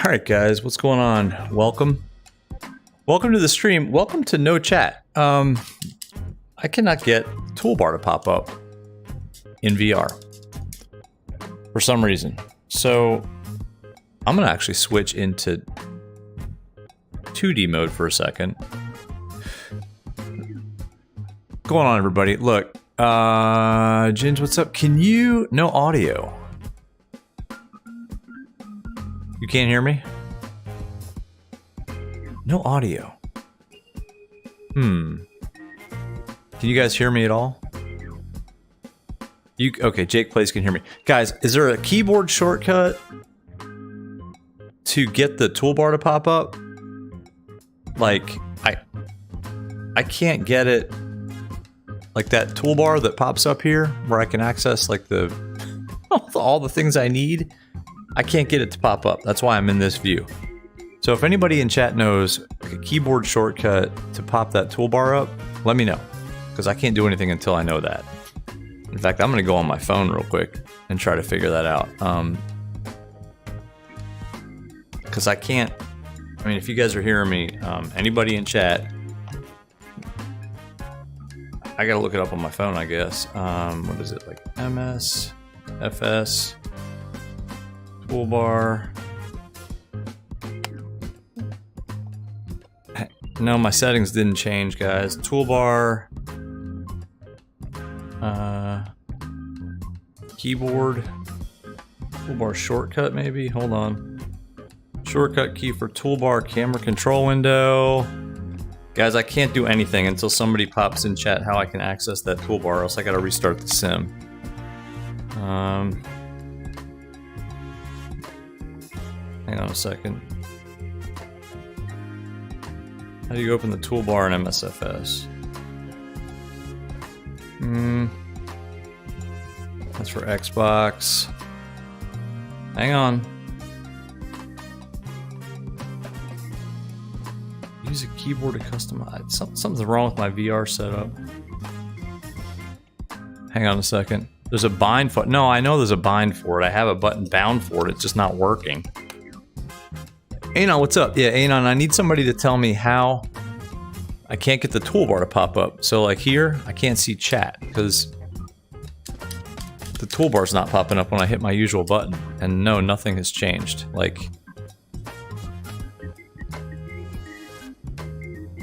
Alright guys, what's going on? Welcome to the stream. Welcome to no chat. I cannot get toolbar to pop up in VR for some reason. So I'm gonna actually switch into 2D mode for a second. What's going on, everybody? Look, Jins, what's up? Can you... No audio. You can't hear me? No audio. Can you guys hear me at all? Okay, Jake Plays can hear me. Guys, is there a keyboard shortcut to get the toolbar to pop up? Like, I can't get it, like that toolbar that pops up here where I can access like the all the things I need. I can't get it to pop up. That's why I'm in this view. So if anybody in chat knows a keyboard shortcut to pop that toolbar up, let me know, because I can't do anything until I know that. In fact, I'm gonna go on my phone real quick and try to figure that out. Because I can't, I mean, if you guys are hearing me, anybody in chat, I gotta look it up on my phone, I guess. What is it, like MSFS toolbar? No, my settings didn't change, guys. Toolbar, keyboard, toolbar shortcut maybe. Hold on. Shortcut key for toolbar, camera control window. Guys, I can't do anything until somebody pops in chat how I can access that toolbar, or else I gotta restart the sim. Hang on a second. How do you open the toolbar in MSFS? That's for Xbox. Hang on. Use a keyboard to customize. Something's wrong with my VR setup. Hang on a second. There's a bind for it. No, I know there's a bind for it. I have a button bound for it. It's just not working. Anon, what's up? Yeah, Anon, I need somebody to tell me how I can't get the toolbar to pop up. So like here, I can't see chat because the toolbar's not popping up when I hit my usual button. And no, nothing has changed. Like,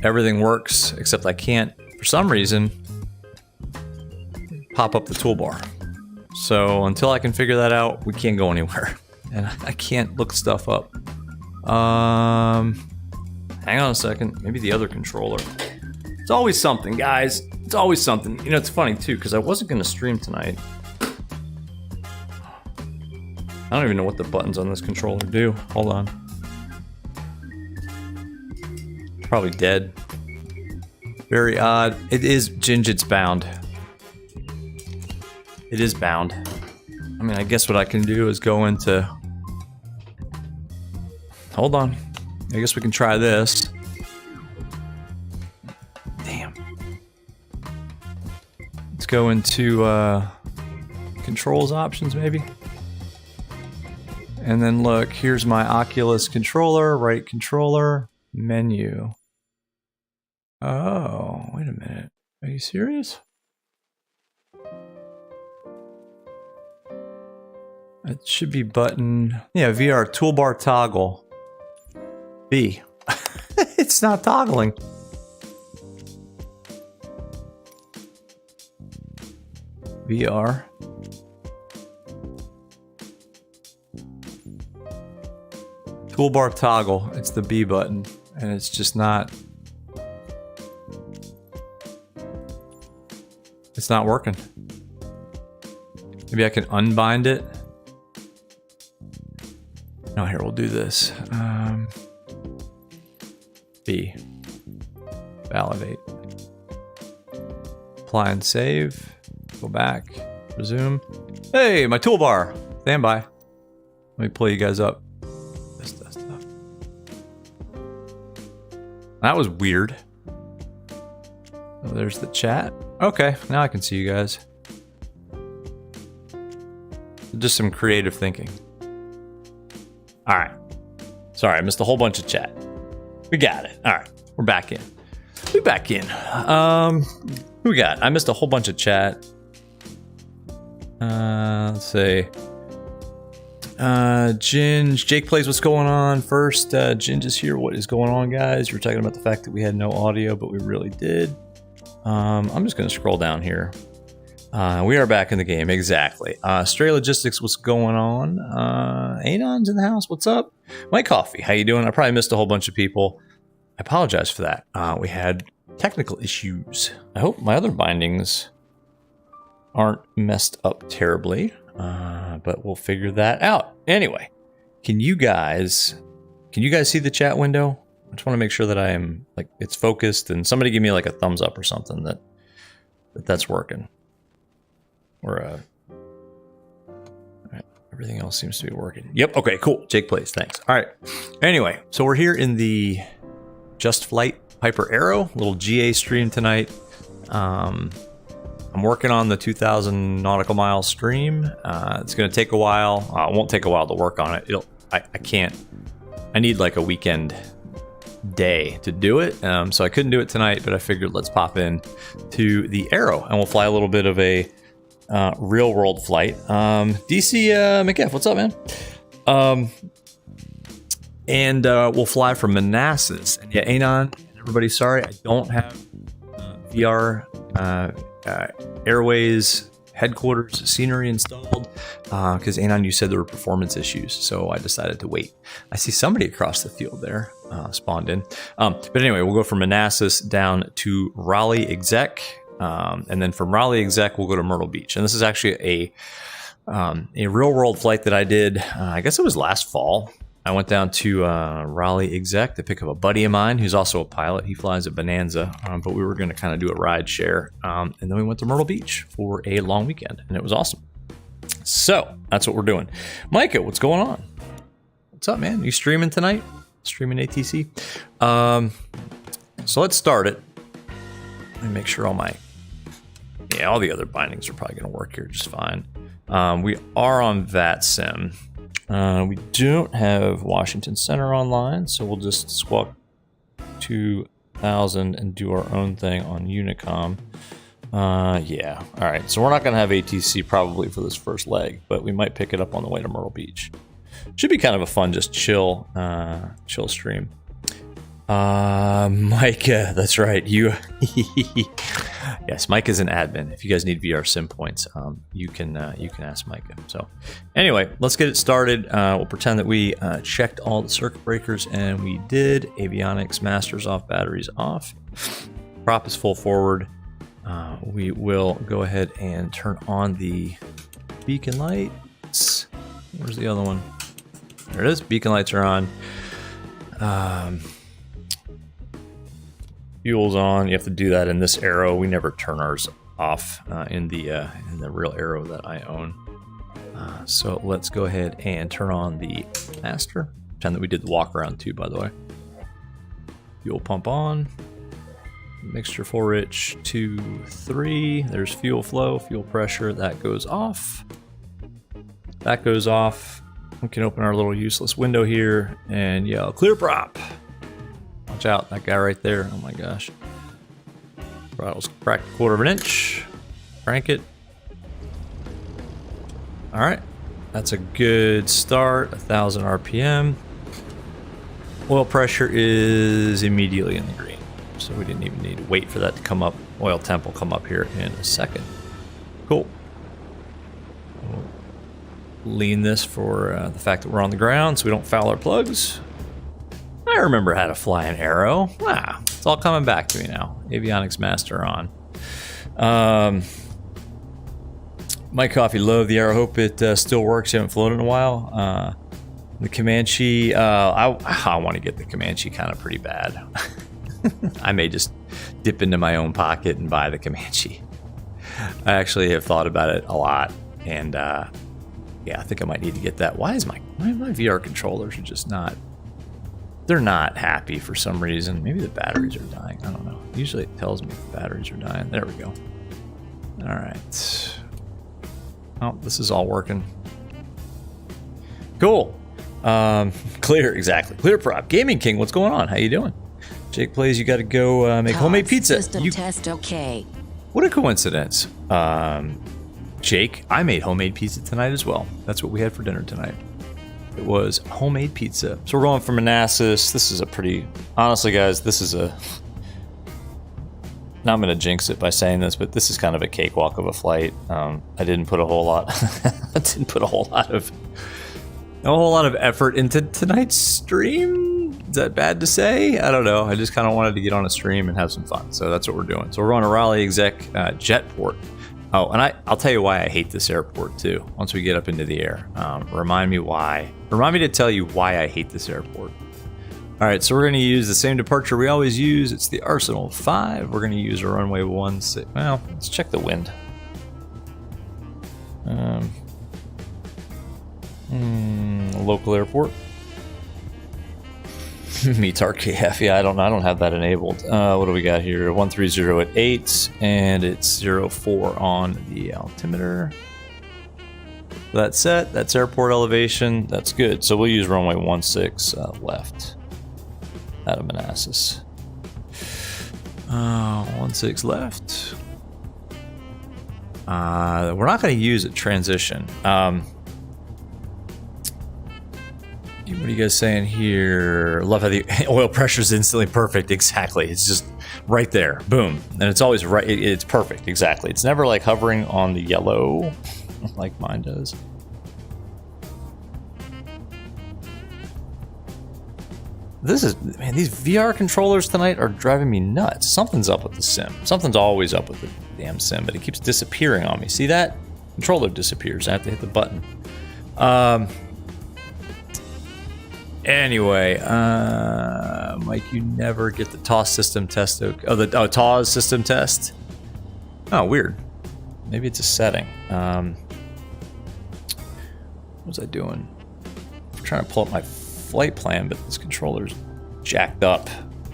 everything works, except I can't, for some reason, pop up the toolbar. So until I can figure that out, we can't go anywhere. And I can't look stuff up. Hang on a second. Maybe the other controller. It's always something, guys. It's always something. You know, it's funny too, because I wasn't going to stream tonight. I don't even know what the buttons on this controller do. Hold on. Probably dead. Very odd. It is It's bound. It is bound. I mean, I guess what I can do is go into... Hold on. I guess we can try this. Damn. Let's go into controls options maybe. And then look, here's my Oculus controller, right controller, menu. Oh, wait a minute. Are you serious? It should be button. Yeah, VR toolbar toggle. B. It's not toggling. VR. Toolbar toggle. It's the B button. And it's just not... It's not working. Maybe I can unbind it. No, here, we'll do this. B. Validate. Apply and save. Go back. Resume. Hey, my toolbar! Stand by. Let me pull you guys up. This stuff. That was weird. Oh, there's the chat. Okay, now I can see you guys. Just some creative thinking. Alright. Sorry, I missed a whole bunch of chat. We got it. All right, we're back in. We're back in. Who we got? I missed a whole bunch of chat. Let's see. Ginge, Jake plays what's going on first. Ginge is here. What is going on, guys? You were talking about the fact that we had no audio, but we really did. I'm just going to scroll down here. We are back in the game. Exactly. Stray Logistics, what's going on? Anon's in the house. What's up? Mike Coffee, how you doing? I probably missed a whole bunch of people. I apologize for that. We had technical issues. I hope my other bindings aren't messed up terribly, but we'll figure that out. Anyway, can you guys see the chat window? I just want to make sure that I am, like, it's focused, and somebody give me like a thumbs up or something that's working. Or everything else seems to be working. Yep. Okay, cool. Jake plays. Thanks. All right. Anyway, so we're here in the JustFlight Piper Arrow, little GA stream tonight. I'm working on the 2,000 nautical mile stream. It's going to take a while. It won't take a while to work on it. I can't. I need like a weekend day to do it. So I couldn't do it tonight, but I figured let's pop in to the Arrow and we'll fly a little bit of a real world flight. DC McF, what's up, man? And we'll fly from Manassas. And yeah, Anon, everybody, sorry, I don't have VR Airways headquarters scenery installed because Anon, you said there were performance issues, so I decided to wait. I see somebody across the field there spawned in. But anyway, we'll go from Manassas down to Raleigh Exec. And then from Raleigh Exec, we'll go to Myrtle Beach. And this is actually a real world flight that I did. I guess it was last fall. I went down to Raleigh Exec to pick up a buddy of mine who's also a pilot. He flies at Bonanza, but we were going to kind of do a ride share. And then we went to Myrtle Beach for a long weekend, and it was awesome. So that's what we're doing. Micah, what's going on? What's up, man? You streaming tonight? Streaming ATC? So let's start it. Let me make sure all the other bindings are probably going to work here just fine. We are on VATSIM. We don't have Washington Center online, so we'll just squawk 2,000 and do our own thing on Unicom. Yeah, all right. So we're not going to have ATC probably for this first leg, but we might pick it up on the way to Myrtle Beach. Should be kind of a fun, just chill stream. Micah, that's right. You, yes, Micah's an admin. If you guys need VR sim points, you can ask Micah. So, anyway, let's get it started. We'll pretend that we checked all the circuit breakers, and we did. Avionics, masters off, batteries off. Prop is full forward. We will go ahead and turn on the beacon lights. Where's the other one? There it is. Beacon lights are on. Fuel's on. You have to do that in this Arrow. We never turn ours off in the real Arrow that I own. So let's go ahead and turn on the master. Pretend that we did the walk around too, by the way. Fuel pump on. Mixture full rich 2, 3. There's fuel flow, fuel pressure. That goes off. That goes off. We can open our little useless window here and yell clear prop. Watch out, that guy right there. Oh my gosh. Throttle's cracked a 1/4 inch. Crank it. All right, that's a good start. 1,000 RPM. Oil pressure is immediately in the green, so we didn't even need to wait for that to come up. Oil temp will come up here in a second. Cool. We'll lean this for the fact that we're on the ground so we don't foul our plugs. I remember how to fly an Arrow. Wow, it's all coming back to me now. Avionics master on. Mike Coffee, love the Arrow. Hope it still works. You haven't flown in a while. The Comanche, I want to get the Comanche kind of pretty bad. I may just dip into my own pocket and buy the Comanche. I actually have thought about it a lot, and yeah, I think I might need to get that. Why my VR controllers are just not? They're not happy for some reason. Maybe the batteries are dying. I don't know. Usually it tells me the batteries are dying. There we go. All right. Oh, this is all working. Cool. Clear, exactly. Clear Prop. Gaming King, what's going on? How you doing? Jake Plays, you got to go make homemade pizza. System test okay. What a coincidence. Jake, I made homemade pizza tonight as well. That's what we had for dinner tonight. It was homemade pizza. So we're going for Manassas. This is a pretty... Honestly, guys, this is a... Now I'm going to jinx it by saying this, but this is kind of a cakewalk of a flight. I didn't put a whole lot... I didn't put a whole lot of effort into tonight's stream. Is that bad to say? I don't know. I just kind of wanted to get on a stream and have some fun. So that's what we're doing. So we're on a Raleigh Exec Jetport. Oh, and I'll tell you why I hate this airport too. Once we get up into the air, remind me why. Remind me to tell you why I hate this airport. All right, so we're going to use the same departure we always use. It's the Arsenal 5. We're going to use a runway 16. Well, let's check the wind. Local airport. Meets our KF. Yeah, I don't have that enabled. What do we got here? 130 at 8, and it's 04 on the altimeter. That's set. That's airport elevation. That's good. So we'll use runway 16 left out of Manassas. 16 left. We're not going to use a transition. What are you guys saying here? Love how the oil pressure is instantly perfect. Exactly. It's just right there. Boom. And it's always right. It's perfect. Exactly. It's never like hovering on the yellow like mine does. This is, man, these VR controllers tonight are driving me nuts. Something's up with the sim. Something's always up with the damn sim, but it keeps disappearing on me. See that? Controller disappears. I have to hit the button. Anyway, Mike, you never get the TOS system test. Oh, TOS system test. Oh, weird. Maybe it's a setting. What was I doing? I'm trying to pull up my flight plan, but this controller's jacked up.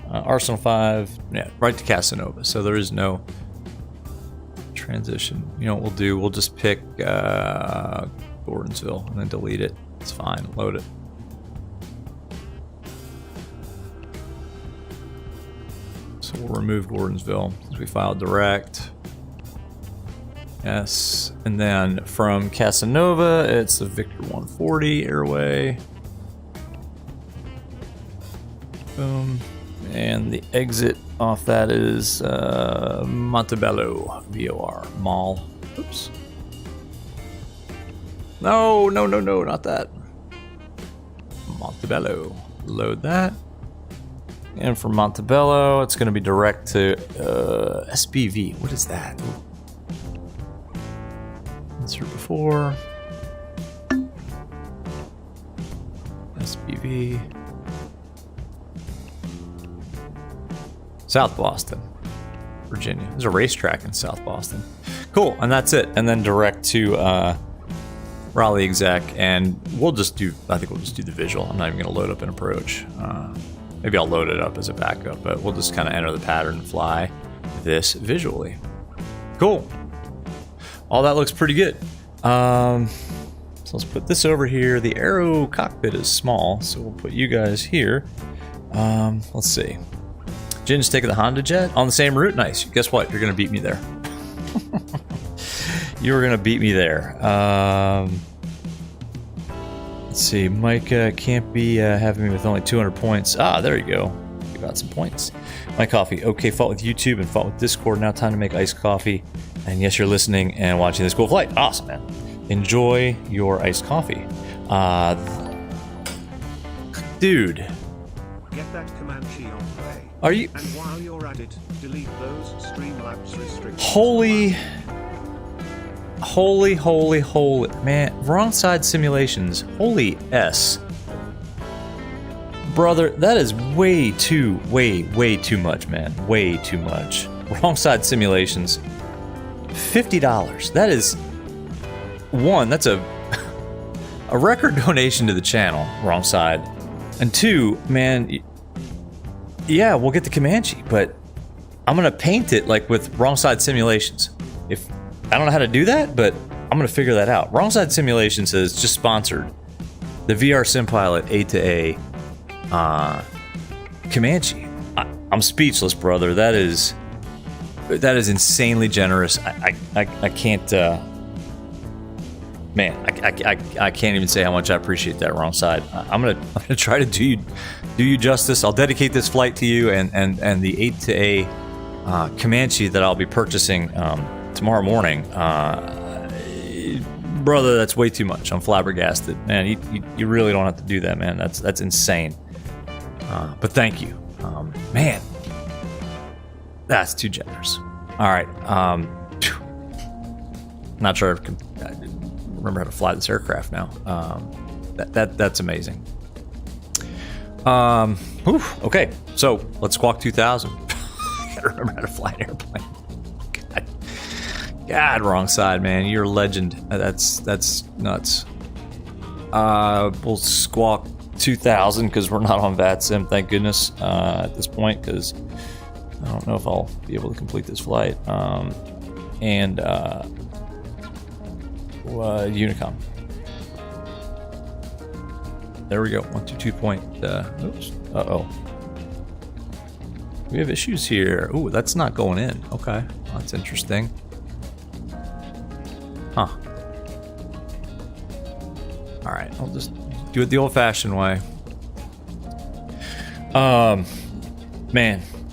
Arsenal 5, yeah, right to Casanova. So there is no transition. You know what we'll do? We'll just pick Gordonsville and then delete it. It's fine. Load it. So we'll remove Gordonsville since we filed direct. Yes. And then from Casanova, it's the Victor 140 airway. Boom. And the exit off that is Montebello, VOR, Mall. Oops. No, not that. Montebello. Load that. And from Montebello, it's going to be direct to SPV. What is that? Insert before. SPV. South Boston, Virginia. There's a racetrack in South Boston. Cool, and that's it. And then direct to Raleigh Exec, and we'll just do, I think we'll just do the visual. I'm not even going to load up an approach. Maybe I'll load it up as a backup, but we'll just kind of enter the pattern and fly this visually. Cool. All that looks pretty good. So let's put this over here. The aero cockpit is small, so we'll put you guys here. Let's see. Jin's taking the Honda Jet on the same route. Nice. Guess what? You're going to beat me there. You were going to beat me there. Let's see. Mike can't be having me with only 200 points. Ah, there you go. You got some points. My coffee. Okay, fought with YouTube and fought with Discord. Now time to make iced coffee. And yes, you're listening and watching this cool flight. Awesome, man. Enjoy your iced coffee. Dude. Get that Comanche on play. Are you... And while you're at it, delete those Streamlabs restrictions. Holy, man. Wrong side simulations. Holy S. Brother, that is way too much, man. Way too much. Wrong side simulations. $50. That is... One, that's a record donation to the channel. Wrong side. And two, man... Yeah, we'll get the Comanche, but I'm gonna paint it like with wrong side simulations. If I don't know how to do that, but I'm gonna figure that out. Wrong side simulations is just sponsored the VR SimPilot A2A Comanche. I'm speechless, brother. That is insanely generous. I can't, man. I can't even say how much I appreciate that. Wrong side. I'm gonna try to do you justice. I'll dedicate this flight to you and the A2A Comanche that I'll be purchasing tomorrow morning. Brother, that's way too much. I'm flabbergasted, man. You really don't have to do that, man. That's insane. But thank you, man. That's too generous. All right. Not sure I remember how to fly this aircraft now. That's amazing. Okay, so let's squawk 2000. I gotta remember how to fly an airplane. God, wrong side, man. You're a legend. That's nuts. We'll squawk 2000 because we're not on VATSIM, thank goodness, at this point, because I don't know if I'll be able to complete this flight. And Unicom. There we go. 122 point. Oops. Uh-oh. We have issues here. Ooh, that's not going in. Okay. Well, that's interesting. Huh. All right. I'll just do it the old-fashioned way. Man.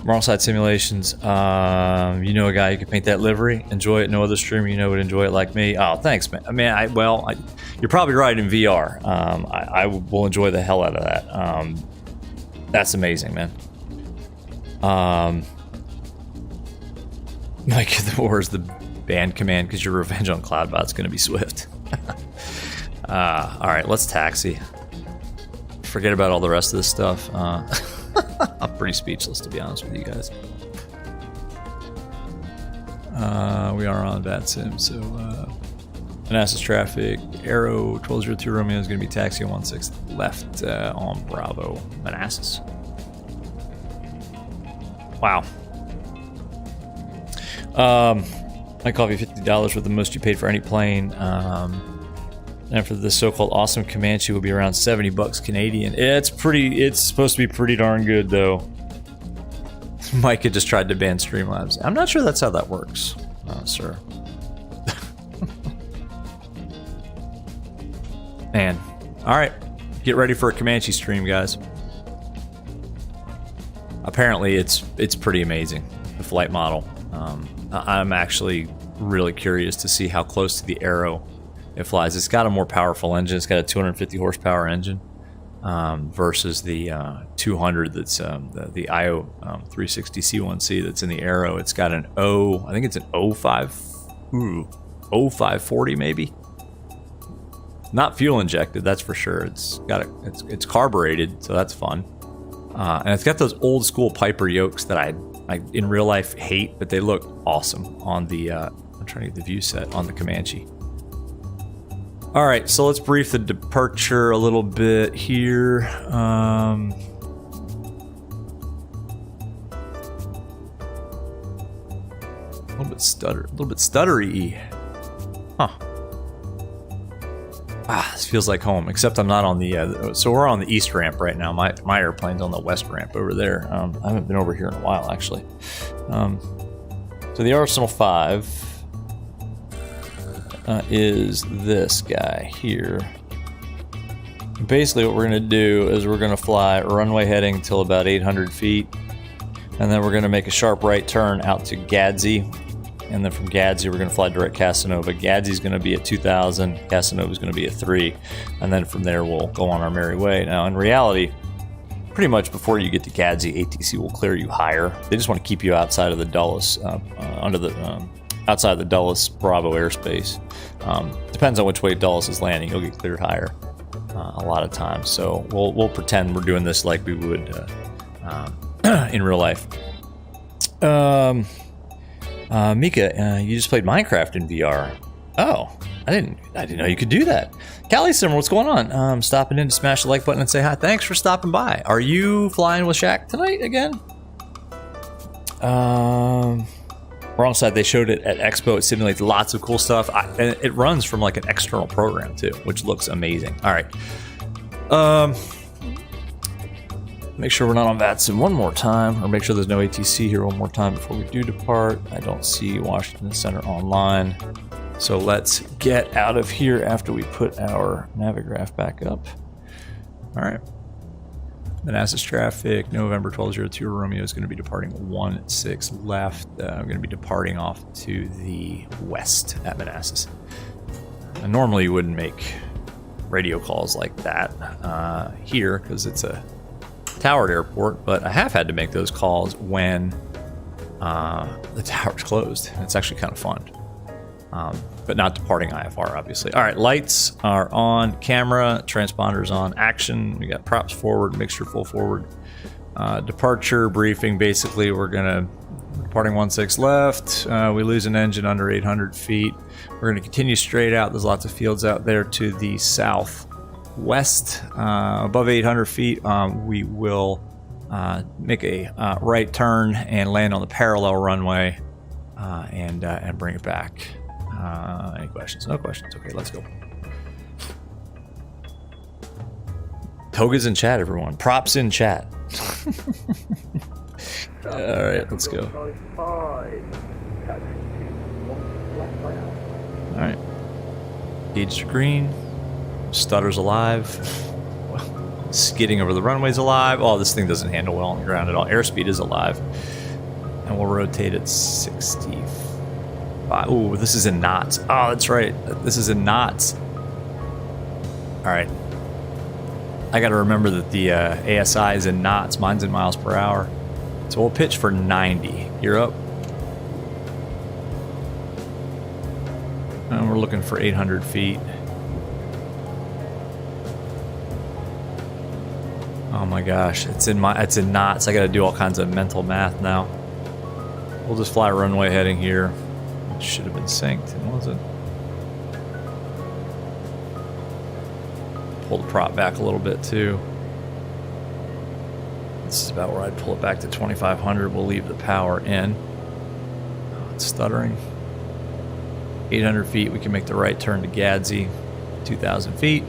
Wrong side simulations. You know a guy who can paint that livery. Enjoy it. No other streamer you know would enjoy it like me. Oh, thanks, man. I mean, you're probably right in VR. I will enjoy the hell out of that. That's amazing, man. Mike, where's the band command? Because your revenge on Cloudbot's going to be swift. All right, let's taxi. Forget about all the rest of this stuff. I'm pretty speechless, to be honest with you guys. We are on VATSIM, so Manassas traffic. Arrow 1202 Romeo is going to be taxi on 16 left on Bravo, Manassas. Wow. My coffee $50 with the most you paid for any plane. And for the so-called awesome Comanche will be around $70 Canadian. It's supposed to be pretty darn good, though. Mike had just tried to ban Streamlabs. I'm not sure that's how that works, sir. Man. All right. Get ready for a Comanche stream, guys. Apparently, it's pretty amazing, the flight model. I'm actually really curious to see how close to the Arrow it flies. It's got a more powerful engine. It's got a 250 horsepower engine versus the 200 that's the IO 360 C1C that's in the Arrow. It's got an I think it's an 0540 maybe. Not fuel injected, that's for sure. It's it's carbureted, so that's fun. And it's got those old school Piper yokes that I in real life hate, but they look awesome on the I'm trying to get the view set on the Comanche. All right, so let's brief the departure a little bit here. A little bit stuttery. Huh. This feels like home, except I'm not on the, so we're on the east ramp right now. My airplane's on the west ramp over there. I haven't been over here in a while, actually. So the Arsenal 5 is this guy here. Basically what we're going to do is we're going to fly runway heading till about 800 feet, and then we're going to make a sharp right turn out to Gadsey, and then from Gadsey we're going to fly direct Casanova. Gadsey's going to be at 2,000, Casanova's going to be at 3, and then from there we'll go on our merry way. Now in reality, pretty much before you get to Gadsey, ATC will clear you higher. They just want to keep you outside of the Dulles, outside the Dulles Bravo airspace. Depends on which way Dulles is landing. You'll get cleared higher a lot of times. So we'll pretend we're doing this like we would in real life. Mika, you just played Minecraft in VR. Oh, I didn't know you could do that. Callie Simmer, what's going on? Stopping in to smash the like button and say hi. Thanks for stopping by. Are you flying with Shaq tonight again? Wrong side, they showed it at Expo. It simulates lots of cool stuff. And it runs from like an external program too, which looks amazing. All right. Make sure we're not on VATSIM one more time, or make sure there's no ATC here one more time before we do depart. I don't see Washington Center online. So let's get out of here after we put our Navigraph back up. All right. Manassas traffic, November 1202 Romeo is going to be departing 16 left. I'm going to be departing off to the west at Manassas. And normally you wouldn't make radio calls like that here because it's a towered airport, but I have had to make those calls when the tower's closed. And it's actually kind of fun. But not departing IFR, obviously. All right, lights are on, camera, transponders on, action. We got props forward, mixture full forward. Departure briefing, basically we're gonna, departing 16 left. We lose an engine under 800 feet. We're gonna continue straight out. There's lots of fields out there to the southwest. Above 800 feet, we will make a right turn and land on the parallel runway and bring it back. Any questions? No questions. Okay, let's go. Toga's in chat, everyone. Props in chat. All right, let's go. All right. Gauge to green. Stutter's alive. Skidding over the runway's alive. Oh, this thing doesn't handle well on the ground at all. Airspeed is alive. And we'll rotate at 65. Oh, this is in knots. Oh, that's right. This is in knots. All right. I got to remember that the ASI is in knots. Mine's in miles per hour. So we'll pitch for 90. Gear up. And we're looking for 800 feet. Oh my gosh, it's in knots. I got to do all kinds of mental math now. We'll just fly runway heading here. It should have been synced, and wasn't. Pull the prop back a little bit too. This is about where I'd pull it back to 2500. We'll leave the power in. Oh, it's stuttering. 800 feet, we can make the right turn to Gadsden. 2000 feet.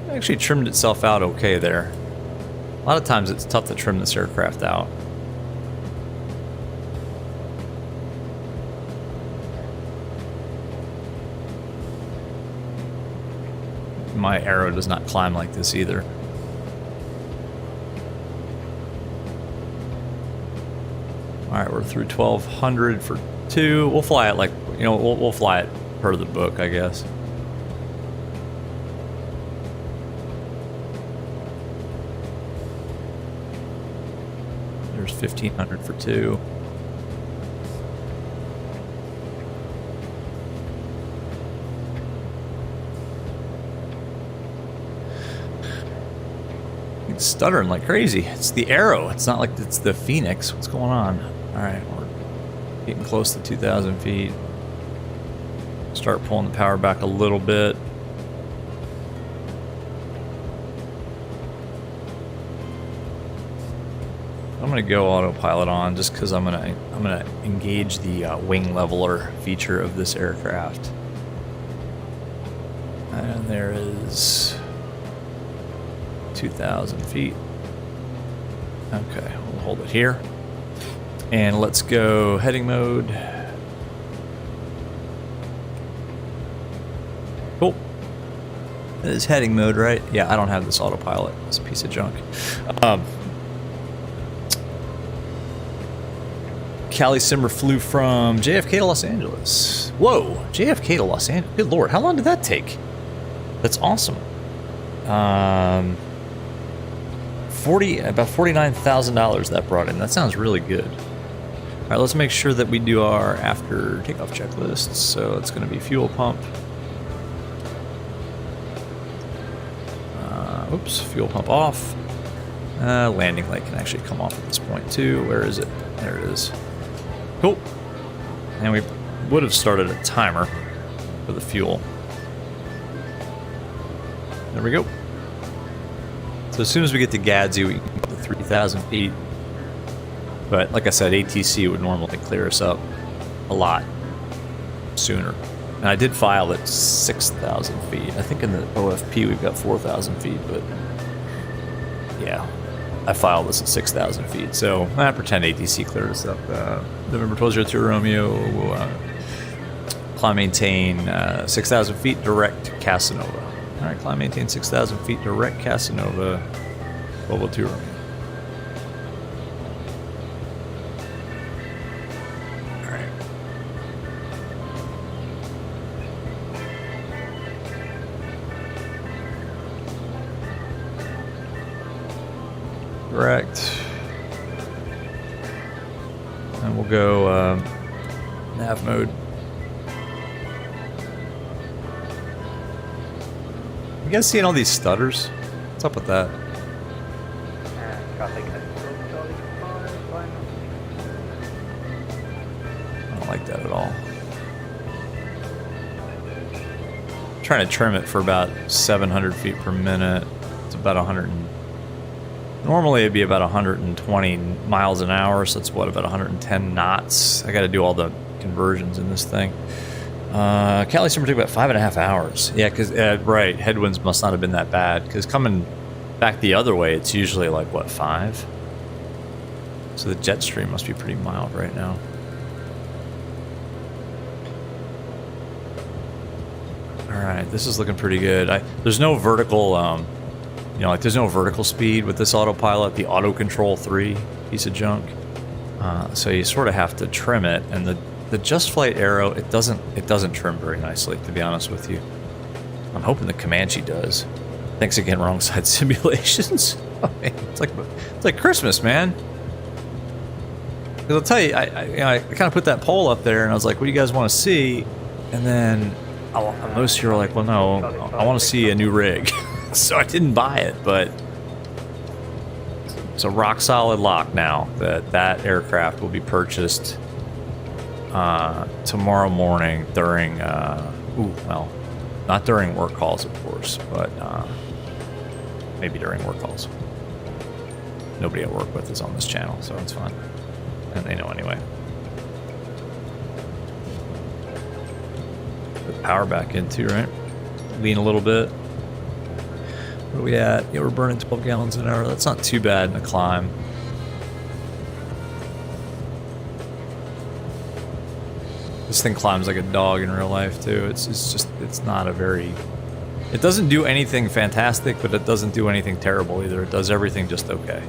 It actually trimmed itself out okay there. A lot of times it's tough to trim this aircraft out. My arrow does not climb like this either. All right, we're through 1200 for 2. We'll fly it like, you know, we'll fly it per the book, I guess. There's 1500 for 2. It's stuttering like crazy. It's the arrow. It's not like it's the Phoenix. What's going on? All right, we're getting close to 2,000 feet. Start pulling the power back a little bit. I'm gonna go autopilot on just because I'm gonna engage the wing leveler feature of this aircraft. And there is 2,000 feet. Okay, we'll hold it here. And let's go heading mode. Cool. It is heading mode, right? Yeah, I don't have this autopilot. It's a piece of junk. Callie Simmer flew from JFK to Los Angeles. Whoa, JFK to Los Angeles. Good Lord, how long did that take? That's awesome. About $49,000 that brought in. That sounds really good. All right, let's make sure that we do our after takeoff checklist. So it's going to be fuel pump. Oops, fuel pump off. Landing light can actually come off at this point too. Where is it? There it is. Cool. And we would have started a timer for the fuel. There we go. So as soon as we get to Gadsden, we can get to 3,000 feet. But like I said, ATC would normally clear us up a lot sooner. And I did file at 6,000 feet. I think in the OFP we've got 4,000 feet, but yeah, I filed this at 6,000 feet. So I pretend ATC cleared us up. November 1202 Romeo, climb maintain 6,000 feet direct Casanova. All right, climb maintain 6,000 feet direct Casanova, 1202 Romeo. Correct. And we'll go nav mode. You guys seeing all these stutters? What's up with that? I don't like that at all. I'm trying to trim it for about 700 feet per minute. It's about 100. Normally it'd be about 120 miles an hour, so it's what, about 110 knots. I got to do all the conversions in this thing. Cali Summer took about 5.5 hours. Yeah, because right, headwinds must not have been that bad. Because coming back the other way, it's usually like what, 5? So the jet stream must be pretty mild right now. All right, this is looking pretty good. There's no vertical. You know, like there's no vertical speed with this autopilot, the auto control 3 piece of junk. So you sort of have to trim it, and the JustFlight Aero, it doesn't trim very nicely, to be honest with you. I'm hoping the Comanche does. Thanks again, wrong side simulations. I mean, it's like Christmas, man. Because I'll tell you, I kind of put that poll up there, and I was like, "What do you guys want to see?" And then most of you are like, "Well, no, I want to see a new rig." So I didn't buy it, but it's a rock solid lock now that aircraft will be purchased tomorrow morning during, well, not during work calls, of course, but maybe during work calls. Nobody I work with is on this channel, so it's fine. And they know anyway. Put power back in too, right? Lean a little bit. Where are we at? Yeah, we're burning 12 gallons an hour. That's not too bad in a climb. This thing climbs like a dog in real life too. It's not a very... It doesn't do anything fantastic, but it doesn't do anything terrible either. It does everything just okay.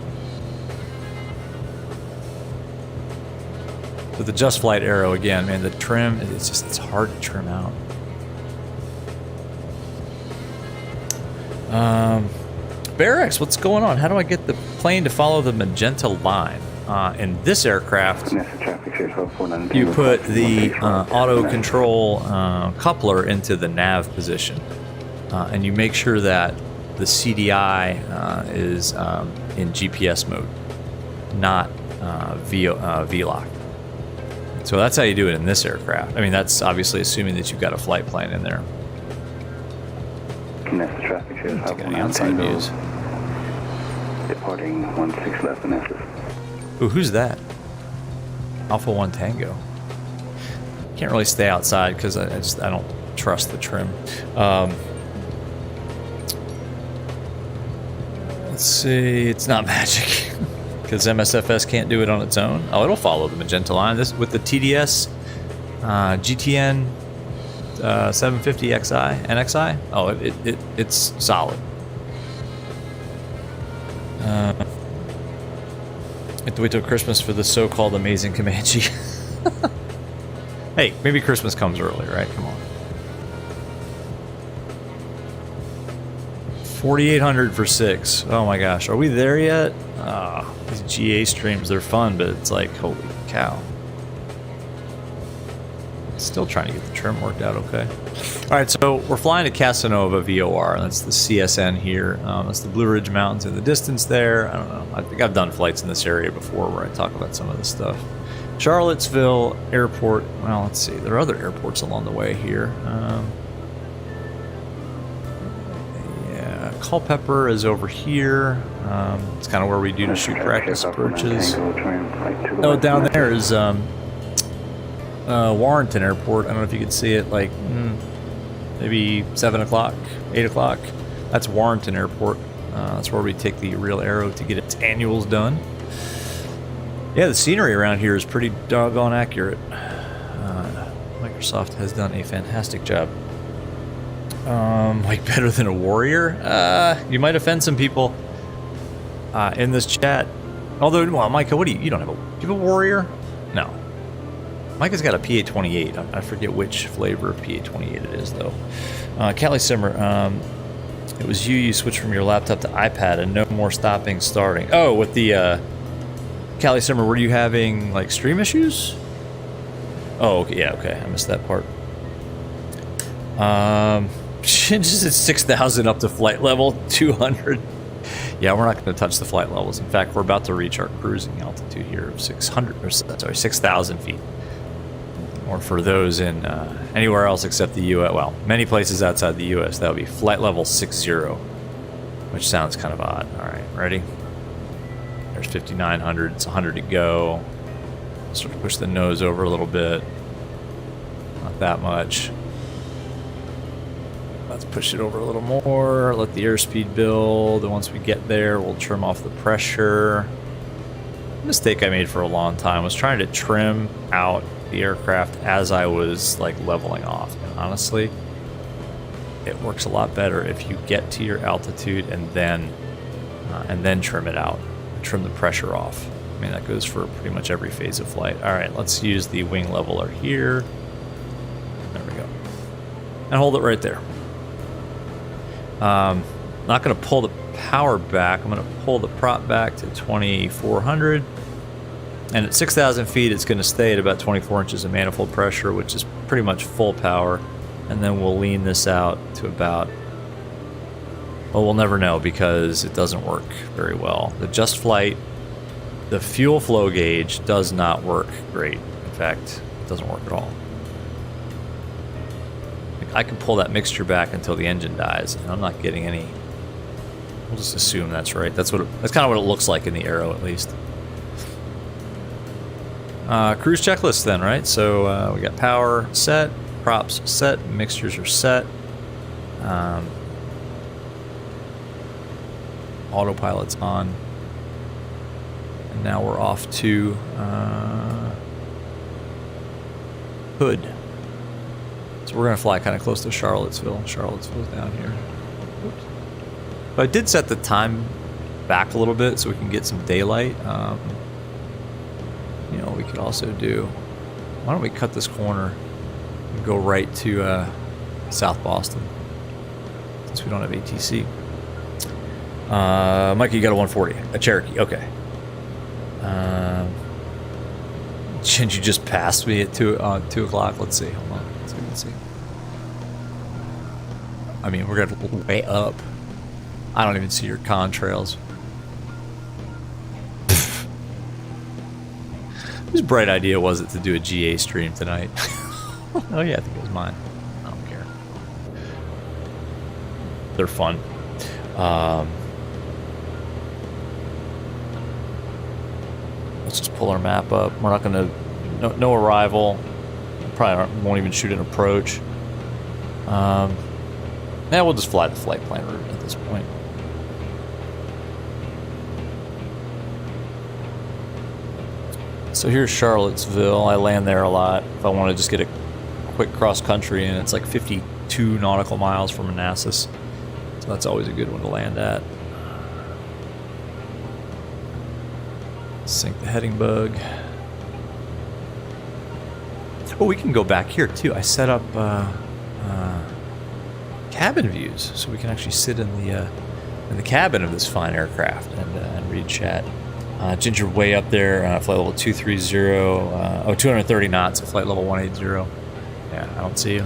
So the JustFlight Aero again, man, the trim, it's hard to trim out. Barracks, what's going on? How do I get the plane to follow the magenta line? In this aircraft, you put the auto control coupler into the nav position, and you make sure that the CDI is in GPS mode, not VLOC. So that's how you do it in this aircraft. I mean, that's obviously assuming that you've got a flight plan in there. Taking the outside views. Departing 16 left Manassas. Ooh, who's that? Alpha 1 Tango. Can't really stay outside because I don't trust the trim. Let's see, it's not magic because MSFS can't do it on its own. Oh, it'll follow the magenta line. This with the TDS GTN 750 XI NXI. Oh, it's solid. Have to wait till Christmas for the so-called amazing Comanche. Hey, maybe Christmas comes early, right? Come on. 4,800 for 6. Oh my gosh, are we there yet? These GA streams, they're fun, but it's like, holy cow. Still trying to get the trim worked out okay. All right, so we're flying to Casanova VOR. That's the CSN here. That's the Blue Ridge Mountains in the distance there. I don't know. I think I've done flights in this area before where I talk about some of this stuff. Charlottesville Airport. Well, let's see. There are other airports along the way here. Yeah, Culpeper is over here. It's kind of where we do the shoot practice approaches. Oh, down there is Warrenton Airport. I don't know if you can see it, like maybe 7 o'clock, 8 o'clock. That's Warrenton Airport. That's where we take the real Aero to get its annuals done. Yeah, the scenery around here is pretty doggone accurate. Microsoft has done a fantastic job. Like better than a Warrior? You might offend some people in this chat. Although, well, Micah, what do you don't have a, do you have a Warrior? No. Micah's got a PA-28. I forget which flavor of PA-28 it is, though. Callie Simmer, it was you switched from your laptop to iPad and no more stopping, starting. Oh, with the, Callie Simmer, were you having, like, stream issues? Oh, okay, yeah, okay, I missed that part. Just at 6,000 up to flight level 200. Yeah, we're not going to touch the flight levels. In fact, we're about to reach our cruising altitude here of 6,000 feet. Or for those in anywhere else except the U.S. Well, many places outside the U.S. that would be flight level 60, which sounds kind of odd. All right, ready? There's 5,900. It's 100 to go. Start to push the nose over a little bit. Not that much. Let's push it over a little more. Let the airspeed build. And once we get there, we'll trim off the pressure. A mistake I made for a long time was trying to trim out the aircraft as I was like leveling off. And honestly, it works a lot better if you get to your altitude and then trim it out, trim the pressure off. I mean, that goes for pretty much every phase of flight. All right, let's use the wing leveler here. There we go. And hold it right there. Not going to pull the power back. I'm going to pull the prop back to 2,400. And at 6,000 feet, it's going to stay at about 24 inches of manifold pressure, which is pretty much full power. And then we'll lean this out to about... Well, we'll never know because it doesn't work very well. The JustFlight, the fuel flow gauge does not work great. In fact, it doesn't work at all. I can pull that mixture back until the engine dies, and I'm not getting any... We'll just assume that's right. That's kind of what it looks like in the Aero, at least. Cruise checklist then, right? So we got power set, props set, mixtures are set. Autopilot's on. And now we're off to Hood. So we're going to fly kind of close to Charlottesville. Charlottesville's down here. Oops. But I did set the time back a little bit so we can get some daylight. You know, we could also do... Why don't we cut this corner and go right to South Boston, since we don't have ATC. Mikey, you got a 140. A Cherokee, okay. You just passed me at 2 o'clock. Let's see. Hold on. Let's see. I mean, we're going way up. I don't even see your contrails. Whose bright idea was it to do a GA stream tonight? Oh yeah, I think it was mine. I don't care. They're fun. Let's just pull our map up. We're not going to... No arrival. Probably won't even shoot an approach. Yeah, we'll just fly the flight plan route at this point. So here's Charlottesville. I land there a lot. If I want to just get a quick cross country, and it's like 52 nautical miles from Manassas. So that's always a good one to land at. Sync the heading bug. Oh, we can go back here too. I set up cabin views, so we can actually sit in the cabin of this fine aircraft and read chat. Ginger way up there, flight level 230, 230 knots at flight level 180. Yeah, I don't see you.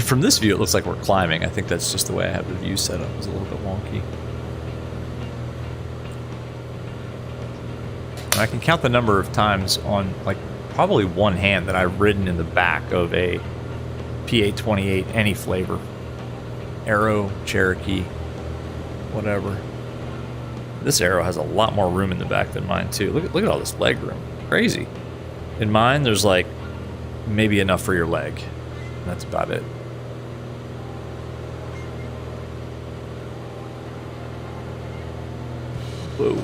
From this view, it looks like we're climbing. I think that's just the way I have the view set up. It's a little bit wonky. I can count the number of times on, like, probably one hand that I've ridden in the back of a PA-28, any flavor. Aero, Cherokee, whatever. This Aero has a lot more room in the back than mine, too. Look at all this leg room. Crazy. In mine, there's like maybe enough for your leg. That's about it. Whoa.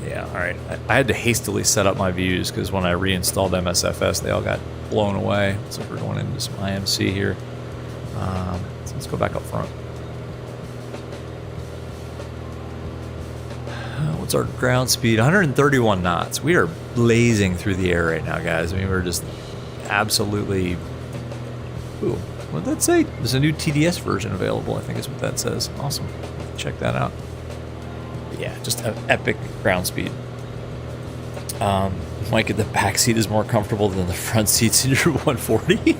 Yeah, all right. I had to hastily set up my views because when I reinstalled MSFS, they all got blown away. So we're going into some IMC here. So let's go back up front. What's our ground speed? 131 knots. We are blazing through the air right now, guys. I mean, we're just absolutely... Ooh, what did that say? There's a new TDS version available, I think is what that says. Awesome. Check that out. Yeah, just an epic ground speed. Mike, the back seat is more comfortable than the front seats in your 140.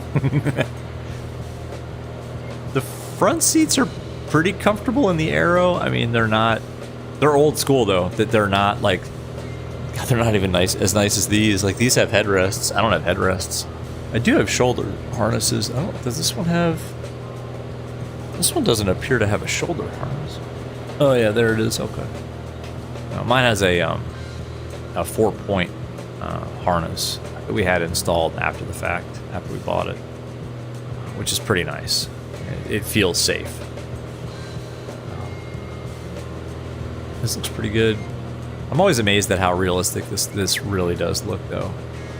The front seats are pretty comfortable in the Aero. I mean, they're old school though. That they're not like, God, they're not even as nice as these. Like these have headrests. I don't have headrests. I do have shoulder harnesses. Does this one have? This one doesn't appear to have a shoulder harness. Oh yeah, there it is. Okay. Mine has a 4-point harness that we had installed after the fact, after we bought it, which is pretty nice. It feels safe. This looks pretty good. I'm always amazed at how realistic this really does look, though.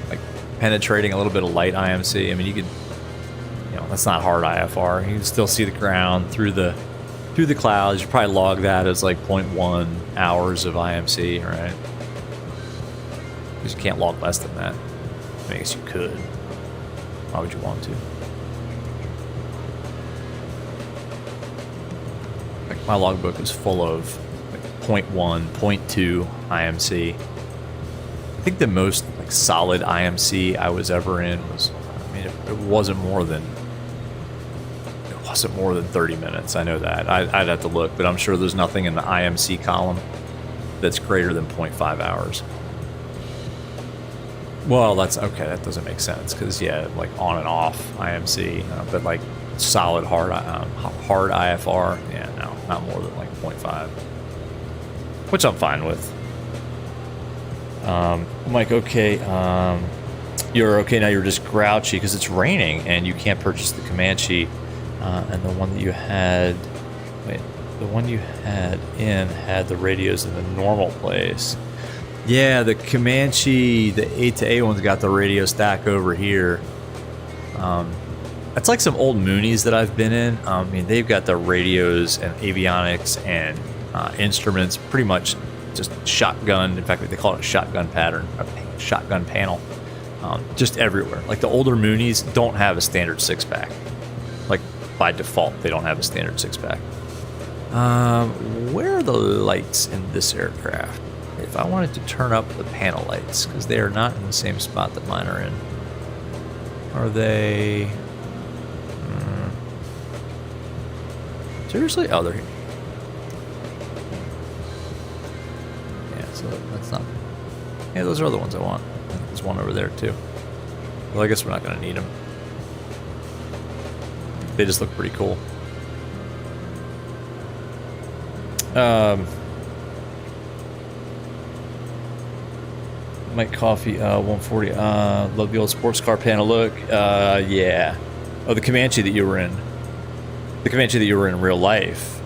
Like penetrating a little bit of light IMC. I mean, you could, that's not hard IFR. You can still see the ground through the clouds. You probably log that as like 0.1 hours of IMC, right? Because you can't log less than that. I guess you could. Why would you want to? Like my logbook is full of like 0.1, 0.2 IMC. I think the most like solid IMC I was ever in was, I mean, it wasn't more than 30 minutes. I know that. I'd have to look, but I'm sure there's nothing in the IMC column that's greater than 0.5 hours. Well, that's okay. That doesn't make sense because yeah, like on and off IMC, but like solid hard IFR, yeah, no, not more than like 0.5, which I'm fine with. Mike, okay, you're okay now. You're just grouchy because it's raining and you can't purchase the Comanche. And the one that you had, the one you had had the radios in the normal place. Yeah, the Comanche, the A-to-A one's got the radio stack over here. That's like some old Moonies that I've been in. I mean, they've got the radios and avionics and instruments pretty much just shotgun. In fact, they call it a shotgun pattern, a shotgun panel, just everywhere. Like the older Moonies don't have a standard 6-pack. Like by default, they don't have a standard 6-pack. Where are the lights in this aircraft? If I wanted to turn up the panel lights, because they are not in the same spot that mine are in. Are they... Seriously? Oh, they're here. Yeah, so that's not... Yeah, those are the ones I want. There's one over there, too. Well, I guess we're not going to need them. They just look pretty cool. Mike Coffee, 140. Love the old sports car panel look. Yeah. Oh, the Comanche that you were in. The Comanche that you were in real life.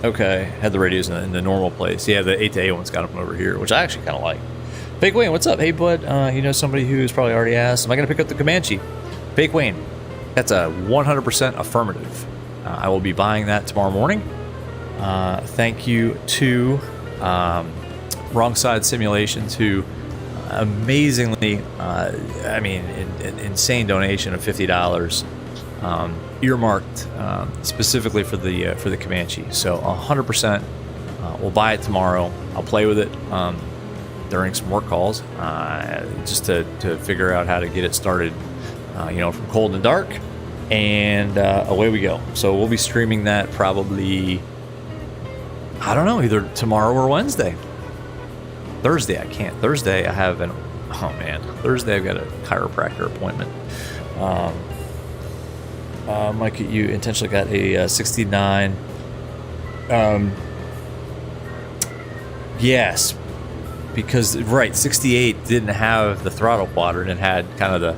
Okay. Had the radios in the normal place. Yeah, the 8-to-A one's got them over here, which I actually kind of like. Fake Wayne, what's up? Hey, bud. You know somebody who's probably already asked, am I going to pick up the Comanche? Fake Wayne, that's a 100% affirmative. I will be buying that tomorrow morning. Thank you to Wrong Side Simulations, who amazingly, I mean, insane donation of $50, earmarked specifically for the Comanche. So 100%, we'll buy it tomorrow. I'll play with it during some work calls, just to figure out how to get it started, from cold and dark, and away we go. So we'll be streaming that probably, I don't know, either tomorrow or Wednesday. Thursday I can't. Thursday I have Thursday I've got a chiropractor appointment. Mike, you intentionally got a 69. Yes. because, right, 68 didn't have the throttle quadrant. It had kind of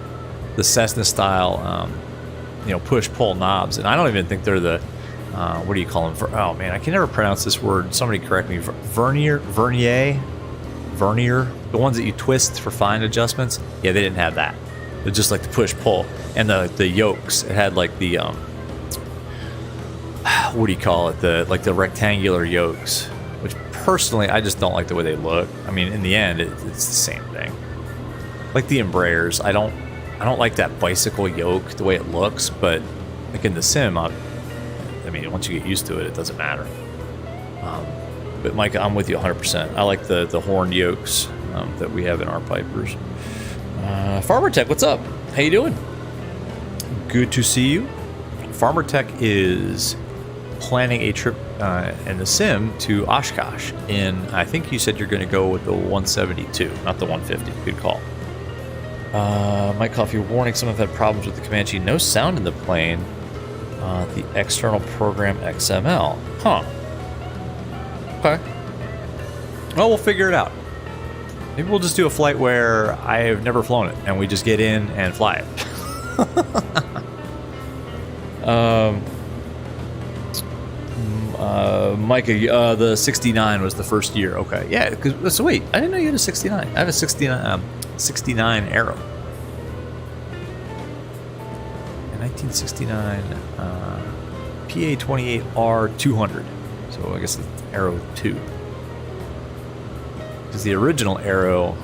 the Cessna style, push-pull knobs. And I don't even think they're the, what do you call them? Oh, man, I can never pronounce this word. Somebody correct me. Vernier, the ones that you twist for fine adjustments. Yeah, they didn't have that. They're just like the push-pull. And the yokes, it had like the, what do you call it? The rectangular yokes, which personally, I just don't like the way they look. I mean, in the end, it's the same thing. Like the Embraers, I don't like that bicycle yoke, the way it looks, but like in the sim, I mean, once you get used to it, it doesn't matter. But Mike, I'm with you 100%. I like the horn yokes that we have in our Pipers. Farmer Tech, what's up? How you doing? Good to see you. Farmer Tech is planning a trip in the sim to Oshkosh. I think you said you're going to go with the 172, not the 150. Good call. Mike Coffee warning, some have had problems with the Comanche. No sound in the plane. The external program XML. Huh. Okay. Well, we'll figure it out. Maybe we'll just do a flight where I have never flown it, and we just get in and fly it. Micah, the 69 was the first year. Okay, yeah. So wait, I didn't know you had a 69. I have a 69 Aero. In 1969, PA-28R 200. So I guess it's Aero 2. Because the original Aero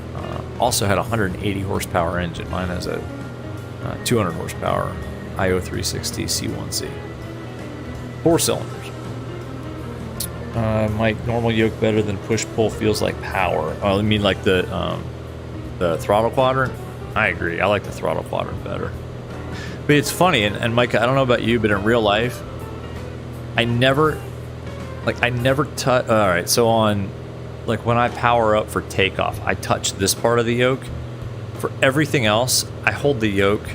also had a 180 horsepower engine. Mine has a 200 horsepower IO360 C1C. 4 cylinders. Mike, normal yoke better than push-pull feels like power. Oh, I mean like the throttle quadrant? I agree. I like the throttle quadrant better. But it's funny, and Mike, I don't know about you, but in real life, I never touch. All right, so on, like when I power up for takeoff, I touch this part of the yoke. For everything else, I hold the yoke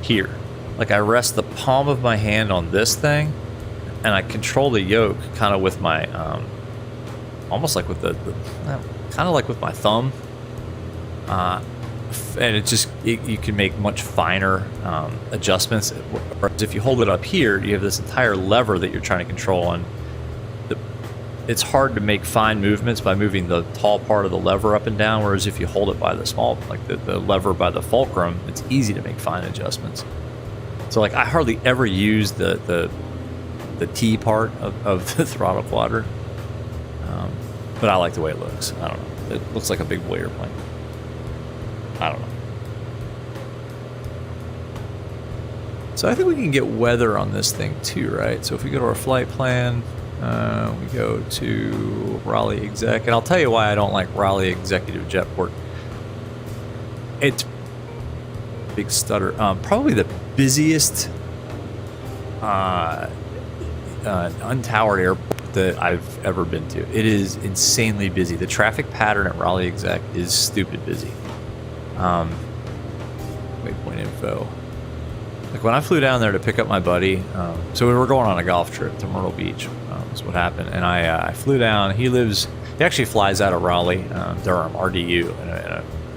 here. Like I rest the palm of my hand on this thing, and I control the yoke kind of with my, almost like with kind of like with my thumb. And it just, you can make much finer adjustments. Whereas if you hold it up here, you have this entire lever that you're trying to control, and it's hard to make fine movements by moving the tall part of the lever up and down. Whereas if you hold it by the small, like the lever by the fulcrum, it's easy to make fine adjustments. So like I hardly ever use the T part of the throttle quadrant, but I like the way it looks. I don't know. It looks like a big boy airplane. I don't know. So I think we can get weather on this thing too, right? So if we go to our flight plan, we go to Raleigh Exec, and I'll tell you why I don't like Raleigh Executive Jetport. It's big stutter. Probably the busiest untowered airport that I've ever been to. It is insanely busy. The traffic pattern at Raleigh Exec is stupid busy. Waypoint info. Like when I flew down there to pick up my buddy, so we were going on a golf trip to Myrtle Beach, is what happened. And I flew down. He actually flies out of Raleigh, Durham, RDU,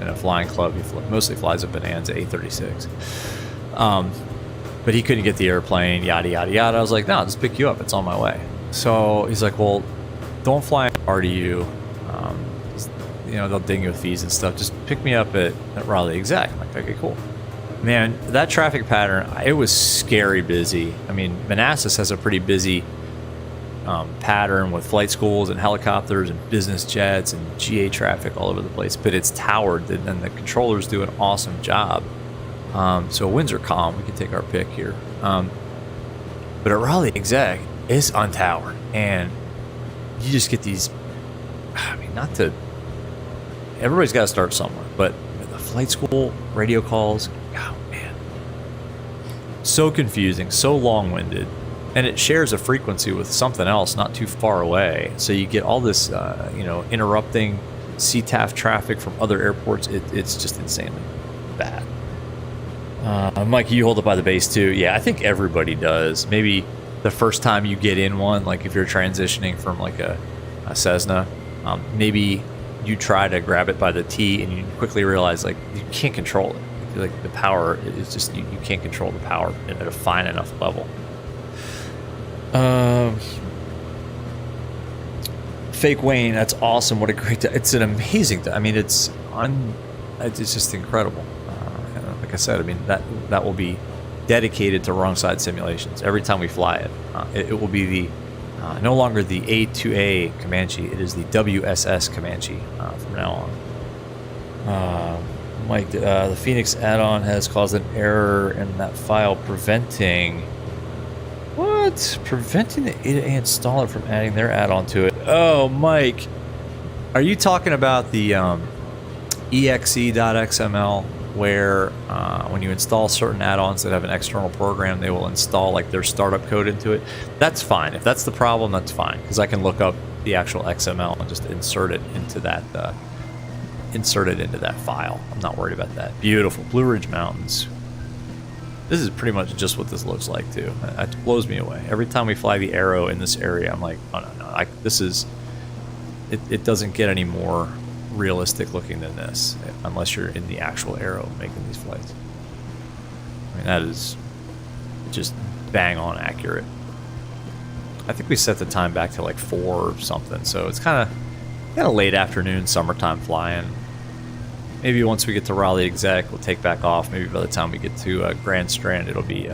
in a flying club. He mostly flies a Bonanza 836. But he couldn't get the airplane, yada, yada, yada. I was like, no, I'll just pick you up. It's on my way. So he's like, well, don't fly RDU. They'll ding you with fees and stuff. Just pick me up at Raleigh Exec. I'm like, okay, cool. Man, that traffic pattern, it was scary busy. I mean, Manassas has a pretty busy pattern with flight schools and helicopters and business jets and GA traffic all over the place. But it's towered, and the controllers do an awesome job. So winds are calm. We can take our pick here. But at Raleigh Exec, it's untowered. And you just get these, I mean, everybody's got to start somewhere. But the flight school radio calls, oh man, so confusing, so long-winded. And it shares a frequency with something else not too far away. So you get all this, interrupting CTAF traffic from other airports. It's just insanely bad. Mike, you hold it by the base too. Yeah, I think everybody does. Maybe the first time you get in one, like if you're transitioning from like a Cessna, maybe you try to grab it by the T and you quickly realize like you can't control it. Like the power is just you can't control the power at a fine enough level. Fake Wayne, that's awesome. What a great it's an amazing I mean it's just incredible. Like I said, I mean that will be dedicated to wrong side simulations every time we fly it. It will be the no longer the A2A Comanche, it is the WSS Comanche from now on. Mike, the Phoenix add-on has caused an error in that file preventing the ADA installer from adding their add-on to it. Oh, Mike, are you talking about the exe.xml where when you install certain add-ons that have an external program, they will install like their startup code into it? That's fine. If that's the problem, that's fine, because I can look up the actual XML and just insert it into that file. I'm not worried about that. Beautiful Blue Ridge Mountains. This is pretty much just what this looks like too. It blows me away every time we fly the Arrow in this area. I'm like, oh no, this is it doesn't get any more realistic looking than this unless you're in the actual Arrow making these flights. I mean, that is just bang on accurate. I think we set the time back to like 4 or something, so it's kind of late afternoon, summertime flying. Maybe once we get to Raleigh Exec, we'll take back off. Maybe by the time we get to Grand Strand, it'll be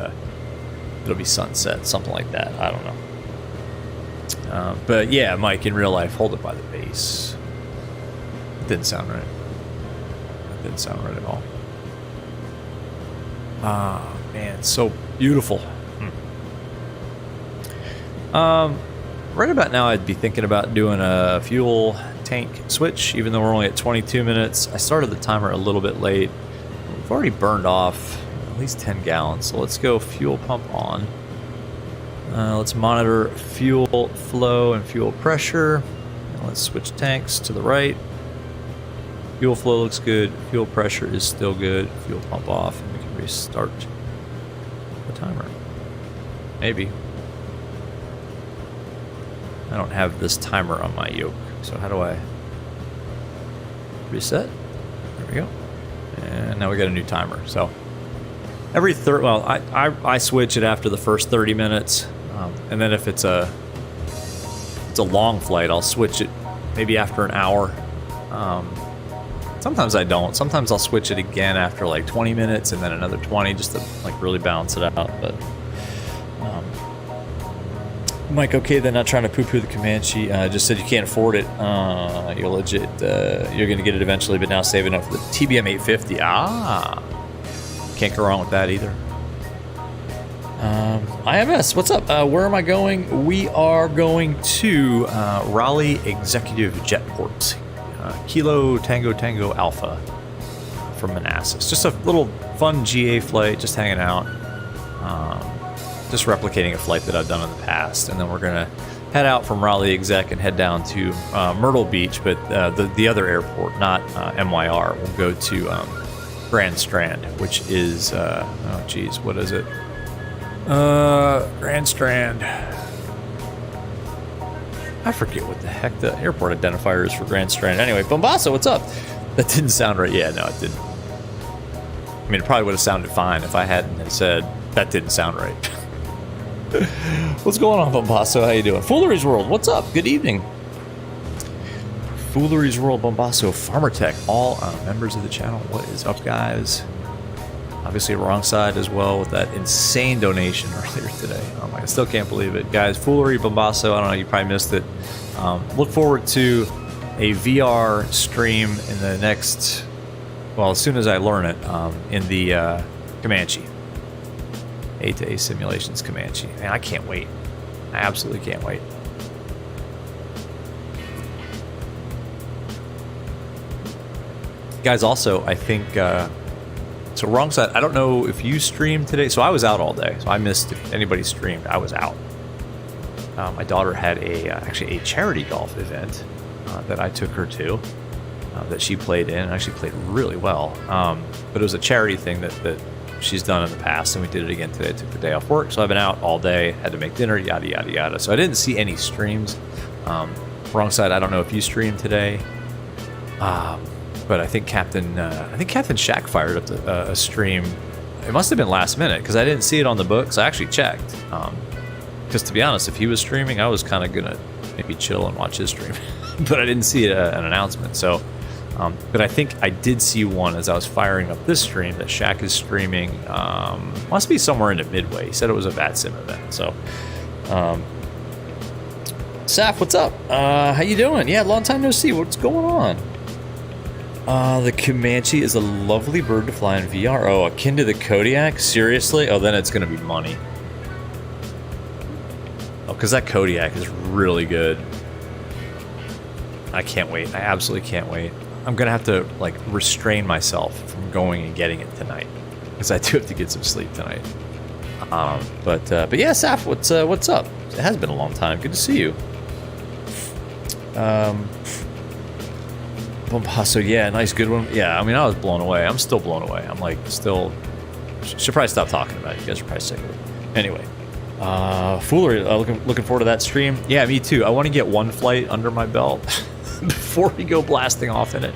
sunset, something like that. I don't know. But yeah, Mike, in real life, hold it by the base. It didn't sound right. It didn't sound right at all. Ah, man, so beautiful. Right about now, I'd be thinking about doing a fuel tank switch, even though we're only at 22 minutes. I started the timer a little bit late. We've already burned off at least 10 gallons, so let's go fuel pump on. Let's monitor fuel flow and fuel pressure. Now let's switch tanks to the right. Fuel flow looks good. Fuel pressure is still good. Fuel pump off, and we can restart the timer. Maybe. I don't have this timer on my yoke, so how do I reset? There we go. And now we got a new timer. So every I switch it after the first 30 minutes, and then if it's a long flight, I'll switch it maybe after an hour. Sometimes I don't. Sometimes I'll switch it again after like 20 minutes and then another 20 just to like really balance it out. But Mike, okay, then not trying to poo-poo the Comanche. Just said you can't afford it. You're legit. You're going to get it eventually, but now saving up for the TBM 850. Can't go wrong with that either. IMS, what's up? Where am I going? We are going to Raleigh Executive Jetport. Kilo Tango Tango Alpha from Manassas. Just a little fun GA flight, just hanging out. Just replicating a flight that I've done in the past, and then we're gonna head out from Raleigh Exec and head down to Myrtle Beach, but the other airport, not MYR. We'll go to Grand Strand, which is what is it? Grand Strand. I forget what the heck the airport identifier is for Grand Strand. Anyway, Bombasso, what's up? That didn't sound right. Yeah, no, it didn't. I mean, it probably would have sounded fine if I hadn't said that didn't sound right. What's going on, Bombasso? How you doing? Foolery's World, what's up? Good evening. Foolery's World, Bombasso, Farmer Tech, all members of the channel. What is up, guys? Obviously, wrong side as well with that insane donation earlier today. I still can't believe it. Guys, Foolery, Bombasso, I don't know, you probably missed it. Look forward to a VR stream in the next, well, as soon as I learn it, in the Comanche. A2A Simulations Comanche. Man, I can't wait. I absolutely can't wait. Guys, also, I think, so wrong side, I don't know if you streamed today. So I was out all day, so I missed if anybody streamed. I was out. My daughter had actually a charity golf event that I took her to, that she played in, and actually played really well. But it was a charity thing that she's done in the past, and we did it again today. I took the day off work, so I've been out all day, had to make dinner, yada yada yada. So I didn't see any streams. Wrong side, I don't know if you streamed today. But I think Captain Shaq fired up a stream. It must have been last minute because I didn't see it on the books. I actually checked. Because to be honest, if he was streaming, I was kind of gonna maybe chill and watch his stream, but I didn't see an announcement. So, but I think I did see one as I was firing up this stream that Shaq is streaming. Must be somewhere into midway. He said it was a VATSIM event. So, Saf, what's up? How you doing? Yeah, long time no see. What's going on? The Comanche is a lovely bird to fly in VR. Oh, akin to the Kodiak? Seriously? Oh, then it's gonna be money. Oh, because that Kodiak is really good. I can't wait. I absolutely can't wait. I'm gonna have to like restrain myself from going and getting it tonight because I do have to get some sleep tonight. But yeah, Saf, what's up? It has been a long time. Good to see you. So yeah, nice, good one. Yeah, I mean, I was blown away. I'm still blown away. I'm like still. Should probably stop talking about it. You guys are probably sick of it. Anyway. Foolery, looking forward to that stream. Yeah, me too. I want to get one flight under my belt before we go blasting off in it.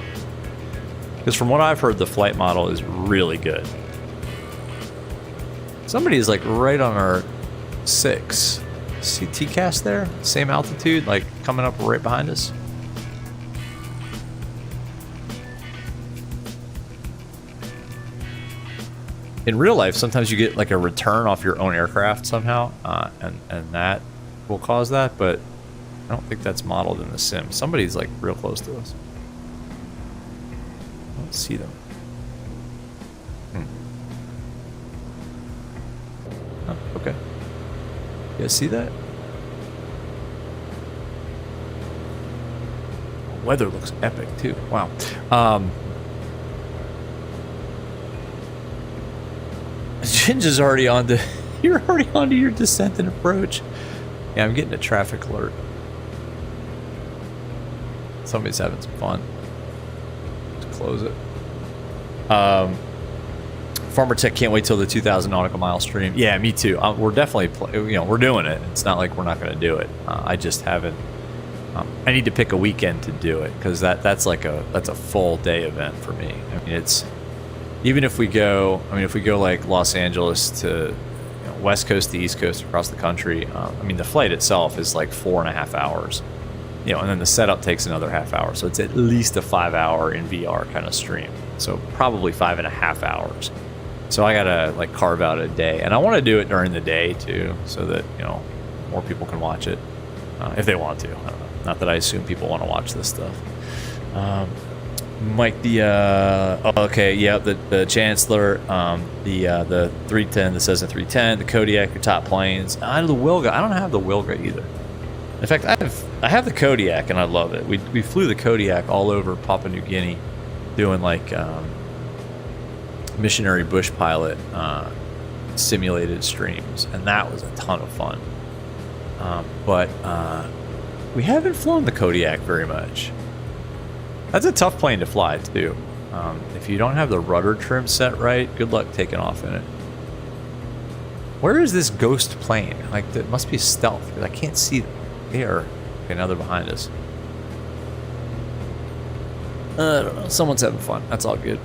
Because from what I've heard, the flight model is really good. Somebody is like right on our 6. See TCAS there? Same altitude, like coming up right behind us. In real life, sometimes you get like a return off your own aircraft somehow, and that will cause that, but I don't think that's modeled in the sim. Somebody's like real close to us. I don't see them. Oh, okay. You guys see that? Weather looks epic too. Wow. Ginger's already on to. You're already onto your descent and approach. Yeah, I'm getting a traffic alert. Somebody's having some fun. Let's close it. Farmer Tech can't wait till the 2,000 nautical mile stream. Yeah, me too. We're definitely, we're doing it. It's not like we're not going to do it. I just haven't. I need to pick a weekend to do it because that's a full day event for me. I mean, it's. Even if we go, like Los Angeles to West Coast to East Coast across the country, I mean, the flight itself is like 4.5 hours, and then the setup takes another half hour. So it's at least a 5-hour in VR kind of stream. So probably 5.5 hours. So I gotta like carve out a day, and I want to do it during the day too, so that more people can watch it if they want to. I don't know. Not that I assume people want to watch this stuff. Mike, the Chancellor, the 310, the Cessna 310, the Kodiak, your top planes. I know the Wilga. I don't have the Wilga either. In fact, I have the Kodiak and I love it. We flew the Kodiak all over Papua New Guinea, doing like missionary bush pilot simulated streams, and that was a ton of fun. But we haven't flown the Kodiak very much. That's a tough plane to fly too. If you don't have the rudder trim set right, good luck taking off in it. Where is this ghost plane? Like, that must be stealth because I can't see them. There. Okay, now they're behind us. I don't know. Someone's having fun. That's all good.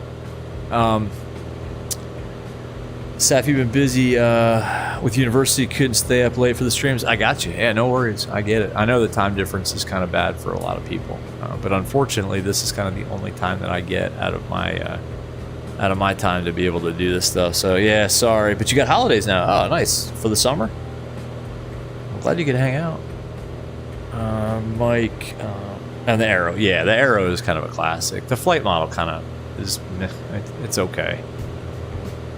Saf, you've been busy with university, couldn't stay up late for the streams. I got you. Yeah, no worries. I get it. I know the time difference is kind of bad for a lot of people, but unfortunately, this is kind of the only time that I get out of my time to be able to do this stuff. So yeah, sorry, but you got holidays now. Oh, nice for the summer. I'm glad you could hang out, Mike. And the Arrow. Yeah, the Arrow is kind of a classic. The flight model kind of is. It's okay.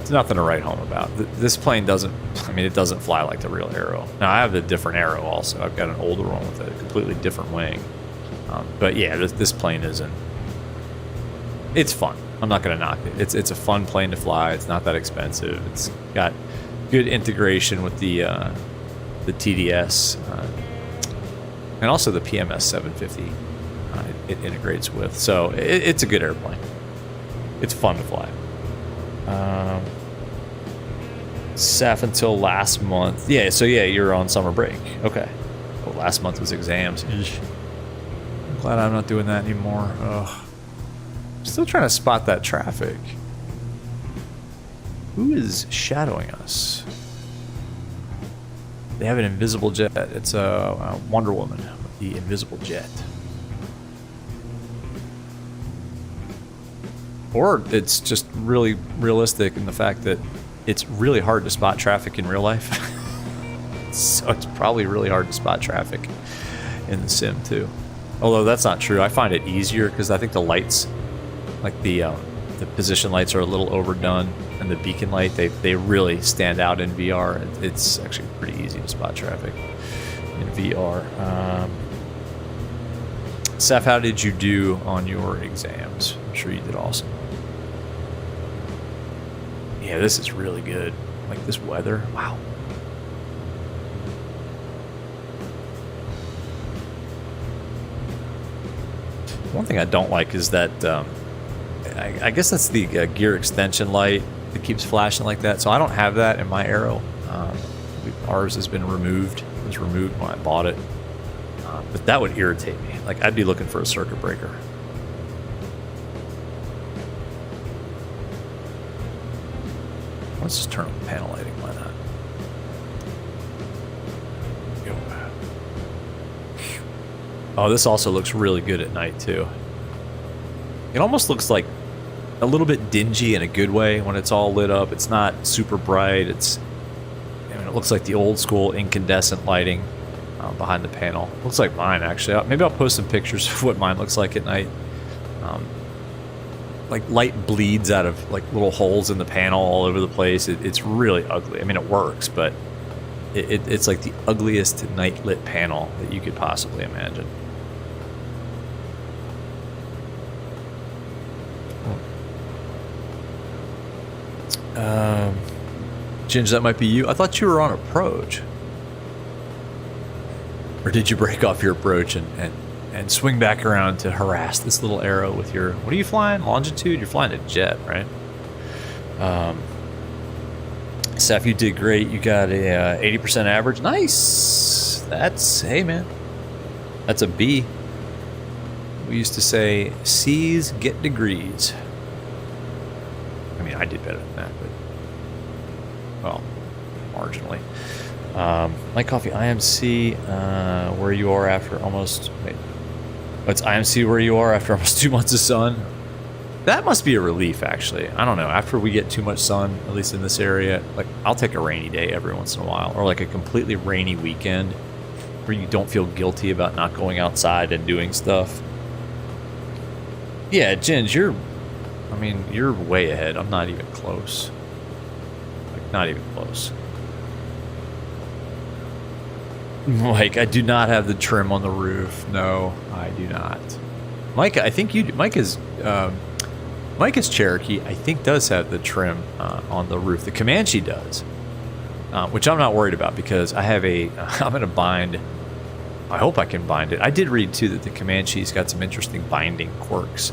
It's nothing to write home about. This plane doesn't, it doesn't fly like the real Arrow. Now, I have a different Arrow also. I've got an older one with a completely different wing. But yeah, this plane isn't. It's fun. I'm not going to knock it. It's a fun plane to fly. It's not that expensive. It's got good integration with the TDS and also the PMS 750 it integrates with. So it's a good airplane. It's fun to fly. Saf until last month. Yeah, so yeah, you're on summer break. Okay. Well, last month was exams. I'm glad I'm not doing that anymore. Ugh. Still trying to spot that traffic. Who is shadowing us? They have an invisible jet. It's a Wonder Woman, the invisible jet. Or it's just really realistic in the fact that it's really hard to spot traffic in real life. So it's probably really hard to spot traffic in the sim too. Although that's not true. I find it easier because I think the lights, like the position lights, are a little overdone, and the beacon light, they really stand out in VR. It's actually pretty easy to spot traffic in VR. Seth, how did you do on your exams? I'm sure you did awesome. Yeah, this is really good. Like this weather, wow. One thing I don't like is that I guess that's the gear extension light that keeps flashing like that. So I don't have that in my Aero. Ours has been removed. It was removed when I bought it. But that would irritate me. Like, I'd be looking for a circuit breaker. Let's just turn on the panel lighting. Why not? Yo. Oh, this also looks really good at night too. It almost looks like a little bit dingy in a good way when it's all lit up. It's not super bright. It looks like the old school incandescent lighting behind the panel. Looks like mine, actually. Maybe I'll post some pictures of what mine looks like at night. Like light bleeds out of like little holes in the panel all over the place. It's really ugly. I mean, it works, but it's like the ugliest night lit panel that you could possibly imagine. Ginge, that might be you. I thought you were on approach. Or did you break off your approach and swing back around to harass this little Aero with your... What are you flying? Longitude? You're flying a jet, right? Seth, you did great. You got a 80% average. Nice! That's... Hey, man. That's a B. We used to say, C's get degrees. I mean, I did better than that, but... Well, marginally. Mike Coffee, IMC, where you are after almost... Wait. It's IMC where you are after almost 2 months of sun? That must be a relief, actually. I don't know. After we get too much sun, at least in this area, like, I'll take a rainy day every once in a while. Or like a completely rainy weekend where you don't feel guilty about not going outside and doing stuff. Yeah, Ginge, you're way ahead. I'm not even close. Like, not even close. Mike, I do not have the trim on the roof. No, I do not. Mike, I think you... Mike is Cherokee, I think, does have the trim on the roof. The Comanche does, which I'm not worried about because I have I'm going to bind... I hope I can bind it. I did read, too, that the Comanche's got some interesting binding quirks.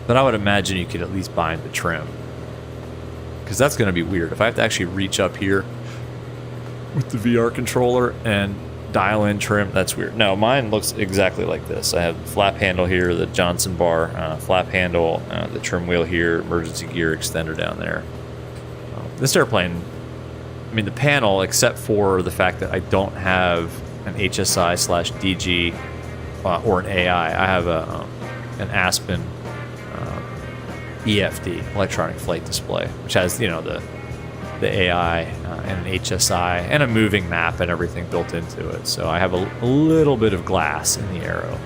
But I would imagine you could at least bind the trim. Because that's going to be weird. If I have to actually reach up here with the VR controller and dial in trim, that's weird. No, mine looks exactly like this. I have the flap handle here, the Johnson bar, flap handle, the trim wheel here, emergency gear extender down there. This airplane, I mean, the panel, except for the fact that I don't have an HSI/DG or an AI, I have an Aspen EFD, electronic flight display, which has, the AI and an HSI and a moving map and everything built into it. So I have a little bit of glass in the Aero.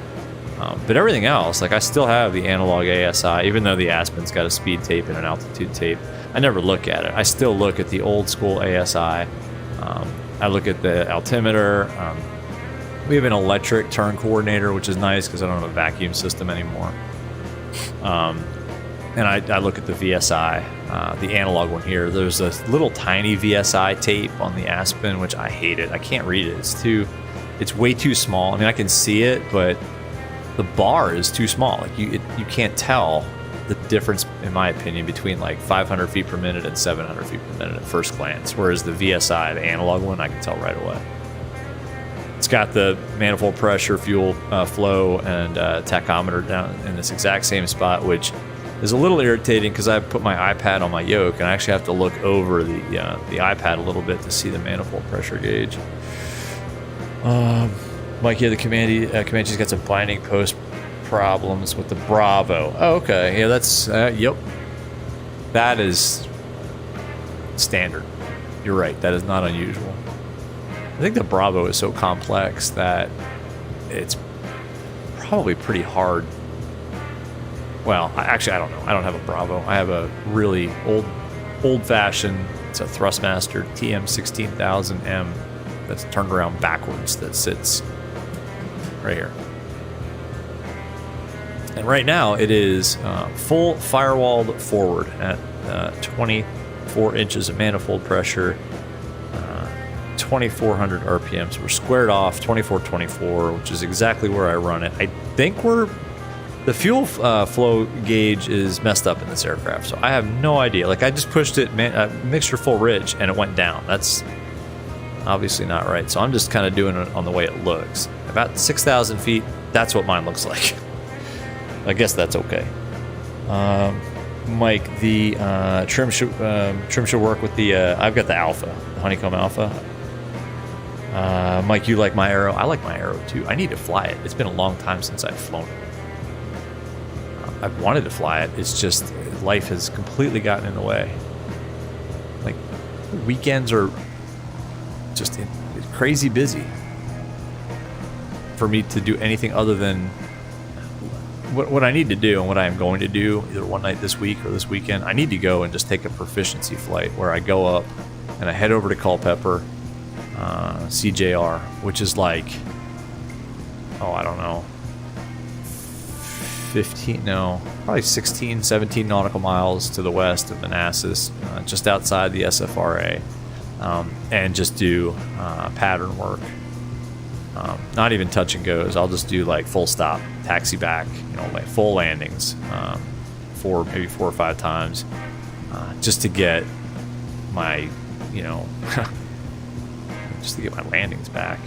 But everything else, like I still have the analog ASI, even though the Aspen's got a speed tape and an altitude tape. I never look at it. I still look at the old school ASI. I look at the altimeter. We have an electric turn coordinator, which is nice because I don't have a vacuum system anymore. And I look at the VSI, the analog one here. There's a little tiny VSI tape on the Aspen, which I hate it. I can't read it. It's way too small. I mean, I can see it, but the bar is too small. Like you can't tell the difference, in my opinion, between like 500 feet per minute and 700 feet per minute at first glance. Whereas the VSI, the analog one, I can tell right away. It's got the manifold pressure, fuel flow, and tachometer down in this exact same spot, which is a little irritating because I put my iPad on my yoke and I actually have to look over the iPad a little bit to see the manifold pressure gauge. Mike, yeah, the Comanche's got some binding post problems with the Bravo. Oh, okay. Yeah, that's, yep. That is standard. You're right. That is not unusual. I think the Bravo is so complex that it's probably pretty hard. Well, actually, I don't know. I don't have a Bravo. I have a really old-fashioned, it's a Thrustmaster TM16000M that's turned around backwards that sits right here. And right now it is full firewalled forward at 24 inches of manifold pressure, 2,400 RPMs. We're squared off 2424, which is exactly where I run it. I think the fuel flow gauge is messed up in this aircraft, so I have no idea. Like, I just pushed it mixture full ridge and it went down. That's obviously not right. So I'm just kind of doing it on the way it looks. About 6,000 feet, that's what mine looks like. I guess that's okay. Mike, the trim should work with the, I've got the Alpha, the Honeycomb Alpha. Mike, you like my Aero? I like my Aero too. I need to fly it. It's been a long time since I've flown it. I've wanted to fly it. It's just life has completely gotten in the way. Like, weekends are just crazy busy for me to do anything other than what I need to do and what I am going to do either one night this week or this weekend. I need to go and just take a proficiency flight where I go up and I head over to Culpeper, CJR, which is like, I don't know, probably 16, 17 nautical miles to the west of Manassas, just outside the SFRA, and just do pattern work. Not even touch and goes. I'll just do like full stop, taxi back, like full landings, maybe 4 or 5 times, just to get my, just to get my landings back,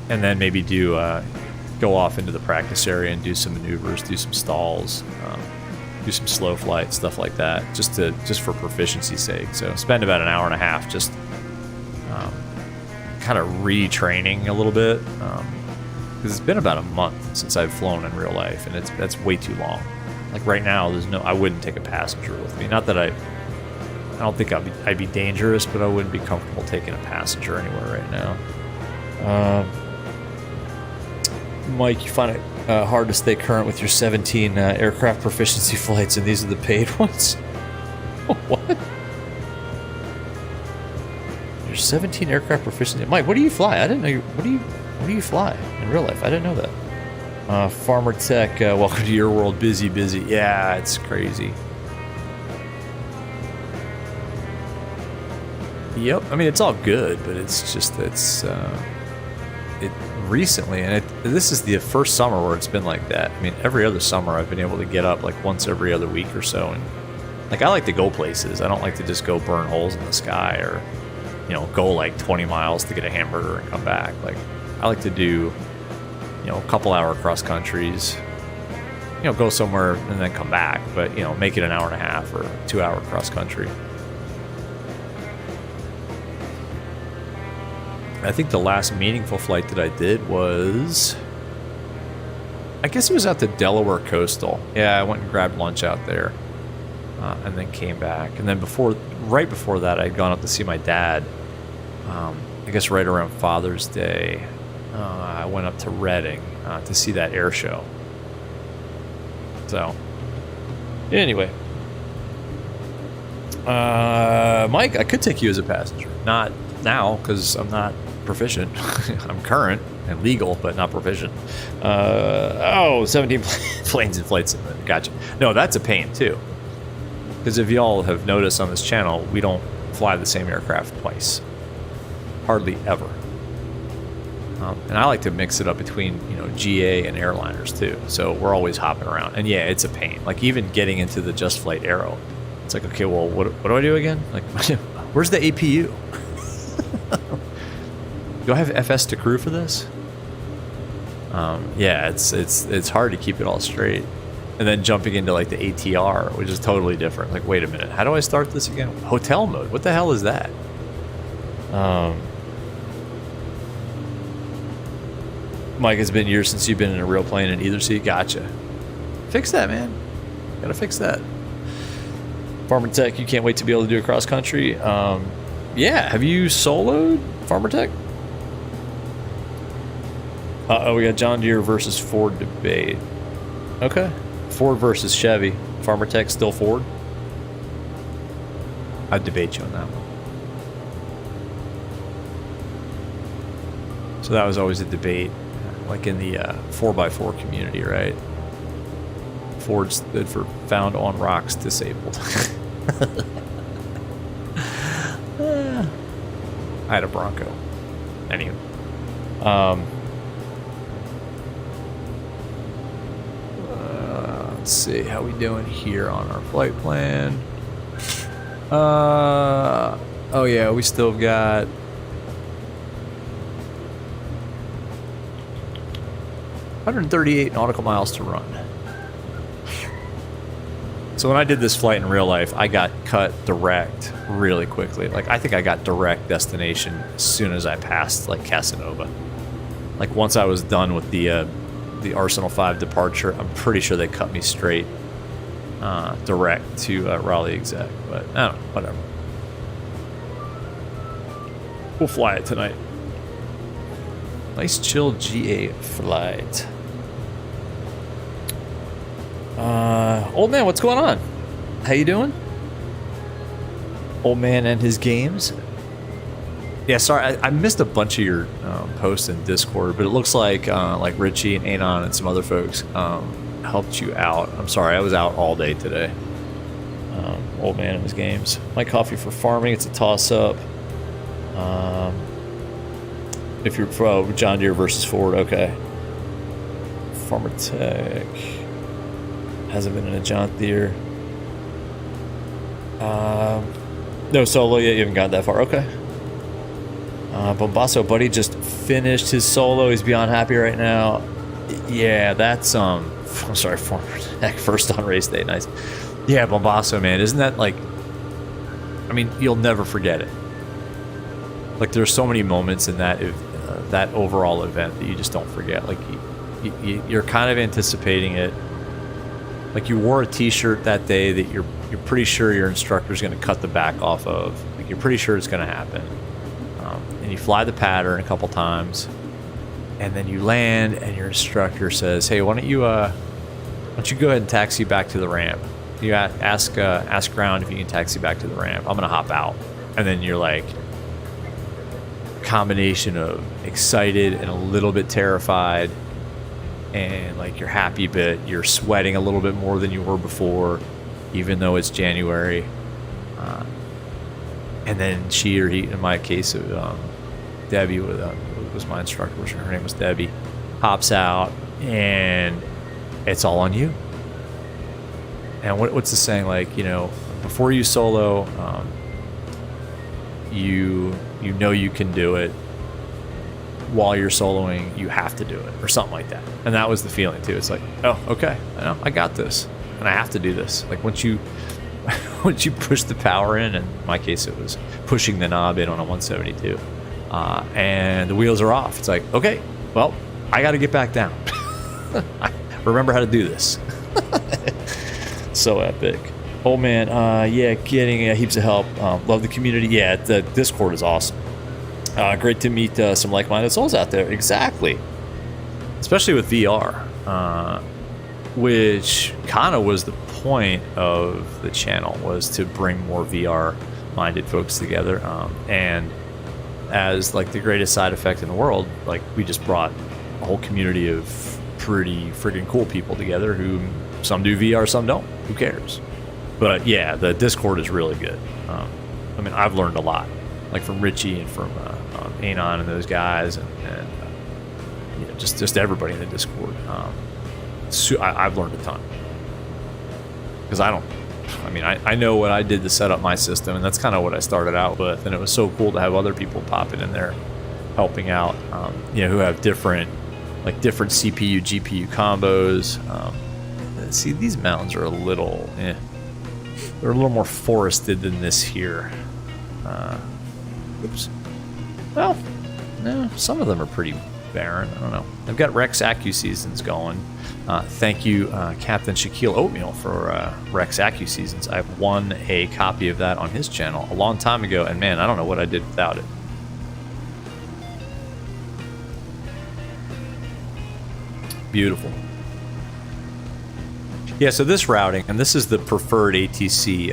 and then maybe go off into the practice area and do some maneuvers, do some stalls, do some slow flight, stuff like that, just for proficiency's sake. So spend about an hour and a half just kind of retraining a little bit, because it's been about a month since I've flown in real life, and that's way too long. Like right now, I wouldn't take a passenger with me. Not that I don't think I'd be dangerous, but I wouldn't be comfortable taking a passenger anywhere right now. Mike, you find it hard to stay current with your 17 aircraft proficiency flights, and these are the paid ones? What? Your 17 aircraft proficiency. Mike, what do you fly? I didn't know what do you fly in real life? I didn't know that. Farmer Tech, welcome to your world. Busy. Yeah, it's crazy. Yep. I mean, it's all good, but it's just recently, and this is the first summer where it's been like that. I mean, every other summer I've been able to get up like once every other week or so, and like I like to go places. I don't like to just go burn holes in the sky or go like 20 miles to get a hamburger and come back. Like, I like to do a couple hour cross countries, go somewhere and then come back, but make it an hour and a half or 2 hour cross country. I think the last meaningful flight that I did was, I guess it was out to Delaware Coastal. Yeah, I went and grabbed lunch out there, and then came back. And then right before that, I'd gone up to see my dad. I guess right around Father's Day, I went up to Reading to see that air show. So, anyway, Mike, I could take you as a passenger. Not now, because I'm not proficient. I'm current and legal, but not proficient. 17 planes and flights. Gotcha. No, that's a pain too. Because if y'all have noticed on this channel, we don't fly the same aircraft twice. Hardly ever. And I like to mix it up between, GA and airliners too. So we're always hopping around. And yeah, it's a pain. Like, even getting into the JustFlight Aero, it's like, okay, well, what do I do again? Like, where's the APU? Do I have FS to crew for this? Yeah, it's hard to keep it all straight. and then jumping into like the ATR, which is totally different. Like, wait a minute, how do I start this again? Hotel mode, what the hell is that? Mike, it's been years since you've been in a real plane in either seat. Gotcha. Fix that, man. Gotta fix that. Farmer Tech, you can't wait to be able to do a cross country. Yeah, have you soloed Farmer Tech? Oh, we got John Deere versus Ford debate. Okay. Ford versus Chevy. Farmer Tech still Ford? I'd debate you on that one. So that was always a debate, like in the 4x4 community, right? Ford stood for found on rocks disabled. I had a Bronco. Anyway. Let's see how we doing here on our flight plan. Oh yeah, we still got 138 nautical miles to run. So when I did this flight in real life, I got cut direct really quickly. Like, I think I got direct destination as soon as I passed like Casanova. Like, once I was done with the Arsenal 5 departure, I'm pretty sure they cut me straight direct to Raleigh Exec. But I don't know, whatever. We'll fly it tonight. Nice chill GA flight. Old man, what's going on? How you doing? Old man and his games. Yeah, sorry, I missed a bunch of your posts in Discord, but it looks like Richie and Anon and some other folks helped you out. I'm sorry, I was out all day today. Old man and his games. My coffee for farming, it's a toss-up. If you're pro John Deere versus Ford, okay. Farmer Tech hasn't been in a John Deere. No solo yet. You haven't got that far. Okay. Bombasso buddy just finished his solo. He's beyond happy right now. Yeah, that's I'm sorry, Farmer Tech first on race day. Nice. Yeah, Bombasso, man, isn't that like? I mean, you'll never forget it. Like, there's so many moments in that that overall event that you just don't forget. Like, you're kind of anticipating it. Like, you wore a T-shirt that day that you're pretty sure your instructor's going to cut the back off of. Like, you're pretty sure it's going to happen. And you fly the pattern a couple times, and then you land, and your instructor says, "Hey, why don't you go ahead and taxi back to the ramp? You ask ground if you can taxi back to the ramp. I'm going to hop out." And then you're like, combination of excited and a little bit terrified, and like you're happy, but you're sweating a little bit more than you were before, even though it's January. And then she or he, in my case, Debbie was my instructor. Her name was Debbie. Hops out, and it's all on you. And what's the saying? Like, before you solo, you know you can do it. While you're soloing, you have to do it, or something like that. And that was the feeling too. It's like, oh, okay, I got this, and I have to do this. Like, once you push the power in my case, it was pushing the knob in on a 172, and the wheels are off. It's like, okay, well, I got to get back down. Remember how to do this. So epic. Oh man, yeah, getting heaps of help. Love the community. Yeah, the Discord is awesome. Great to meet some like-minded souls out there. Exactly. Especially with VR, which kind of was the point of the channel, was to bring more VR-minded folks together. And as like the greatest side effect in the world, like, we just brought a whole community of pretty friggin' cool people together who some do VR, some don't. Who cares? But yeah, the Discord is really good. I mean, I've learned a lot, like from Richie and from Anon and those guys, and just everybody in the Discord. I've learned a ton, because I know what I did to set up my system, and that's kind of what I started out with. And it was so cool to have other people popping in there, helping out, who have different CPU, GPU combos. see, these mountains are a little, they're a little more forested than this here. Oops. Well, no, some of them are pretty barren. I don't know. I've got Rex AccuSeasons going. Thank you, Captain Shaquille Oatmeal, for Rex AccuSeasons. I've won a copy of that on his channel a long time ago, and man, I don't know what I did without it. Beautiful. Yeah, so this routing, and this is the preferred ATC,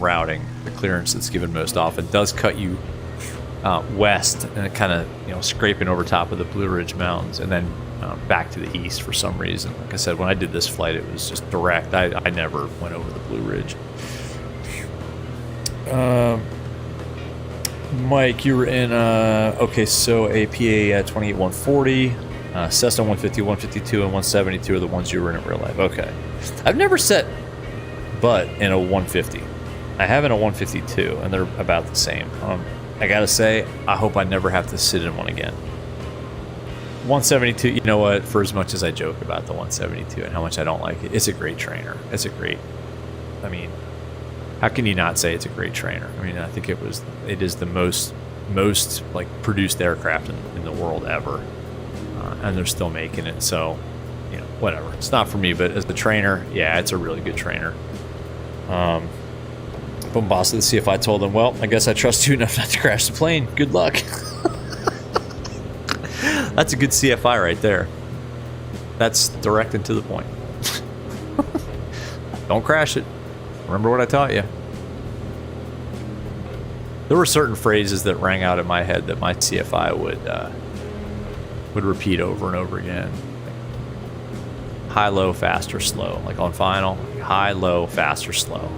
routing, the clearance that's given most often, does cut you west and kind of, scraping over top of the Blue Ridge Mountains, and then back to the east for some reason. Like I said, when I did this flight, it was just direct. I never went over the Blue Ridge. Mike, you were in, okay, so a PA 28140, Cessna 150, 152, and 172 are the ones you were in real life. Okay. I've never set butt in a 150. I have in a 152, and they're about the same. I gotta say, I hope I never have to sit in one again. 172, you know what? For as much as I joke about the 172 and how much I don't like it, it's a great trainer. It's a great, I mean, how can you not say it's a great trainer? I mean, I think it is the most like produced aircraft in the world ever, and they're still making it. So, whatever. It's not for me, but as the trainer, yeah, it's a really good trainer. Bombasa, let's see if I told them, well, I guess I trust you enough not to crash the plane. Good luck. That's a good CFI right there. That's direct and to the point. Don't crash it. Remember what I taught you. There were certain phrases that rang out in my head that my CFI would repeat over and over again. Like, high, low, fast, or slow. Like on final, high, low, fast, or slow.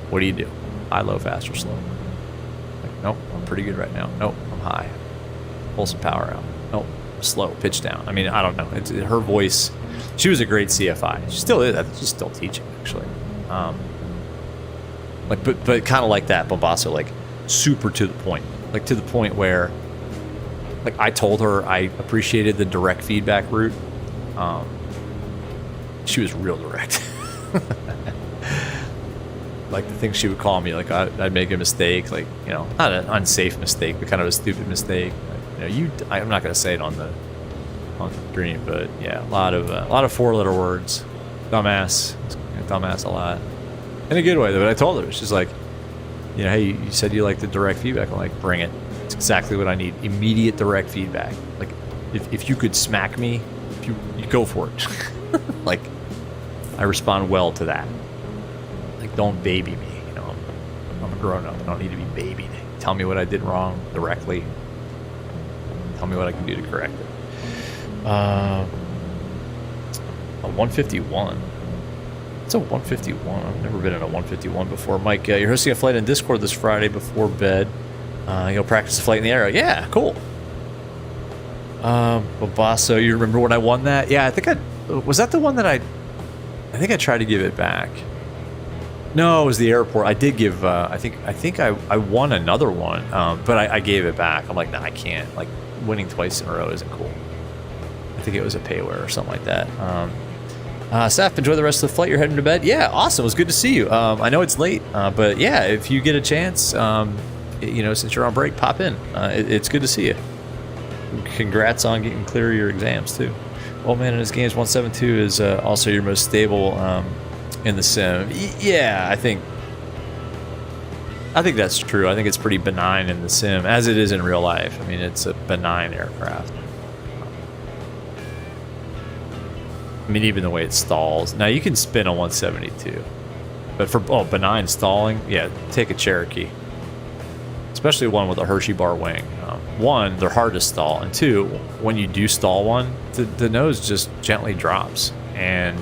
What do you do? High, low, fast, or slow? Like, nope, I'm pretty good right now. Nope, I'm high. Pull some power out. Nope, slow, pitch down. I mean, I don't know. It's her voice. She was a great CFI. She still is. I think she's still teaching, actually. But kind of like that, Bombasso, like super to the point. Like to the point where, like I told her I appreciated the direct feedback route. She was real direct. Like the things she would call me, like I'd make a mistake, like, not an unsafe mistake, but kind of a stupid mistake. I'm not going to say it on the stream, but yeah, a lot of 4-letter words. Dumbass. Dumbass a lot. In a good way, though. But I told her, she's like, hey, you said you like the direct feedback. I'm like, bring it. It's exactly what I need. Immediate direct feedback. Like, if you could smack me, you go for it. Like, I respond well to that. Like, don't baby me. I'm a grown up. I don't need to be babied. Tell me what I did wrong directly. Tell me what I can do to correct it. A 151. It's a 151. I've never been in a 151 before. Mike, you're hosting a flight in Discord this Friday before bed. You'll practice a flight in the air. Yeah, cool. Babasso, you remember when I won that? Yeah, I think was that the one that I think I tried to give it back. No, it was the airport. I did give, I think I won another one, but I gave it back. I'm like, nah, I can't. Like, winning twice in a row isn't cool. I think it was a payware or something like that. Seth, enjoy the rest of the flight. You're heading to bed? Yeah, awesome. It was good to see you. I know it's late, but yeah, if you get a chance, since you're on break, pop in. It's good to see you. Congrats on getting clear of your exams, too. Old Man in his games 172 is also your most stable in the sim. Yeah, I think that's true. I think it's pretty benign in the sim, as it is in real life. I mean, it's a benign aircraft. I mean, even the way it stalls. Now, you can spin a 172. But for benign stalling, yeah, take a Cherokee. Especially one with a Hershey bar wing. One, they're hard to stall. And two, when you do stall one, the nose just gently drops. And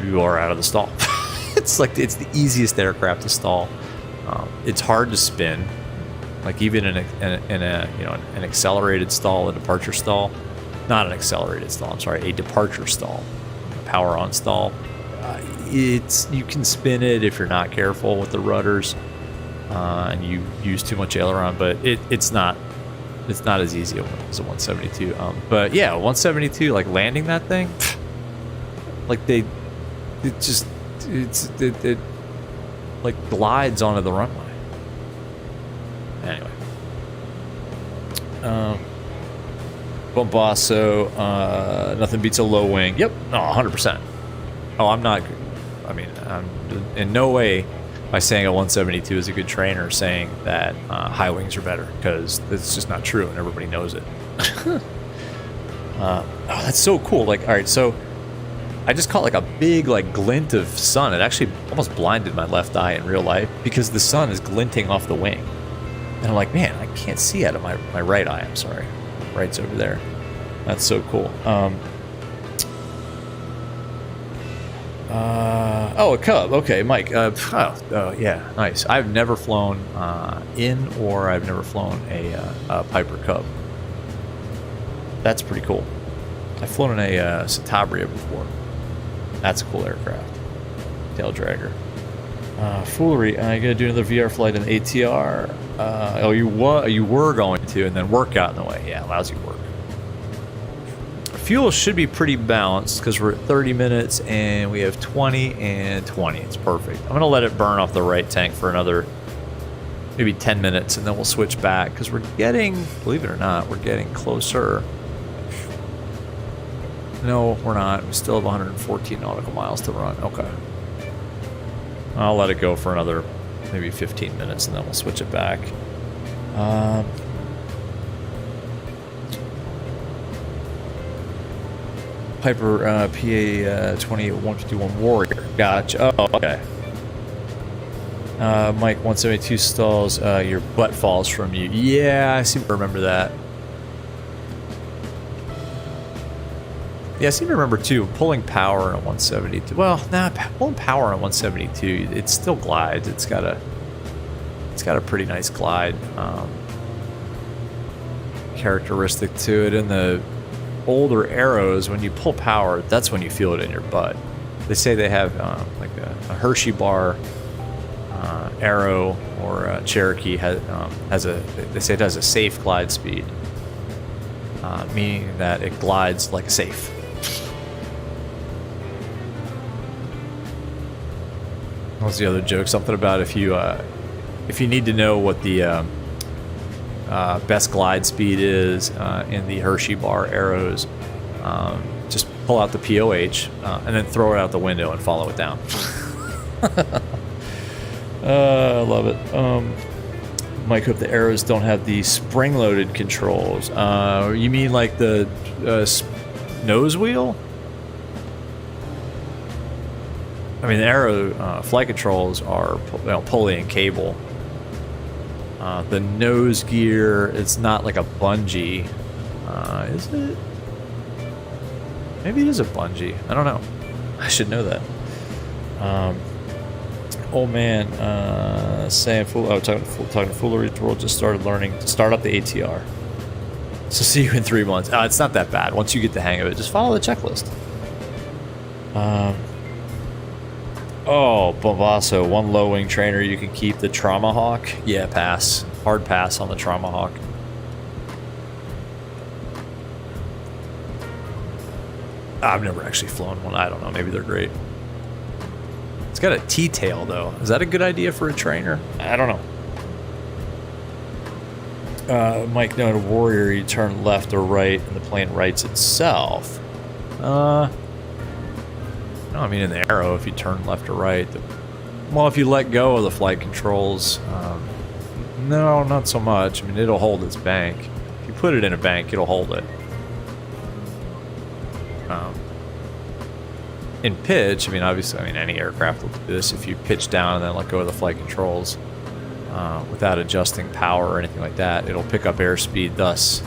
you are out of the stall. It's the easiest aircraft to stall. It's hard to spin. Like even in an accelerated stall, a departure stall. Not an accelerated stall, I'm sorry, a departure stall, a power on stall. You can spin it if you're not careful with the rudders and you use too much aileron, but it's not as easy as a 172. But yeah, 172, like landing that thing, like it just it like glides onto the runway. Anyway, Bombasso, nothing beats a low wing. Yep, no, 100%. Oh, I'm not. I mean, I'm in no way by saying a 172 is a good trainer saying that high wings are better, because it's just not true and everybody knows it. Oh, that's so cool. Like, all right, so I just caught like a big like glint of sun. It actually almost blinded my left eye in real life because the sun is glinting off the wing. And I'm like, man, I can't see out of my right eye. I'm sorry. Right's over there. That's so cool. Oh, a Cub. Okay, Mike. Oh, yeah, nice. I've never flown in, or I've never flown a Piper Cub. That's pretty cool. I've flown in a Citabria before. That's a cool aircraft. Tail dragger. Foolery. I'm gonna do another VR flight in ATR. Oh, you were going to, and then work got in the way. Yeah, lousy work. Fuel should be pretty balanced because we're at 30 minutes and we have 20 and 20. It's perfect. I'm gonna let it burn off the right tank for another maybe 10 minutes, and then we'll switch back because we're getting, believe it or not, we're getting closer. No, we're not. We still have 114 nautical miles to run. Okay. I'll let it go for another maybe 15 minutes, and then we'll switch it back. Piper PA 28151 Warrior. Gotcha. Oh, okay. Mike 172 stalls. Your butt falls from you. Yeah, I seem to remember that. Yeah, I seem to remember too, pulling power in a 172. Well, nah, pulling power in a 172, it still glides. It's got a pretty nice glide characteristic to it. In the older Aeros, when you pull power, that's when you feel it in your butt. They say they have like a Hershey bar Aero or a Cherokee has a. They say it has a safe glide speed, meaning that it glides like a safe. What was the other joke? Something about if you need to know what the best glide speed is in the Hershey bar Aeros, just pull out the POH and then throw it out the window and follow it down. I love it. Mike, hope the Aeros don't have the spring-loaded controls. You mean like the nose wheel? I mean, the Aero flight controls are pulley and cable. The nose gear, it's not like a bungee. Is it? Maybe it is a bungee. I don't know. I should know that. Old man saying talking foolery. World just started learning to start up the ATR. So see you in 3 months. It's not that bad. Once you get the hang of it, just follow the checklist. Oh, Bombasso, one low wing trainer you can keep, the Traumahawk. Yeah, pass. Hard pass on the Traumahawk. I've never actually flown one. I don't know. Maybe they're great. It's got a T-tail, though. Is that a good idea for a trainer? I don't know. Mike noted Warrior, you turn left or right, and the plane rights itself. No, I mean in the Aero, if you turn left or right. Well, if you let go of the flight controls, no, not so much. I mean, it'll hold its bank. If you put it in a bank, it'll hold it. In pitch, I mean, obviously, any aircraft will do this. If you pitch down and then let go of the flight controls without adjusting power or anything like that, it'll pick up airspeed. Thus,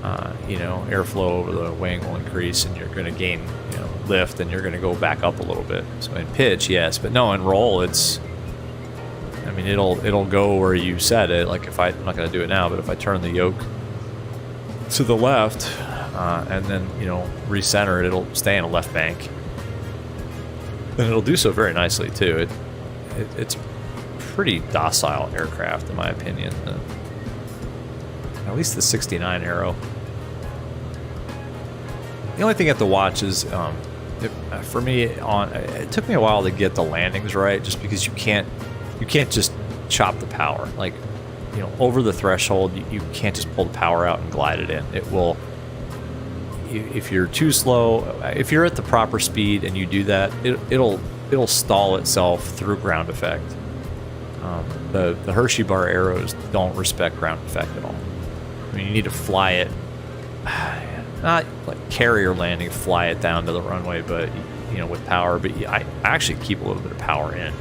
airflow over the wing will increase, and you're going to gain, lift, and you're going to go back up a little bit. So in pitch, yes, but no, in roll, it'll go where you set it. Like I'm not going to do it now, but if I turn the yoke to the left and then recenter it, it'll stay in a left bank. And it'll do so very nicely too. It's a pretty docile aircraft in my opinion. At least the 69 Aero. The only thing you have to watch is For me, it took me a while to get the landings right, just because you can't just chop the power. Like, you know, over the threshold, you can't just pull the power out and glide it in. It will, if you're too slow, if you're at the proper speed and you do that, it'll stall itself through ground effect. The Hershey bar arrows don't respect ground effect at all. I mean, you need to fly it, not like carrier landing, fly it down to the runway, but you know, with power. But I actually keep a little bit of power in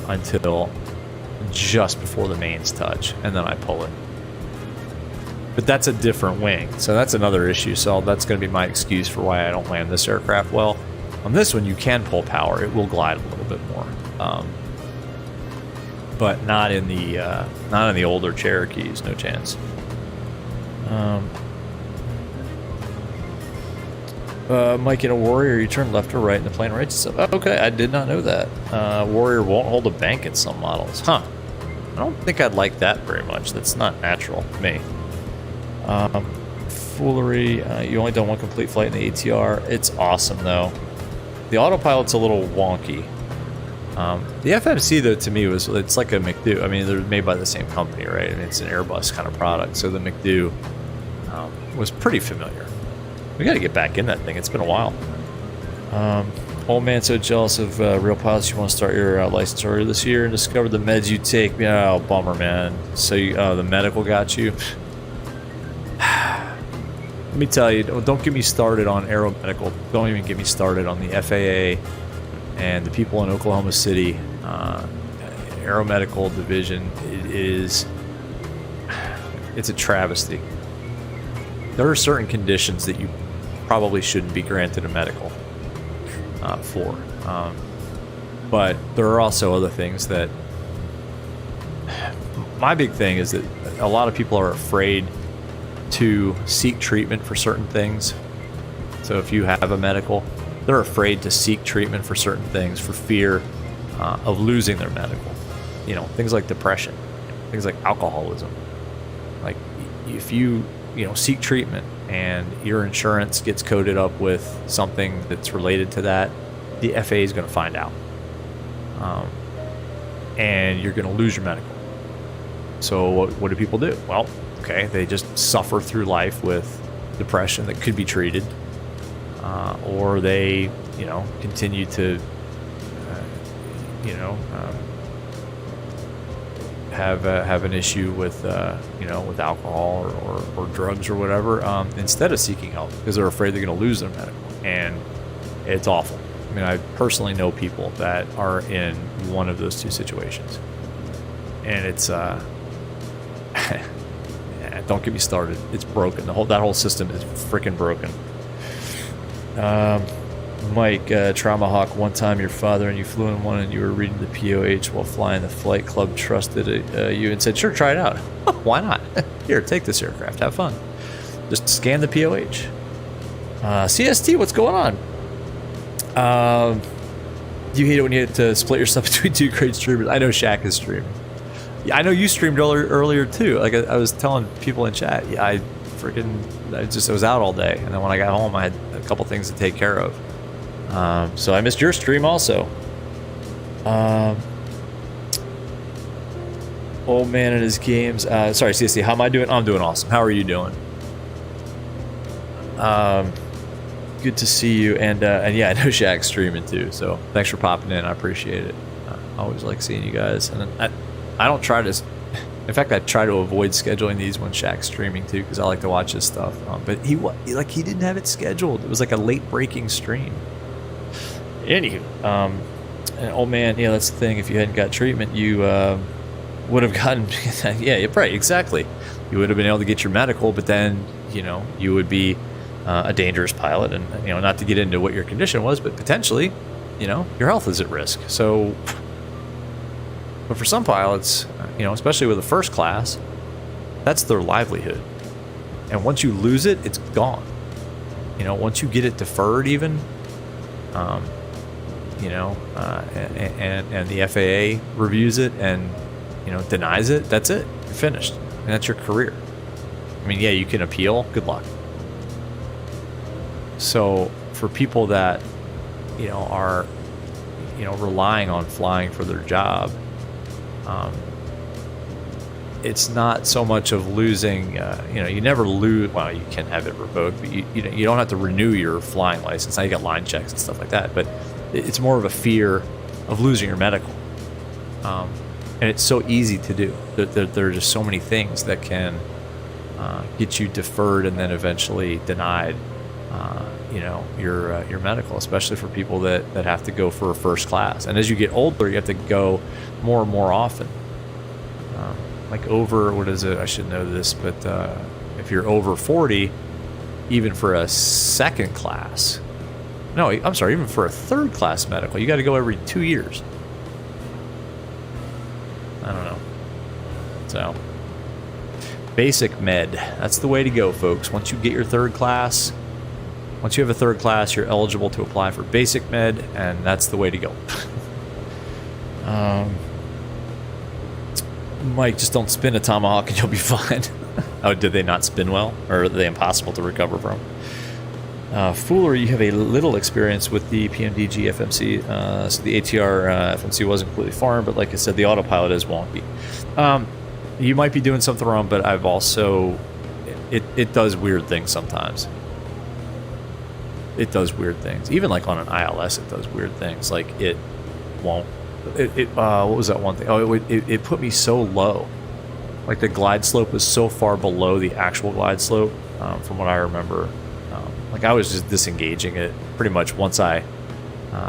until just before the mains touch, and then I pull it. But that's a different wing, so that's another issue. So that's going to be my excuse for why I don't land this aircraft well. On this one, you can pull power; it will glide a little bit more, but not in the older Cherokees. No chance. Mike, in a Warrior, you turn left or right in the plane right. So, okay, I did not know that. Warrior won't hold a bank in some models. Huh. I don't think I'd like that very much. That's not natural to me. Foolery, you only done one complete flight in the ATR. It's awesome, though. The autopilot's a little wonky. The FMC, though, to me, it's like a McDo. I mean, they're made by the same company, right? I mean, it's an Airbus kind of product. So the McDo was pretty familiar. We got to get back in that thing. It's been a while. Old man so jealous of real pilots. You want to start your license earlier this year and discover the meds you take. Yeah, oh, bummer, man. So the medical got you. Let me tell you, don't get me started on aeromedical. Don't even get me started on the FAA and the people in Oklahoma City. Aeromedical division it's a travesty. There are certain conditions that you probably shouldn't be granted a medical for. But there are also other things that... My big thing is that a lot of people are afraid to seek treatment for certain things. So if you have a medical, they're afraid to seek treatment for certain things for fear of losing their medical. You know, things like depression, things like alcoholism. Like, if you seek treatment and your insurance gets coded up with something that's related to that, the FAA is going to find out. And you're going to lose your medical. So what do people do? Well, okay, they just suffer through life with depression that could be treated, or they, continue to, have an issue with, with alcohol or drugs or whatever, instead of seeking help because they're afraid they're going to lose their medical, and it's awful. I mean, I personally know people that are in one of those two situations, and it's don't get me started. It's broken. That whole system is freaking broken. Mike, Trauma Hawk, one time your father and you flew in one and you were reading the POH while flying. The flight club trusted you and said, sure, try it out. Why not? Here, take this aircraft. Have fun. Just scan the POH. CST, what's going on? You hate it when you have to split yourself between two great streamers. I know Shaq is streaming. Yeah, I know you streamed earlier too. Like I was telling people in chat, yeah, I was out all day, and then when I got home, I had a couple things to take care of. So I missed your stream also. Old man and his games. Sorry, CSC. How am I doing? I'm doing awesome. How are you doing? Good to see you, and yeah, I know Shaq's streaming too. So thanks for popping in. I appreciate it. I always like seeing you guys, and I don't try to. In fact, I try to avoid scheduling these when Shaq's streaming too, because I like to watch his stuff. But he didn't have it scheduled. It was like a late breaking stream. Anywho, and old man, yeah, that's the thing. If you hadn't got treatment, you would have gotten. Yeah, right, exactly. You would have been able to get your medical, but then you would be a dangerous pilot, and not to get into what your condition was, but potentially, your health is at risk. So. But for some pilots, especially with a first class, that's their livelihood. And once you lose it, it's gone. Once you get it deferred even, and the FAA reviews it and, denies it, that's it. You're finished. And that's your career. I mean, yeah, you can appeal. Good luck. So for people that are, relying on flying for their job. It's not so much of losing, you never lose, well, you can have it revoked, but you don't have to renew your flying license. Now you got line checks and stuff like that, but it's more of a fear of losing your medical. And it's so easy to do. There are just so many things that can get you deferred and then eventually denied, your medical, especially for people that have to go for a first class. And as you get older, you have to go more and more often. Like over, what is it? I should know this, but if you're over 40, even for a second class, no, I'm sorry, even for a third class medical, you got to go every 2 years. I don't know. So, basic med, that's the way to go, folks. Once you get your third class, once you have a third class, you're eligible to apply for basic med, and that's the way to go. Mike, just don't spin a tomahawk and you'll be fine. Oh, did they not spin well? Or are they impossible to recover from? Fooler, you have a little experience with the PMDG FMC. So the ATR FMC wasn't completely foreign, but like I said, the autopilot is wonky. You might be doing something wrong, but I've also... It does weird things sometimes. It does weird things. Even like on an ILS, it does weird things. Like it won't... what was that one thing? Oh, it put me so low. Like the glide slope was so far below the actual glide slope, from what I remember. Like I was just disengaging it pretty much once I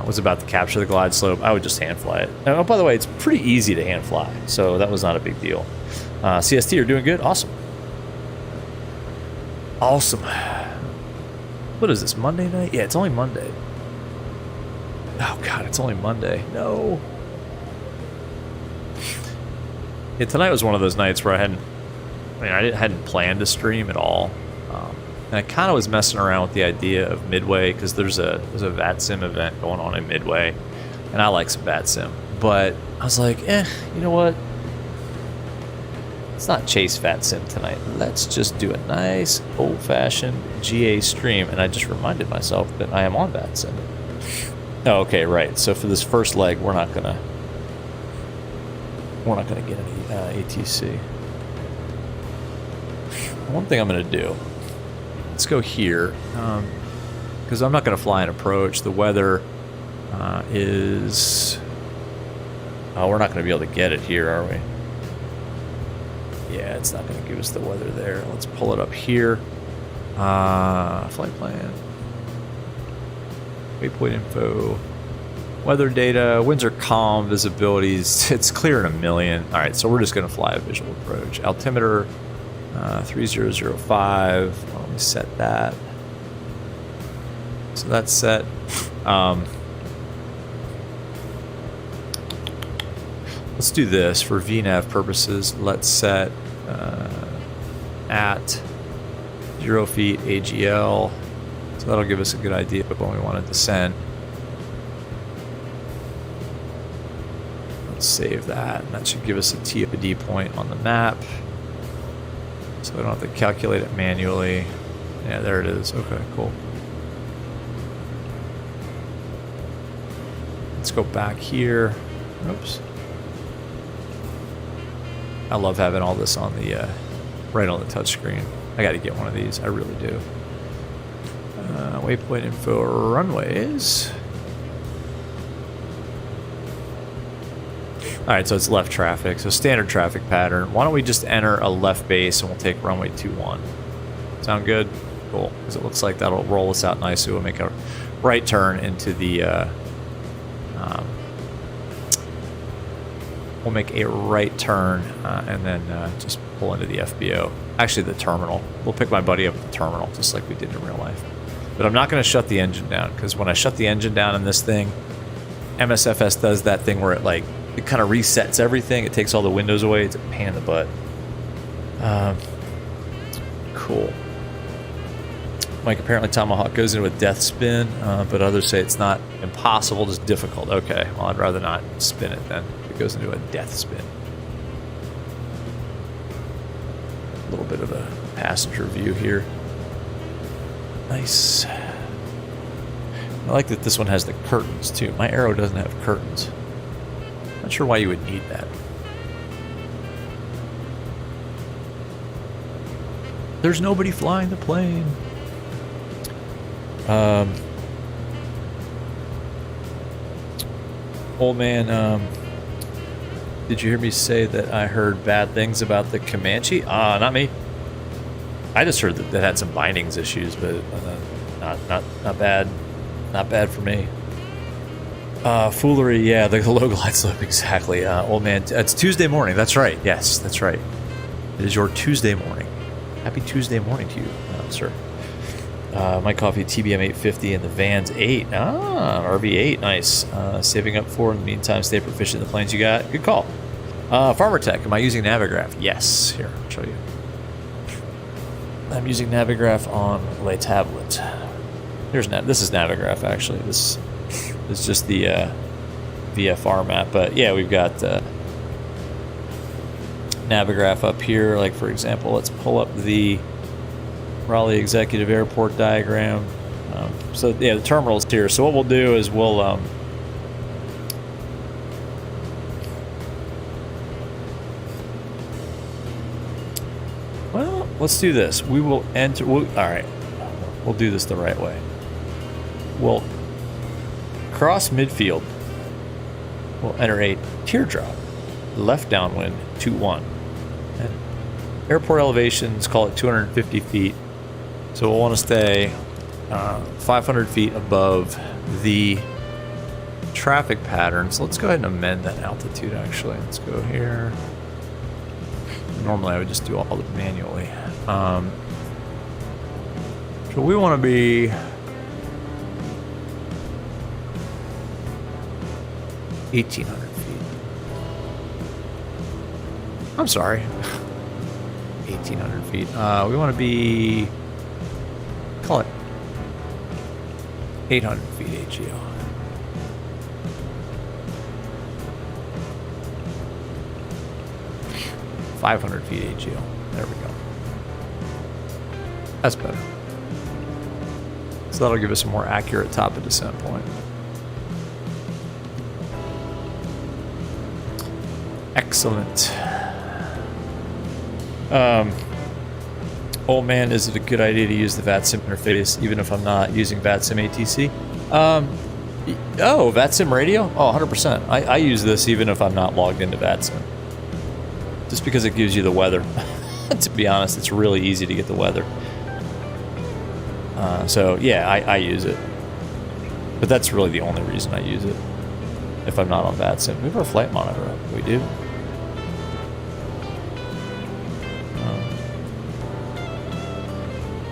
was about to capture the glide slope. I would just hand fly it. And, oh, by the way, it's pretty easy to hand fly, so that was not a big deal. CST, you're doing good? Awesome. Awesome. What is this, Monday night? Yeah, it's only Monday. Oh God, it's only Monday. No. Yeah, tonight was one of those nights where I hadn't planned to stream at all, and I kind of was messing around with the idea of Midway because there's a VATSIM event going on in Midway, and I like some VATSIM, but I was like, you know what? Let's not chase VATSIM tonight. Let's just do a nice old-fashioned GA stream, and I just reminded myself that I am on VATSIM. Oh, okay, right. So for this first leg, we're not gonna get any ATC. One thing I'm gonna do. Let's go here, because I'm not gonna fly an approach. The weather is. Oh, we're not gonna be able to get it here, are we? Yeah, it's not gonna give us the weather there. Let's pull it up here. Flight plan. Waypoint info, weather data, winds are calm, visibilities, it's clear in a million. All right, so we're just going to fly a visual approach. Altimeter 3005, let me set that. So that's set. Let's do this for VNAV purposes. Let's set at 0 feet AGL. So that'll give us a good idea of when we want to descend. Let's save that. And that should give us a TOD point on the map. So we don't have to calculate it manually. Yeah, there it is. Okay, cool. Let's go back here. Oops. I love having all this on the right on the touchscreen. I got to get one of these. I really do. Waypoint info, runways. Alright, so it's left traffic. So standard traffic pattern. Why don't we just enter a left base and we'll take runway 21. Sound good? Cool. Because it looks like that'll roll us out nicely. We'll make a right turn into the... we'll make a right turn and then just pull into the FBO. Actually, the terminal. We'll pick my buddy up at the terminal, just like we did in real life. But I'm not going to shut the engine down, because when I shut the engine down in this thing, MSFS does that thing where it kind of resets everything. It takes all the windows away. It's a pain in the butt. Cool. Mike, apparently Tomahawk goes into a death spin, but others say it's not impossible, just difficult. Okay, well, I'd rather not spin it then. It goes into a death spin. A little bit of a passenger view here. Nice. I like that this one has the curtains too. My Aero doesn't have curtains. Not sure why you would need that. There's nobody flying the plane. Old man, did you hear me say that I heard bad things about the Comanche? Not me. I just heard that it had some bindings issues, but not bad. Not bad for me. Foolery, yeah, the low glide slope, exactly. Old man, it's Tuesday morning. That's right. Yes, that's right. It is your Tuesday morning. Happy Tuesday morning to you, sir. My coffee, TBM 850 and the Vans 8. RV 8, nice. Saving up for, in the meantime, stay proficient in the planes you got. Good call. Farmer Tech, am I using Navigraph? Yes. Here, I'll show you. I'm using Navigraph on Le Tablet. This is Navigraph, actually. This is just the VFR map. But yeah, we've got Navigraph up here. Like, for example, let's pull up the Raleigh Executive Airport diagram. So yeah, the terminal's here. So what we'll do is we'll well, let's do this. We will enter. All right, we'll do this the right way. We'll cross midfield. We'll enter a teardrop, left downwind 21, and airport elevations, call it 250 feet. So we'll want to stay 500 feet above the traffic pattern. So let's go ahead and amend that altitude, actually. Let's go here. Normally I would just do all of it manually. So we want to be $1,800 feet. I'm sorry. 1,800 feet. We want to be, call it 800 feet AGO. $500 feet AGO. There we go. That's better. So that'll give us a more accurate top of descent point. Excellent. Old man, is it a good idea to use the VATSIM interface even if I'm not using VATSIM ATC? VATSIM radio? Oh, 100%. I use this even if I'm not logged into VATSIM. Just because it gives you the weather. To be honest, it's really easy to get the weather. So yeah, I use it. But that's really the only reason I use it. If I'm not on VATSIM. We have our flight monitor up. We do.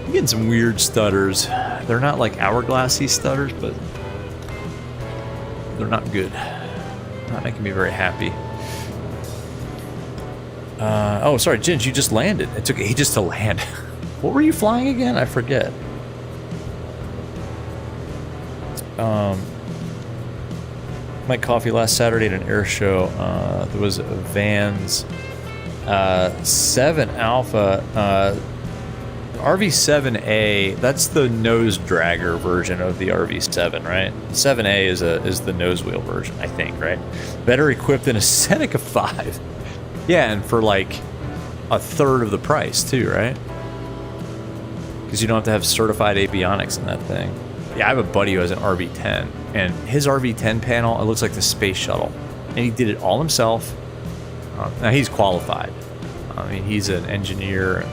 I'm getting some weird stutters. They're not like hourglassy stutters, but they're not good. Not making me very happy. Oh, sorry, Ginge, you just landed. It took ages to land. What were you flying again? I forget. My coffee last Saturday at an air show. There was a Vans 7 Alpha. RV7A, that's the nose dragger version of the RV7, right? 7A is the nose wheel version, I think, right? Better equipped than a Seneca 5. Yeah, and for like a third of the price too, right? Because you don't have to have certified avionics in that thing. Yeah, I have a buddy who has an RV10, and his RV10 panel, it looks like the space shuttle. And he did it all himself. Now he's qualified. I mean, he's an engineer and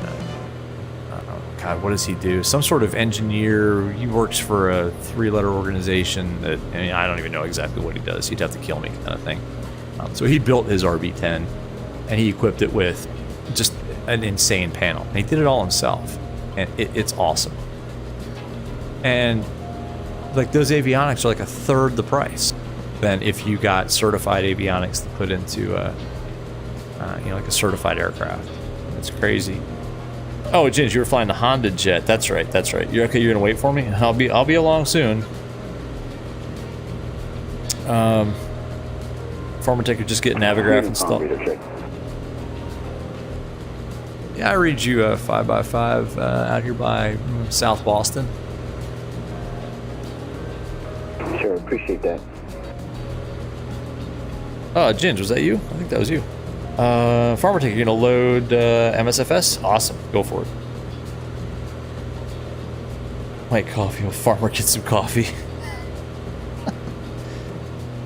God, what does he do? Some sort of engineer. He works for a 3-letter organization that, I mean, I don't even know exactly what he does. He'd have to kill me kind of thing. So he built his RV10 and he equipped it with just an insane panel. And he did it all himself. And it's awesome. And like those avionics are like a third the price than if you got certified avionics to put into like a certified aircraft. It's crazy. Oh, Ginge, you were flying the Honda jet. That's right. That's right. You're okay. You're gonna wait for me. I'll be along soon. Farmer Tech, just get Navigraph installed. Yeah, I read you 5x5 out here by South Boston. Sure, appreciate that. Ginge, was that you? I think that was you. Farmer Tank, you're gonna load MSFS? Awesome, go for it. Mike Coffee, well, Farmer, get some coffee.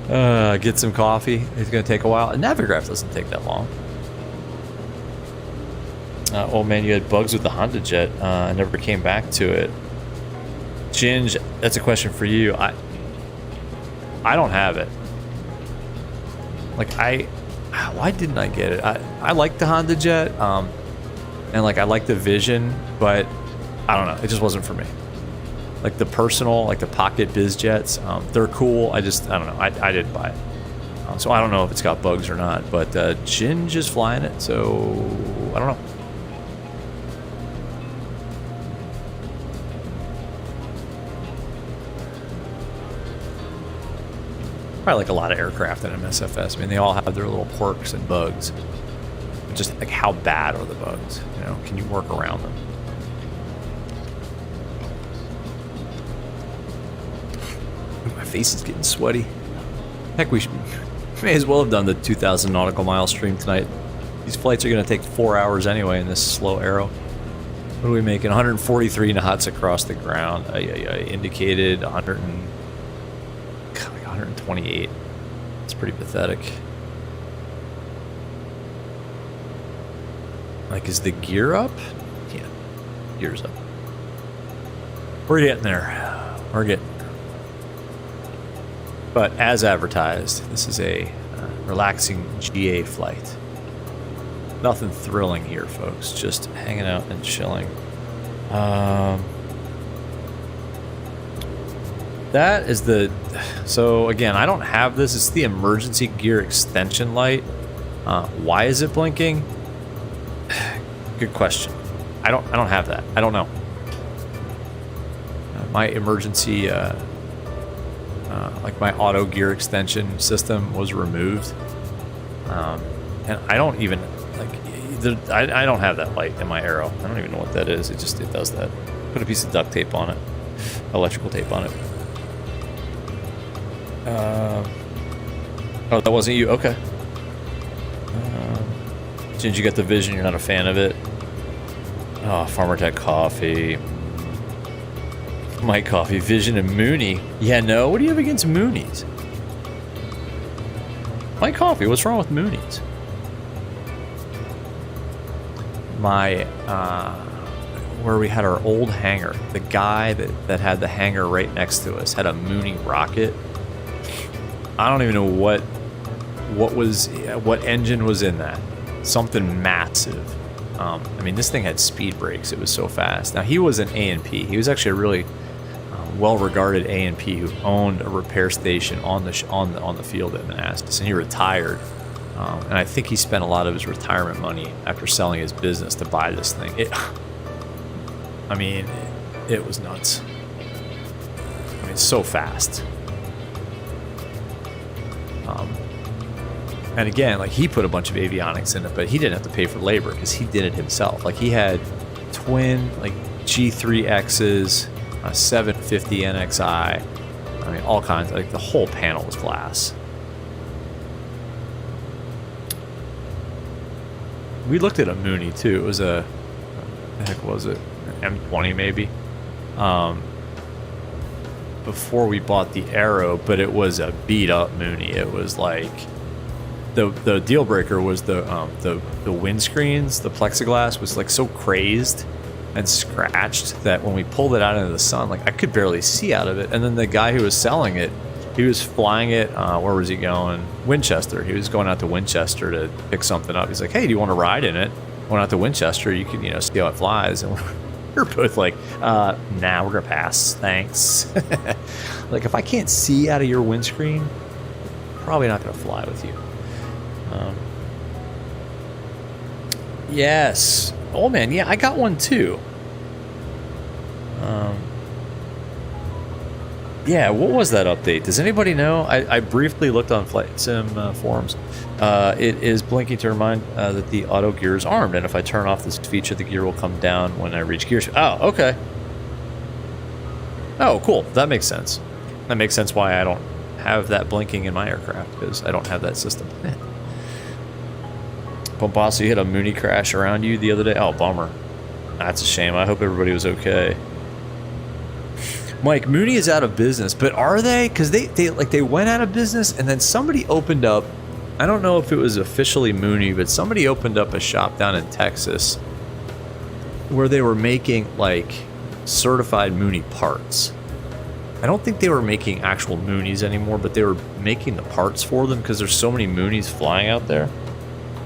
Get some coffee. It's gonna take a while. A Navigraph doesn't take that long. Oh man, you had bugs with the Honda Jet. I never came back to it. Ginge, that's a question for you. I don't have it. Like why didn't I get it? I like the Honda Jet, and like I like the Vision, but I don't know. It just wasn't for me. Like the personal, like the pocket biz jets, they're cool. I don't know. I didn't buy it. So I don't know if it's got bugs or not, but Ginge is flying it, so I don't know. Probably like a lot of aircraft in MSFS. I mean, they all have their little quirks and bugs. But just like how bad are the bugs? You know, can you work around them? My face is getting sweaty. Heck, we may as well have done the 2,000 nautical mile stream tonight. These flights are going to take 4 hours anyway in this slow aero. What are we making? 143 knots across the ground. Indicated 128. It's pretty pathetic. Like, is the gear up? Yeah, gear's up. We're getting there. We're getting there. But as advertised, this is a relaxing GA flight. Nothing thrilling here, folks. Just hanging out and chilling. That is the... So, again, I don't have this. It's the emergency gear extension light. Why is it blinking? Good question. I don't have that. I don't know. My emergency... like my auto gear extension system was removed. And I don't even... I don't have that light in my Aero. I don't even know what that is. It does that. Put a piece of duct tape on it. Electrical tape on it. Oh, that wasn't you? Okay. Did you get the Vision? You're not a fan of it? Oh, Farmer Tech Coffee. My Coffee, Vision, and Mooney. Yeah, no? What do you have against Moonies? My Coffee, what's wrong with Moonies? My, where we had our old hangar, the guy that had the hangar right next to us had a Mooney rocket. I don't even know what engine was in that. Something massive. I mean, this thing had speed brakes. It was so fast. Now, he was an A&P. He was actually a really well-regarded A&P who owned a repair station on the field at Manassas, and he retired. And I think he spent a lot of his retirement money after selling his business to buy this thing. I mean, it was nuts. I mean, so fast. And again, like, he put a bunch of avionics in it, but he didn't have to pay for labor because he did it himself. Like, he had twin, like, G3Xs, a 750 NXI. I mean, all kinds. Like, the whole panel was glass. We looked at a Mooney too. It was what the heck was it? An M20 maybe. Before we bought the Aero, but it was a beat up Mooney. It was like the deal breaker was the windscreens. The plexiglass was like so crazed and scratched that when we pulled it out into the sun, like, I could barely see out of it. And then the guy who was selling it, he was flying it. Where was he going? Winchester. He was going out to Winchester to pick something up. He's like, "Hey, do you want to ride in it? Went out to Winchester. You can, see how it flies." And we're both like, "Nah, we're gonna pass. Thanks." Like, if I can't see out of your windscreen, probably not gonna fly with you. Yes. Oh man, yeah, I got one too. Yeah, what was that update? Does anybody know? I briefly looked on Flight Sim forums. It is blinking to remind that the auto gear is armed, and if I turn off this feature, the gear will come down when I reach gear. Oh, okay. Oh, cool. That makes sense. That makes sense why I don't have that blinking in my aircraft, because I don't have that system. Bombasso, you had a Mooney crash around you the other day? Oh, bummer. That's a shame. I hope everybody was okay. Mike, Mooney is out of business, but are they? Because they went out of business, and then somebody opened up. I don't know if it was officially Mooney, but somebody opened up a shop down in Texas where they were making like certified Mooney parts. I don't think they were making actual Moonies anymore, but they were making the parts for them because there's so many Moonies flying out there.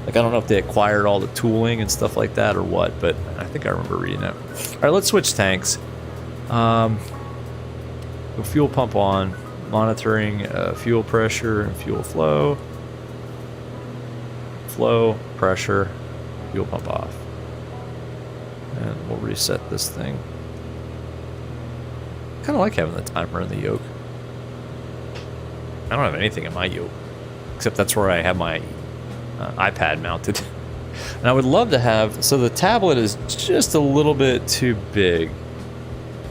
Like, I don't know if they acquired all the tooling and stuff like that or what, but I think I remember reading that. All right, let's switch tanks. The fuel pump on, monitoring fuel pressure and fuel flow. Flow, pressure, fuel pump off. And we'll reset this thing. Kind of like having the timer in the yoke. I don't have anything in my yoke, except that's where I have my iPad mounted. And I would love to have, so the tablet is just a little bit too big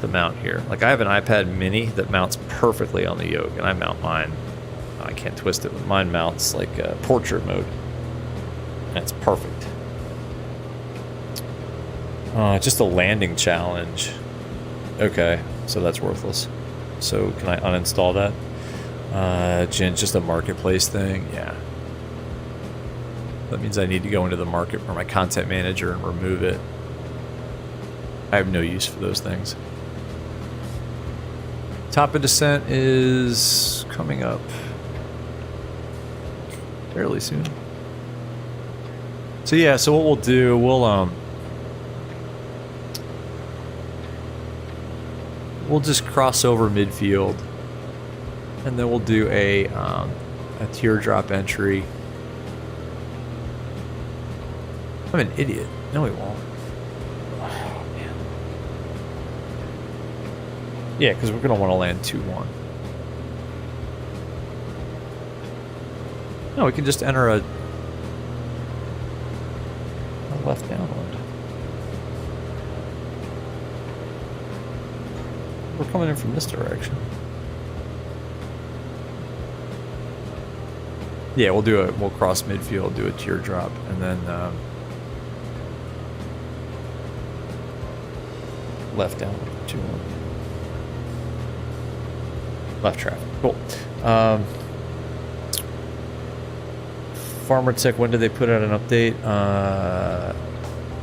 to mount here. Like, I have an iPad mini that mounts perfectly on the yoke, and I mount mine, I can't twist it, but mine mounts like portrait mode. And it's perfect. Just a landing challenge. Okay, so that's worthless. So can I uninstall that? Just a marketplace thing? Yeah. That means I need to go into the market or my content manager and remove it. I have no use for those things. Top of descent is coming up fairly soon. So yeah, so what we'll do, we'll just cross over midfield, and then we'll do a teardrop entry. I'm an idiot. No, we won't. Oh, man. Yeah, because we're going to want to land 2-1. No, we can just enter a left downwind. We're coming in from this direction. Yeah, we'll cross midfield, do a teardrop, and then left down 2-1. Left traffic. Cool. Farmer Tech, when did they put out an update?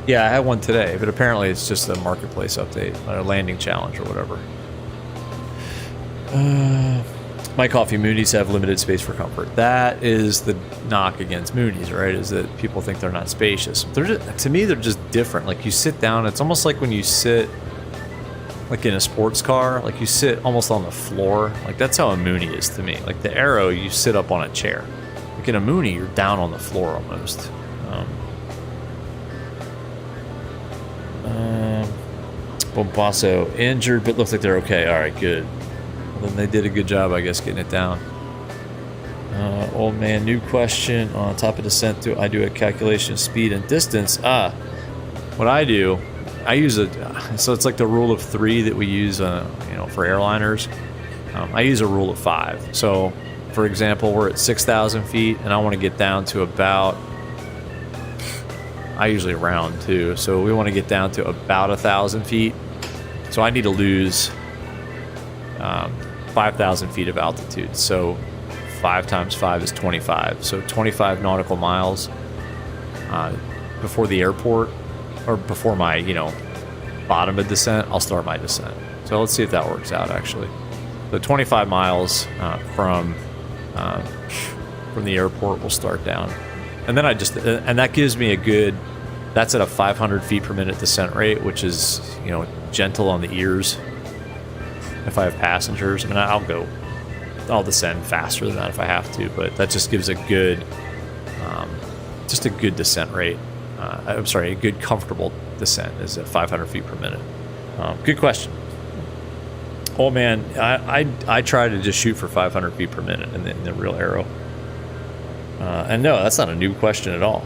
Yeah, I had one today, but apparently it's just a marketplace update, a landing challenge or whatever. My coffee Moonies have limited space for comfort. That is the knock against Moonies, right? Is that people think they're not spacious. They're just, to me, they're just different. Like, you sit down, it's almost like when you sit like in a sports car, like you sit almost on the floor. Like, that's how a Mooney is to me. Like, the Aero, you sit up on a chair. Like, in a Mooney, you're down on the floor almost. Bombasso injured, but looks like they're okay. All right, good. Well, then they did a good job, I guess, getting it down. Old man, new question. On top of descent, do I do a calculation of speed and distance? What I do, I use so it's like the rule of 3 that we use, for airliners. I use a rule of 5. So, for example, we're at 6,000 feet, and I want to get down to about, I usually round too, so we want to get down to about 1,000 feet. So I need to lose 5,000 feet of altitude. So 5 times 5 is 25. So 25 nautical miles before the airport, or before my, bottom of descent, I'll start my descent. So let's see if that works out, actually. So 25 miles from the airport, we'll start down. And then and that gives me a good, that's at a 500 feet per minute descent rate, which is, gentle on the ears. If I have passengers, I mean, I'll descend faster than that if I have to, but that just gives a good, just a good descent rate. I'm sorry, a good comfortable descent is at 500 feet per minute. Good question. Oh man, I try to just shoot for 500 feet per minute in the real Aero. And no, that's not a new question at all.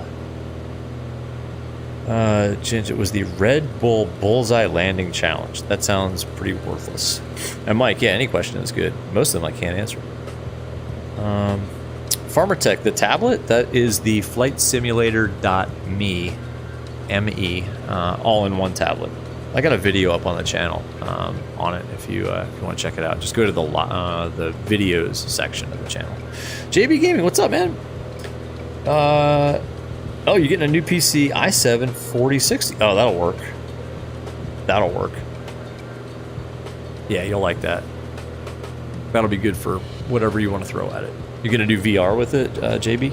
Ginge, it was the Red Bull Bullseye Landing Challenge. That sounds pretty worthless. And Mike, yeah, any question is good. Most of them I can't answer. Farmer Tech, the tablet, that is the flightsimulator.me, M-E, all in one tablet. I got a video up on the channel on it if you want to check it out. Just go to the videos section of the channel. JB Gaming, what's up, man? Oh, you're getting a new PC i7 4060. Oh, that'll work. That'll work. Yeah, you'll like that. That'll be good for whatever you want to throw at it. You're gonna do VR with it, JB?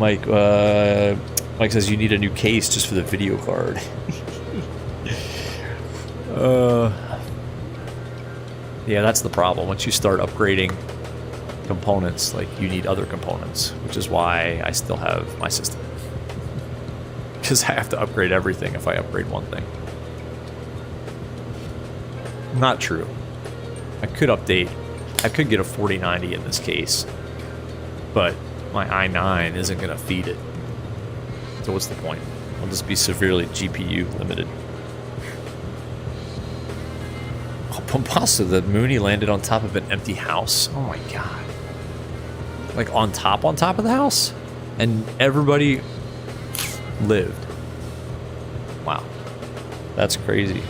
Mike says you need a new case just for the video card. Yeah, that's the problem. Once you start upgrading components, like, you need other components, which is why I still have my system. Because I have to upgrade everything if I upgrade one thing. Not true. I could update. I could get a 4090 in this case, but my i9 isn't going to feed it. So what's the point? I'll just be severely GPU limited. Oh, Pompasa, the Mooney landed on top of an empty house. Oh my god. Like on top of the house? And everybody lived. Wow. That's crazy.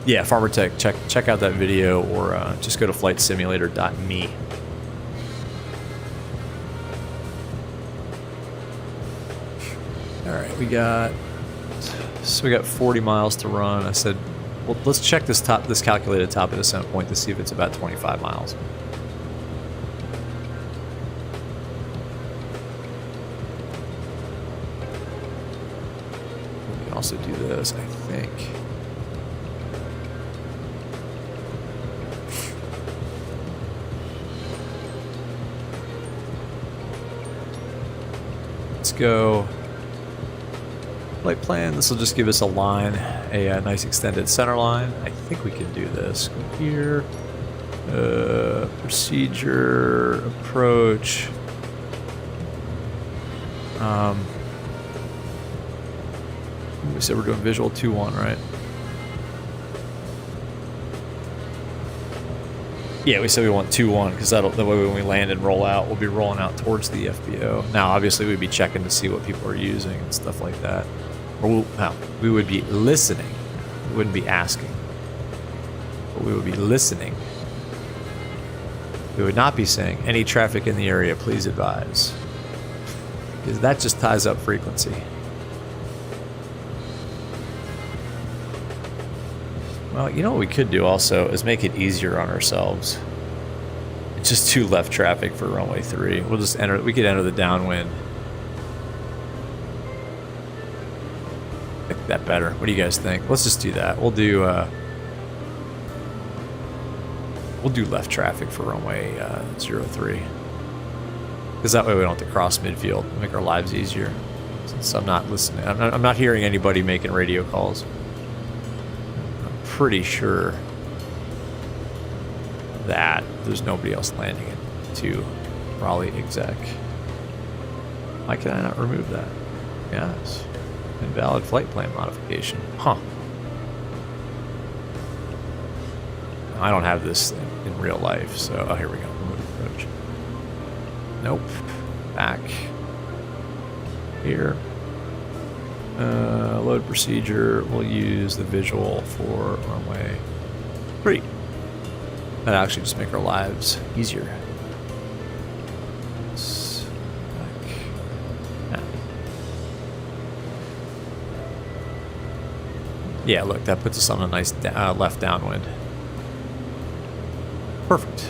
Yeah, Farmer Tech, check out that video, or just go to flightsimulator.me. All right, we got 40 miles to run. I said, well, let's check this calculated top of descent point to see if it's about 25 miles. We can also do this, I think. Let's go flight plan. This will just give us a line, a nice extended center line. I think we can do this. Go here, procedure, approach. We said we're doing visual 2-1, right? Yeah, we said we want 2-1 because that'll, the way when we land and roll out, we'll be rolling out towards the FBO. Now, obviously, we'd be checking to see what people are using and stuff like that. Or we would be listening. We wouldn't be asking. But we would be listening. We would not be saying, any traffic in the area, please advise. Because that just ties up frequency. Well, you know what we could do also is make it easier on ourselves. It's just too left traffic for runway 3. We'll just enter. We could enter the downwind. Make that better. What do you guys think? Let's just do that. We'll do left traffic for runway 03. Because that way we don't have to cross midfield. Make our lives easier. Since I'm not listening. I'm not hearing anybody making radio calls. Pretty sure that there's nobody else landing into Raleigh Exec. Why can I not remove that? Yes. Invalid flight plan modification. Huh. I don't have this in real life, so... Oh, here we go. Remove approach. Nope. Back. Here. Load procedure. We'll use the visual for runway 3. That actually just make our lives easier. Yeah, look, that puts us on a nice left downwind. Perfect.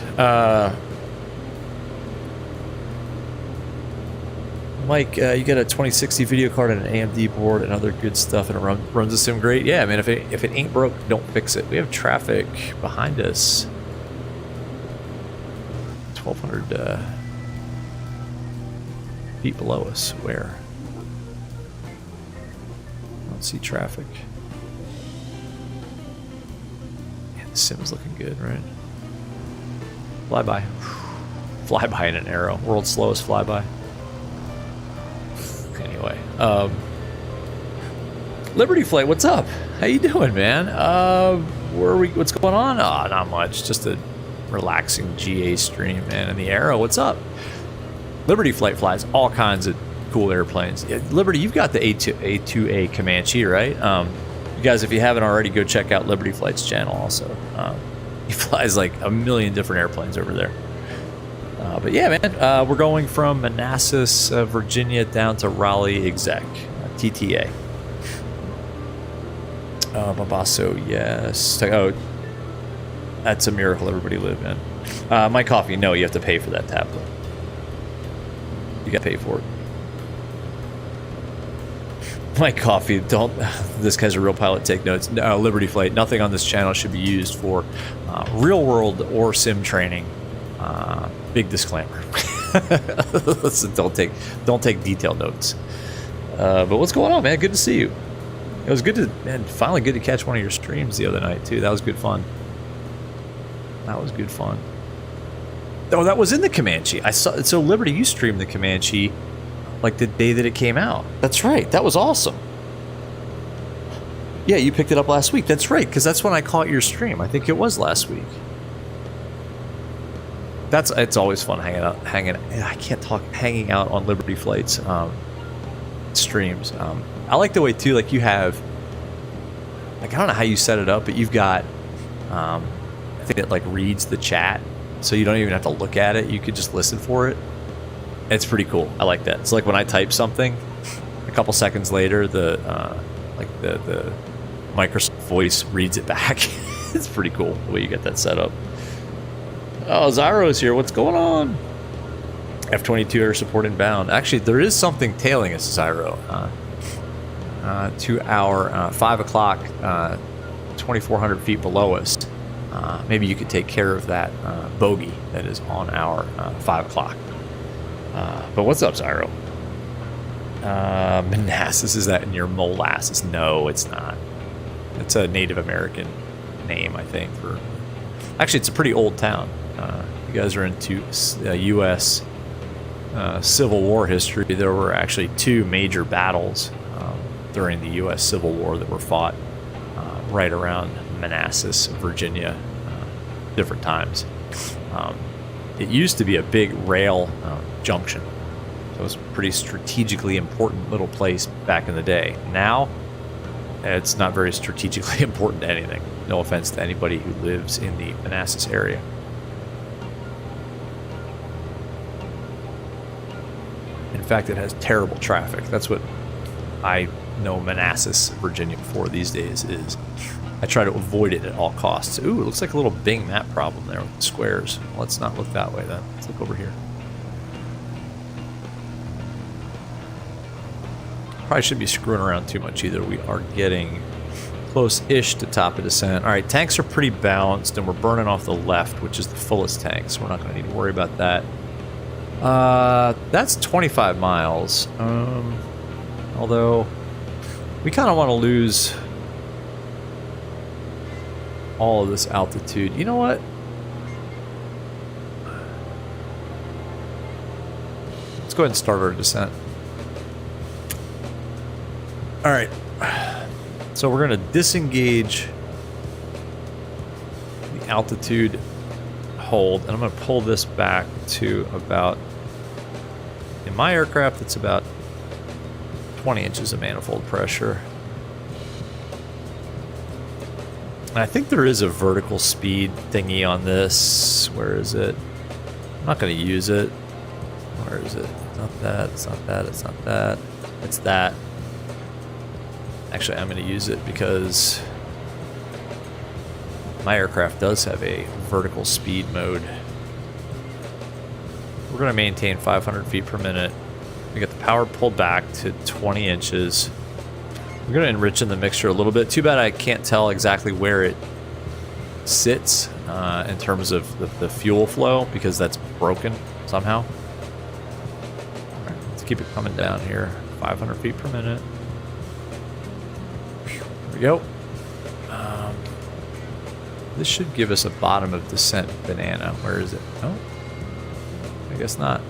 Mike, you got a 2060 video card and an AMD board and other good stuff, and it runs the sim great. Yeah, man, if it ain't broke, don't fix it. We have traffic behind us. 1,200 feet below us. Where? I don't see traffic. Yeah, the sim's looking good, right? Fly by. flyby in an Aero. World's slowest flyby. Anyway, Liberty Flight, what's up? How you doing, man? Where are we? What's going on? Oh, not much. Just a relaxing GA stream, man. And the Aero, what's up? Liberty Flight flies all kinds of cool airplanes. Yeah, Liberty, you've got the A2A Comanche, right? You guys, if you haven't already, go check out Liberty Flight's channel also. He flies like a million different airplanes over there. But yeah, man, we're going from Manassas, Virginia down to Raleigh Exec, TTA. Babasso, yes. Oh, that's a miracle everybody live in. My coffee, no, you have to pay for that tablet. You gotta pay for it. My coffee, don't. This guy's a real pilot, take notes. No, Liberty Flight, nothing on this channel should be used for real world or sim training. Big disclaimer. Listen, don't take detailed notes. But what's going on, man? Good to see you. It was good to, man, finally good to catch one of your streams the other night too. That was good fun. That was good fun. Oh, that was in the Comanche. I saw. So Liberty, you streamed the Comanche like the day that it came out. That's right. That was awesome. Yeah, you picked it up last week. That's right, because that's when I caught your stream. I think it was last week. It's always fun hanging out on Liberty Flight's streams. I like the way too, like you have, like I don't know how you set it up, but you've got, I think it like reads the chat, so you don't even have to look at it. You could just listen for it. It's pretty cool. I like that. So like when I type something, a couple seconds later, the Microsoft Voice reads it back. It's pretty cool the way you get that set up. Oh, Zyro's here. What's going on? F-22 air support inbound. Actually, there is something tailing us, Zyro. To our 5 o'clock, 2,400 feet below us. Maybe you could take care of that bogey that is on our 5 o'clock. But what's up, Zyro? Manassas, is that in your molasses? No, it's not. It's a Native American name, I think. Actually, it's a pretty old town. You guys are into U.S. Civil War history. There were actually 2 major battles during the U.S. Civil War that were fought right around Manassas, Virginia, different times. It used to be a big rail junction. So it was a pretty strategically important little place back in the day. Now, it's not very strategically important to anything. No offense to anybody who lives in the Manassas area. In fact, it has terrible traffic. That's what I know Manassas, Virginia for these days is. I try to avoid it at all costs. Ooh, it looks like a little Bing map problem there with the squares. Let's not look that way then. Let's look over here. Probably shouldn't be screwing around too much either. We are getting close-ish to top of descent. All right, tanks are pretty balanced, and we're burning off the left, which is the fullest tank, so we're not going to need to worry about that. That's 25 miles. Although, we kind of want to lose all of this altitude. You know what? Let's go ahead and start our descent. All right. So we're going to disengage the altitude hold, and I'm going to pull this back to about, in my aircraft, it's about 20 inches of manifold pressure. And I think there is a vertical speed thingy on this. Where is it? I'm not going to use it. Where is it? It's not that. It's not that. It's not that. It's that. Actually, I'm going to use it because my aircraft does have a vertical speed mode. We're going to maintain 500 feet per minute. We got the power pulled back to 20 inches. We're going to enrich in the mixture a little bit. Too bad I can't tell exactly where it sits in terms of the fuel flow because that's broken somehow. All right, let's keep it coming down here. 500 feet per minute. There we go. This should give us a bottom of descent banana. Where is it? Oh. I guess not.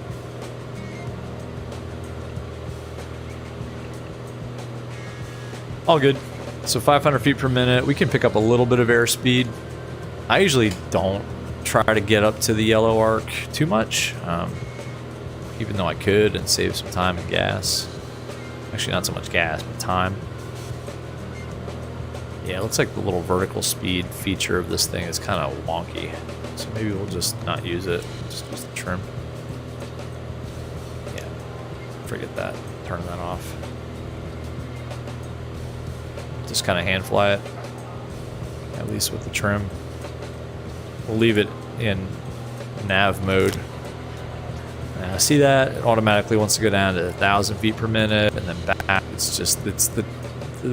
All good. So 500 feet per minute. We can pick up a little bit of airspeed. I usually don't try to get up to the yellow arc too much, even though I could and save some time and gas. Actually, not so much gas, but time. Yeah, it looks like the little vertical speed feature of this thing is kind of wonky. So maybe we'll just not use it. Just use the trim. Yeah, forget that. Turn that off. Just kind of hand fly it, at least with the trim. We'll leave it in nav mode. See that? It automatically wants to go down to 1,000 feet per minute and then back. It's just, it's the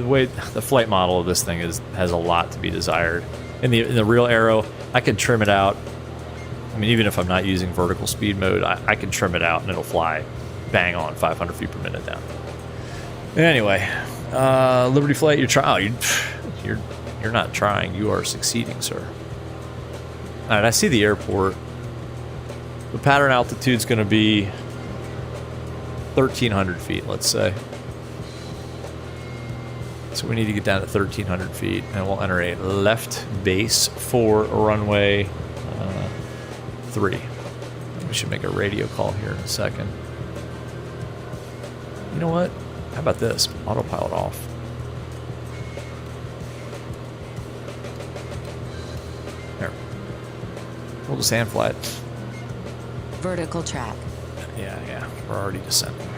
way the flight model of this thing has a lot to be desired. In the real Aero, I can trim it out. I mean, even if I'm not using vertical speed mode, I can trim it out and it'll fly bang on 500 feet per minute down. Anyway, Liberty Flight, you're trying. Oh, you're not trying. You are succeeding, sir. All right, I see the airport. The pattern altitude's going to be 1,300 feet, let's say. So we need to get down to 1,300 feet, and we'll enter a left base for runway 3. We should make a radio call here in a second. You know what? How about this? Autopilot off. There. We'll just hand fly it. Vertical track. Yeah. We're already descending.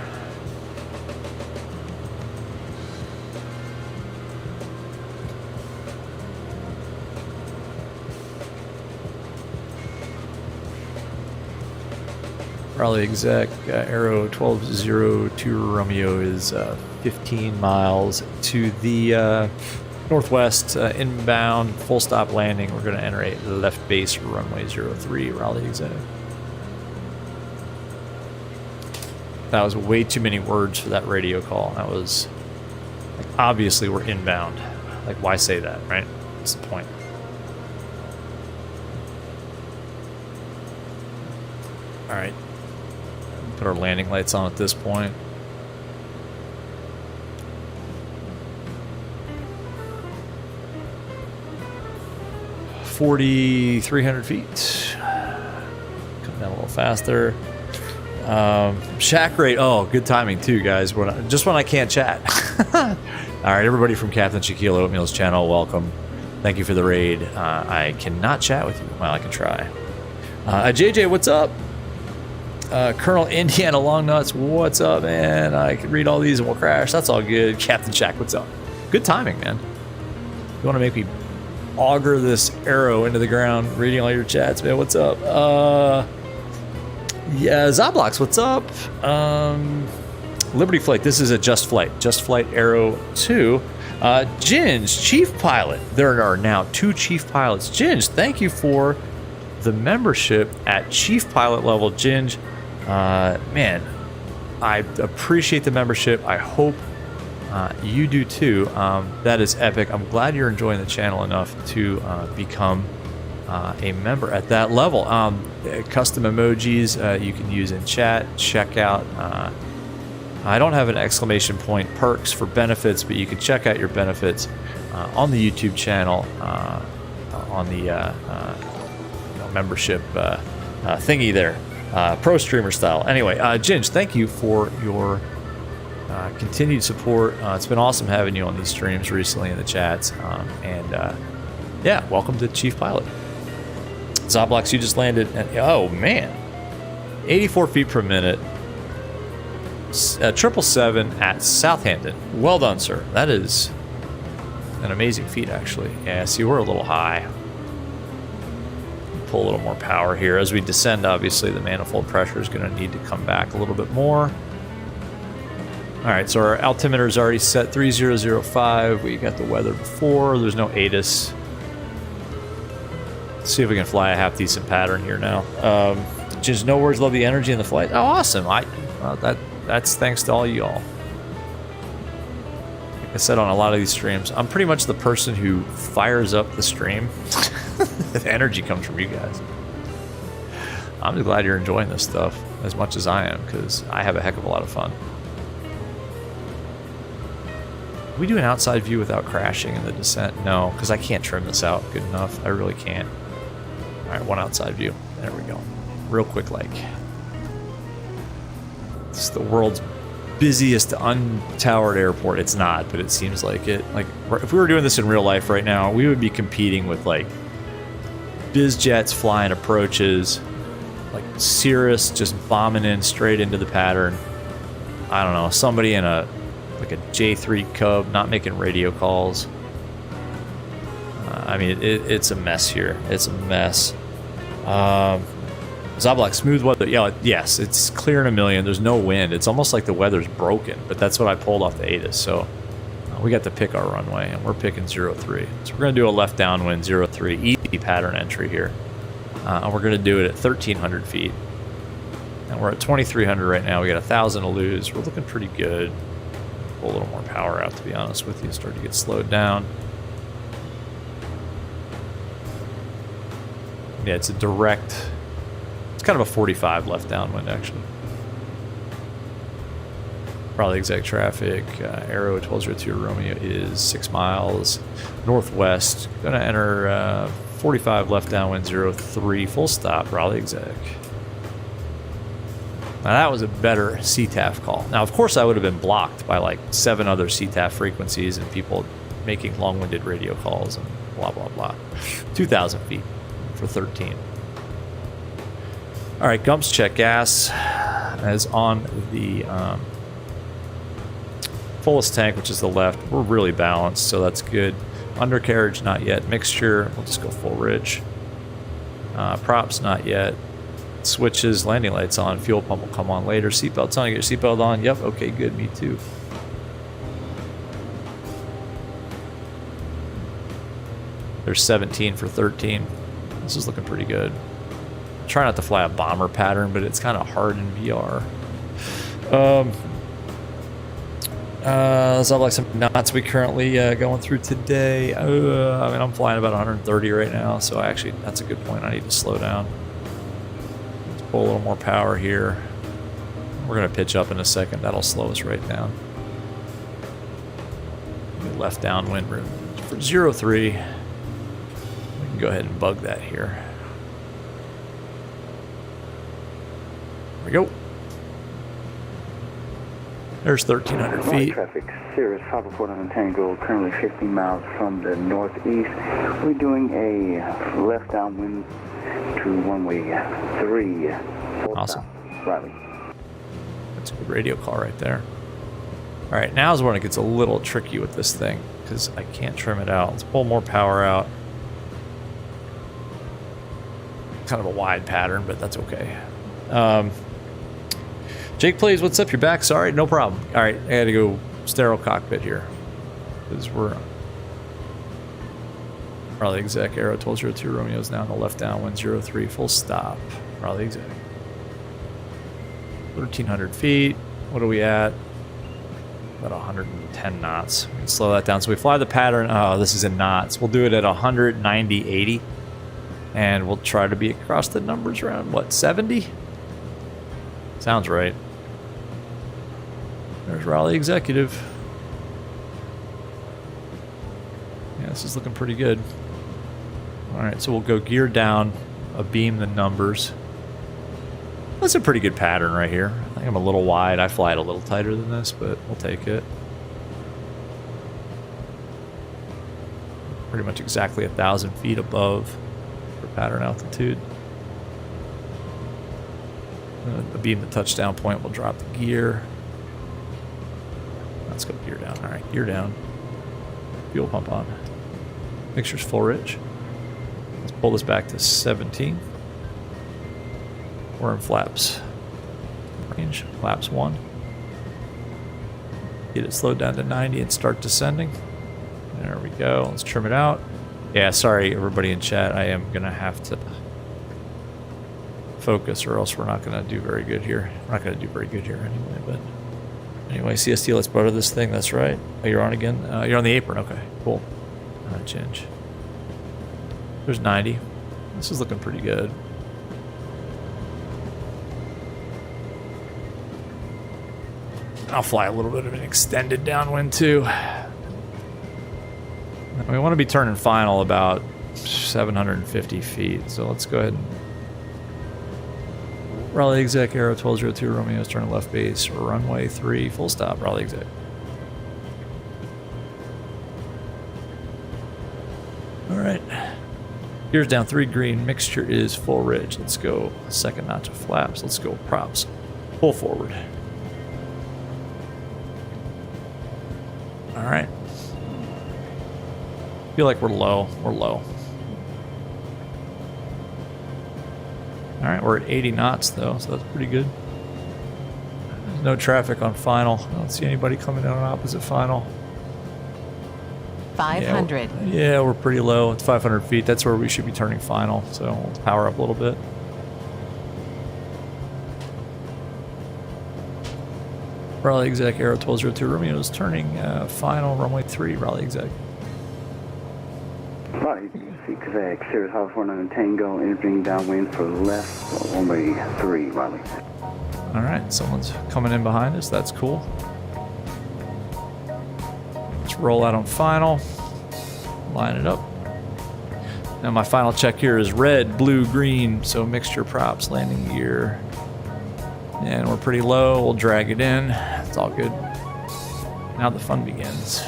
Raleigh Exec, Aero 1202 Romeo is 15 miles to the northwest, inbound, full stop landing. We're going to enter a left base runway 03, Raleigh Exec. That was way too many words for that radio call. That was, like, obviously we're inbound. Like, why say that, right? What's the point? All right. Put our landing lights on at this point. $4,300 feet. Come down a little faster. Shack rate. Oh, good timing too, guys. Just when I can't chat. All right, everybody from Captain Shaquille Oatmeal's channel, welcome. Thank you for the raid. I cannot chat with you. Well, I can try. JJ, what's up? Colonel Indiana Longnuts, what's up, man? I can read all these and we'll crash. That's all good. Captain Shack, what's up? Good timing, man. You want to make me auger this arrow into the ground, reading all your chats, man? What's up? Yeah, Zablox, what's up? Liberty Flight, this is a JustFlight. JustFlight Aero 2. Ginge, Chief Pilot. There are now 2 Chief Pilots. Ginge, thank you for the membership at Chief Pilot level. Ginge, man, I appreciate the membership. I hope you do too. That is epic. I'm glad you're enjoying the channel enough to become a member at that level. Custom emojis you can use in chat. Check out. I don't have an exclamation point perks for benefits, but you can check out your benefits on the YouTube channel on the membership thingy there, pro streamer style. Anyway, Ginge, thank you for your continued support. It's been awesome having you on these streams recently in the chats, and yeah, welcome to Chief Pilot. Zoblox, you just landed at, oh man, 84 feet per minute, 777 at Southampton. Well done, sir. That is an amazing feat, actually. Yeah, see, we're a little high. Pull a little more power here. As we descend, obviously, the manifold pressure is going to need to come back a little bit more. All right, so our altimeter is already set 3005. We got the weather before. There's no ATIS. Let's see if we can fly a half-decent pattern here now. Just no words, love the energy in the flight. Oh, awesome. That's thanks to all y'all. Like I said on a lot of these streams, I'm pretty much the person who fires up the stream. The energy comes from you guys. I'm just glad you're enjoying this stuff as much as I am, because I have a heck of a lot of fun. Can we do an outside view without crashing in the descent? No, because I can't trim this out good enough. I really can't. All right, one outside view. There we go. Real quick, like. It's the world's busiest untowered airport. It's not, but it seems like it. Like, if we were doing this in real life right now, we would be competing with, like, biz jets flying approaches, like Cirrus just bombing in straight into the pattern. I don't know, somebody in a J3 Cub not making radio calls. I mean, it's a mess here. It's a mess. Zablak, smooth weather. Yeah, yes, it's clear in a million. There's no wind. It's almost like the weather's broken, but that's what I pulled off the ATIS. So we got to pick our runway, and we're picking 03. So we're going to do a left downwind 03, easy pattern entry here. And we're going to do it at 1,300 feet. And we're at 2,300 right now. We got 1,000 to lose. We're looking pretty good. Pull a little more power out, to be honest with you. Start to get slowed down. Yeah, it's a direct... It's kind of a 45 left downwind, actually. Raleigh Exec traffic. Arrow 1202 Romeo is 6 miles northwest. Going to enter 45 left downwind 03. Full stop, Raleigh Exec. Now that was a better CTAF call. Now, of course, I would have been blocked by like 7 other CTAF frequencies and people making long-winded radio calls and blah, blah, blah. 2,000 feet for 13. All right, Gumps check gas is on the fullest tank, which is the left. We're really balanced, so that's good. Undercarriage, not yet. Mixture, we'll just go full rich. Props, not yet. Switches, landing lights on. Fuel pump will come on later. Seatbelts on. You get your seatbelt on. Yep, okay, good. Me too. There's 17 for 13. This is looking pretty good. Try not to fly a bomber pattern, but it's kind of hard in VR. Let's have like some knots we currently going through today. I mean, I'm flying about 130 right now, so actually that's a good point. I need to slow down. Let's pull a little more power here. We're going to pitch up in a second. That'll slow us right down. Left downwind for 03. We can go ahead and bug that here. There we go. There's 1,300 feet. Traffic, Cirrus 514 Tango, currently 15 miles from the northeast. We're doing a left downwind to runway 3. Awesome. Riley. That's a good radio call right there. All right, now is when it gets a little tricky with this thing because I can't trim it out. Let's pull more power out. Kind of a wide pattern, but that's okay. Jake plays, what's up? You're back? Sorry, no problem. All right, I got to go sterile cockpit here because we're Raleigh Exec, Arrow 1202 Romeo's now on the left downwind 03, full stop. Raleigh Exec. 1,300 feet. What are we at? About 110 knots. We can slow that down. So we fly the pattern. Oh, this is in knots. We'll do it at 190, 80. And we'll try to be across the numbers around, what, 70? Sounds right. There's Raleigh Executive. Yeah, this is looking pretty good. Alright, so we'll go gear down, beam the numbers. That's a pretty good pattern right here. I think I'm a little wide. I fly it a little tighter than this, but we'll take it. Pretty much exactly 1,000 feet above for pattern altitude. Beam the touchdown point, we'll drop the gear. Let's go gear down. All right, gear down. Fuel pump on. Mixture's full rich. Let's pull this back to 17. We're in flaps. Range, flaps 1. Get it slowed down to 90 and start descending. There we go. Let's trim it out. Yeah, sorry everybody in chat. I am going to have to focus or else we're not going to do very good here. We're not going to do very good here anyway, but anyway, CST, let's butter this thing. That's right. Oh, you're on again? You're on the apron. Okay, cool. Change. There's 90. This is looking pretty good. I'll fly a little bit of an extended downwind too. We want to be turning final about 750 feet, so let's go ahead and Raleigh Exec, Aero 1202, Romeo's turning left base, runway 3, full stop, Raleigh Exec. Alright. Gears down 3 green, mixture is full ridge. Let's go second notch of flaps. Let's go props. Pull forward. Alright. Feel like we're low. We're low. Alright, we're at 80 knots though, so that's pretty good. There's no traffic on final. I don't see anybody coming down on opposite final. 500. Yeah, we're pretty low. It's 500 feet. That's where we should be turning final, so let's power up a little bit. Raleigh Exec, Aero 1202, Romeo's turning final, runway 3, Raleigh Exec. Raleigh Exec, Sirius House 1 Tango, entering downwind for left, runway 3, Raleigh. Alright, someone's coming in behind us. That's cool. Let's roll out on final. Line it up. Now my final check here is red, blue, green, so mixture props, landing gear. And we're pretty low. We'll drag it in. It's all good. Now the fun begins.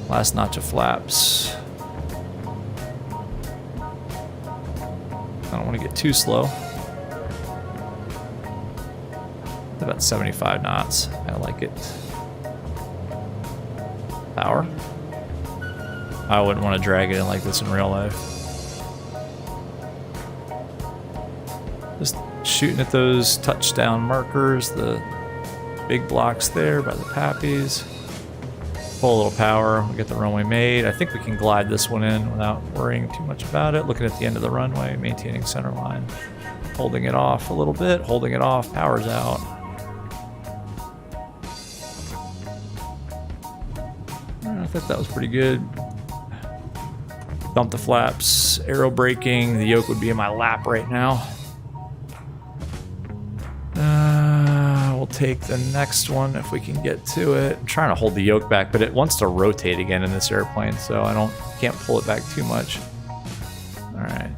Last notch of flaps. I don't want to get too slow. About 75 knots. I like it. Power. I wouldn't want to drag it in like this in real life. Just shooting at those touchdown markers, the big blocks there by the Pappies. Pull a little power, we get the runway made. I think we can glide this one in without worrying too much about it. Looking at the end of the runway, maintaining center line. Holding it off a little bit, holding it off, power's out. I thought that was pretty good. Dump the flaps, aero braking. The yoke would be in my lap right now. We'll take the next one if we can get to it. I'm trying to hold the yoke back, but it wants to rotate again in this airplane, so I can't pull it back too much. All right.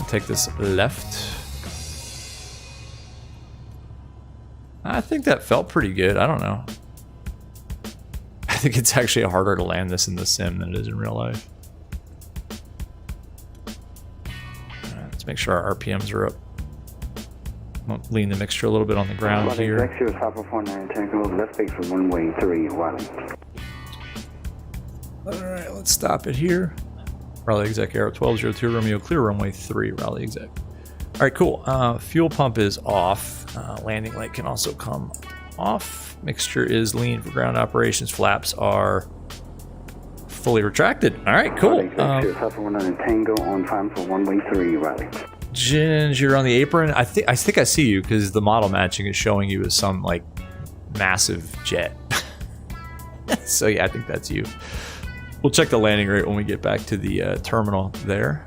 I'll take this left. I think that felt pretty good. I don't know. I think it's actually harder to land this in the sim than it is in real life. Let's make sure our RPMs are up. I'll lean the mixture a little bit on the ground here. Left base for runway 3, Raleigh. Alright, let's stop it here. Raleigh Exec Aero 1202 Romeo, clear runway 3, Raleigh Exec. Alright, cool. Fuel pump is off. Landing light can also come off. Mixture is lean for ground operations. Flaps are fully retracted. Alright, cool. Tango on time for runway 3, Raleigh. Ginge, you're on the apron. I think I see you because the model matching is showing you as some like massive jet. So yeah, I think that's you. We'll check the landing rate when we get back to the terminal there.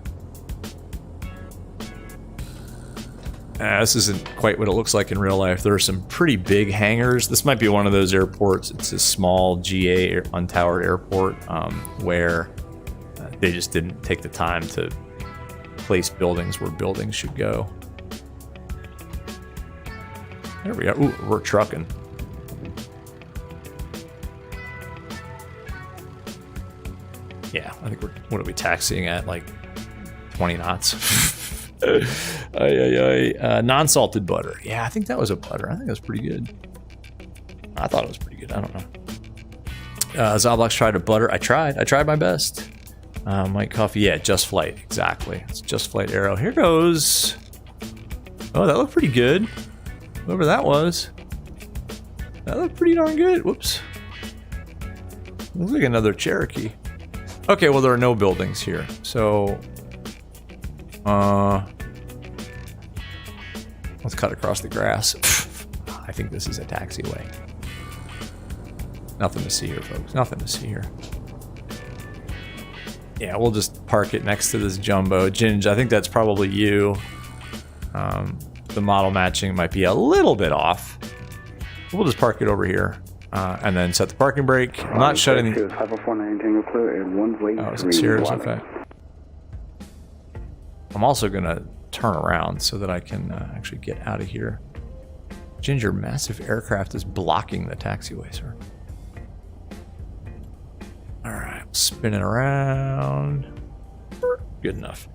This isn't quite what it looks like in real life. There are some pretty big hangars. This might be one of those airports. It's a small GA untowered airport where they just didn't take the time to place buildings where buildings should go. There we go. Ooh, we're trucking. Yeah, I think what are we taxiing at? Like 20 knots. Non-salted butter. Yeah, I think that was a butter. I think that's pretty good. I thought it was pretty good. I don't know. Zoblox tried a butter. I tried my best. Mike Coffee, yeah, JustFlight, exactly. It's JustFlight Aero. Here goes. Oh, that looked pretty good. Whoever that was. That looked pretty darn good. Whoops. Looks like another Cherokee. Okay, well, there are no buildings here. So, let's cut across the grass. I think this is a taxiway. Nothing to see here, folks. Nothing to see here. Yeah, we'll just park it next to this jumbo. Ginge, I think that's probably you. the model matching might be a little bit off. We'll just park it over here and then set the parking brake. I'm not shutting the... 549 Tango clear and one way. Oh, is it serious? Okay. I'm also going to turn around so that I can actually get out of here. Ginger, massive aircraft is blocking the taxiway, sir. All right, spinning around. Good enough.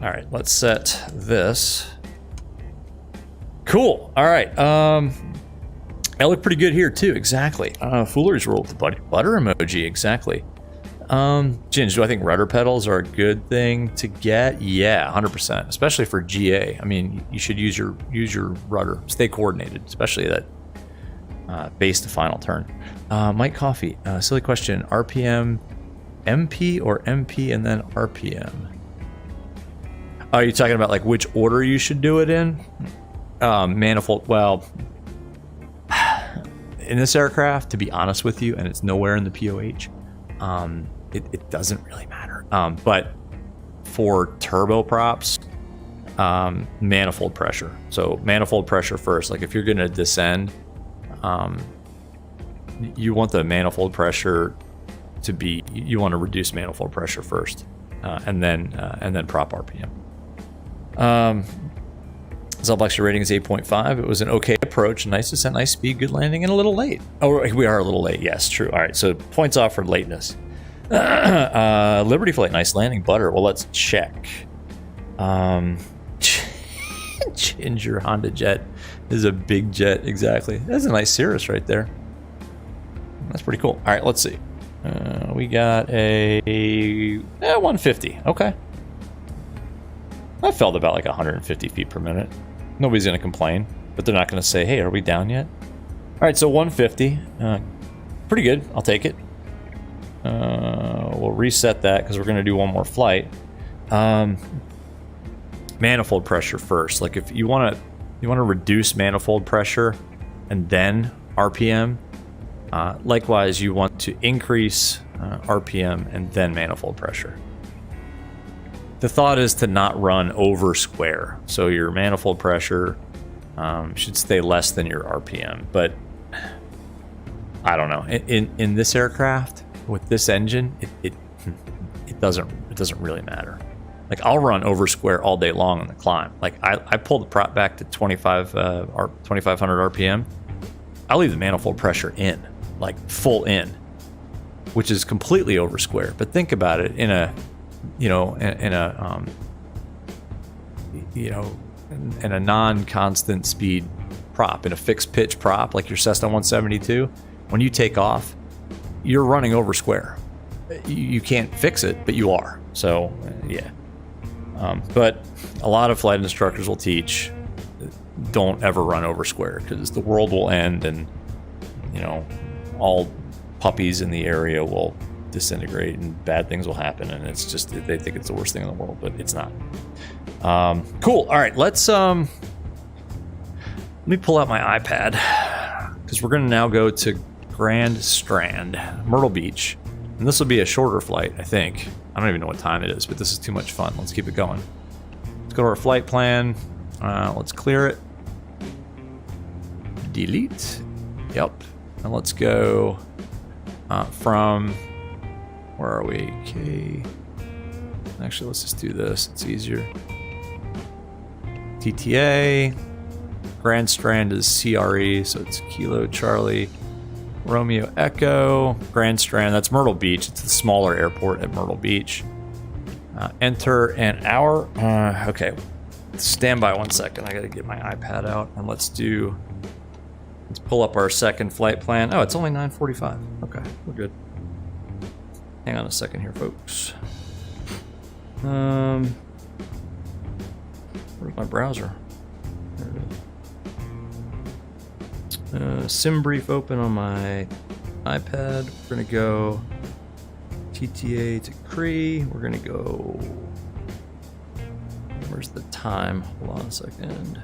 All right, let's set this. Cool. All right. I look pretty good here too. Exactly. Foolery's rule with the butter emoji. Exactly. Ginge, do I think rudder pedals are a good thing to get? Yeah, 100%. Especially for GA. I mean, you should use your rudder. Stay coordinated, especially that base to final turn. Mike Coffee, silly question. RPM, MP or MP and then RPM? Are you talking about like which order you should do it in? Manifold. Well, in this aircraft, to be honest with you, and it's nowhere in the POH. It doesn't really matter. But for turboprops, manifold pressure. So manifold pressure first. Like if you're going to descend, you want the manifold pressure to be. You want to reduce manifold pressure first, and then prop RPM. Zelbluxer rating is 8.5. It was an okay approach, nice descent, nice speed, good landing, and a little late. Oh, we are a little late. Yes, true. All right, so points off for lateness. Liberty Flight, nice landing. Butter. Well, let's check. Ginger Honda Jet is a big jet. Exactly. That's a nice Cirrus right there. That's pretty cool. All right, let's see. We got a 150. Okay. That felt about like 150 feet per minute. Nobody's going to complain, but they're not going to say, hey, are we down yet? All right, so 150. Pretty good. I'll take it. We'll reset that because we're going to do one more flight. Manifold pressure first. Like if you want to reduce manifold pressure and then RPM. Likewise, you want to increase RPM and then manifold pressure. The thought is to not run over square. So your manifold pressure should stay less than your RPM. But I don't know. In this aircraft with this engine, it doesn't really matter. Like I'll run over square all day long on the climb. Like I pull the prop back to 2500 RPM. I'll leave the manifold pressure in, like full in, which is completely over square. But think about it in a non-constant speed prop, in a fixed pitch prop like your Cessna 172. When you take off, you're running over square. You can't fix it, but you are. So yeah. But a lot of flight instructors will teach, don't ever run over square because the world will end and all puppies in the area will disintegrate and bad things will happen, and it's just they think it's the worst thing in the world, but it's not. Cool. All right, let me pull out my iPad because we're going to now go to Grand Strand, Myrtle Beach, and this will be a shorter flight, I think. I don't even know what time it is, but this is too much fun. Let's keep it going. Let's go to our flight plan. Let's clear it. Delete. Yep. And let's go from, where are we? Okay. Actually, let's just do this. It's easier. TTA. Grand Strand is CRE, so it's Kilo Charlie Romeo Echo. Grand Strand, that's Myrtle Beach. It's the smaller airport at Myrtle Beach. Enter an hour. Okay. Stand by 1 second. I got to get my iPad out, and let's pull up our second flight plan. Oh, it's only 9:45. Okay, we're good. Hang on a second here, folks. Where's my browser? There it is. Sim brief open on my iPad. We're gonna go TTA to KCRE. We're gonna go. Where's the time? Hold on a second.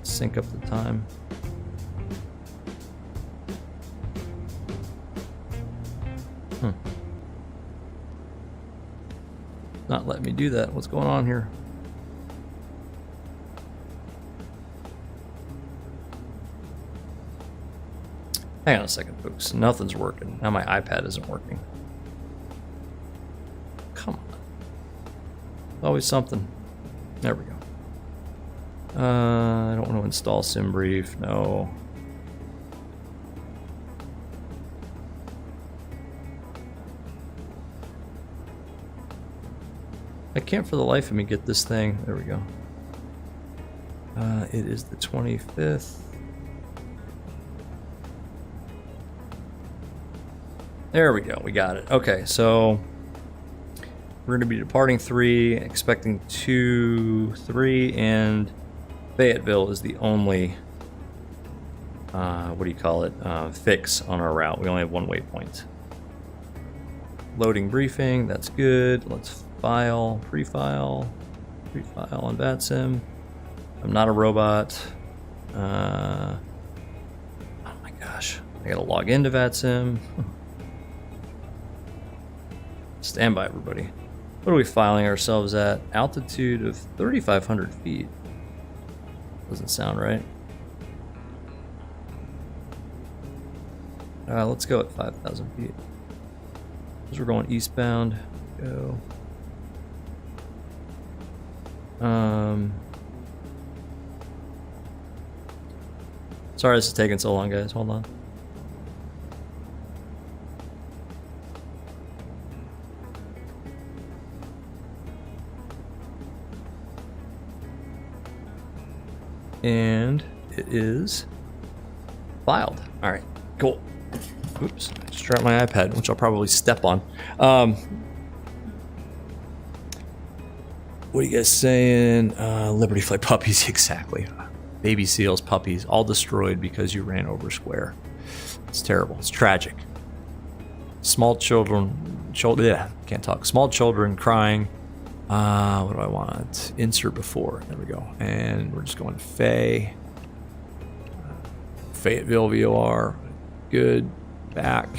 Sync up the time. Not letting me do that. What's going on here? Hang on a second, folks. Nothing's working. Now my iPad isn't working. Come on. Always something. There we go. I don't want to install SimBrief. No. I can't for the life of me get this thing. There we go. It is the 25th. There we go. We got it. Okay, so we're going to be departing 3, expecting 2, 3, and Fayetteville is the only, what do you call it, fix on our route. We only have one waypoint. Loading briefing, that's good. Let's file, pre-file on VATSIM. I'm not a robot. Oh my gosh, I gotta log into VATSIM. Stand by, everybody. What are we filing ourselves at? Altitude of 3,500 feet. Doesn't sound right. Let's go at 5,000 feet. Because we're going eastbound. Go. Sorry this is taking so long, guys. Hold on. And it is filed. All right, cool. Oops, just dropped my iPad, which I'll probably step on. What are you guys saying? Liberty Flight puppies, exactly. Baby seals, puppies, all destroyed because you ran over square. It's terrible. It's tragic. Small children, yeah, can't talk. Small children crying. What do I want? Insert before. There we go. And we're just going Fayetteville VOR. Good. Back.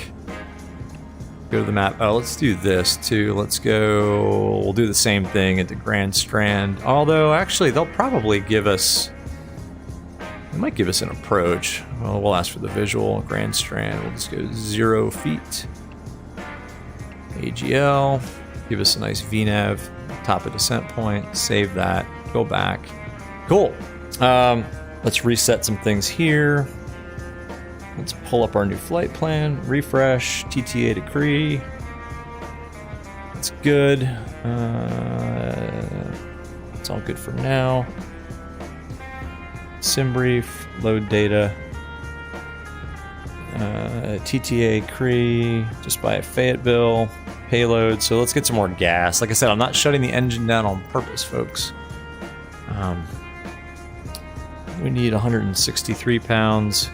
Go to the map. Oh, let's do this too. Let's go. We'll do the same thing at the Grand Strand. Although, actually, they'll probably give us. They might give us an approach. Well, we'll ask for the visual. Grand Strand. We'll just go 0 feet. AGL. Give us a nice VNAV. Top of descent point. Save that. Go back. Cool. Let's reset some things here. Let's pull up our new flight plan. Refresh. TTA decree. That's good. It's all good for now. SimBrief. Load data. TTA-KCRE. Just by Fayetteville. Payload. So let's get some more gas. Like I said, I'm not shutting the engine down on purpose, folks. We need 163 pounds.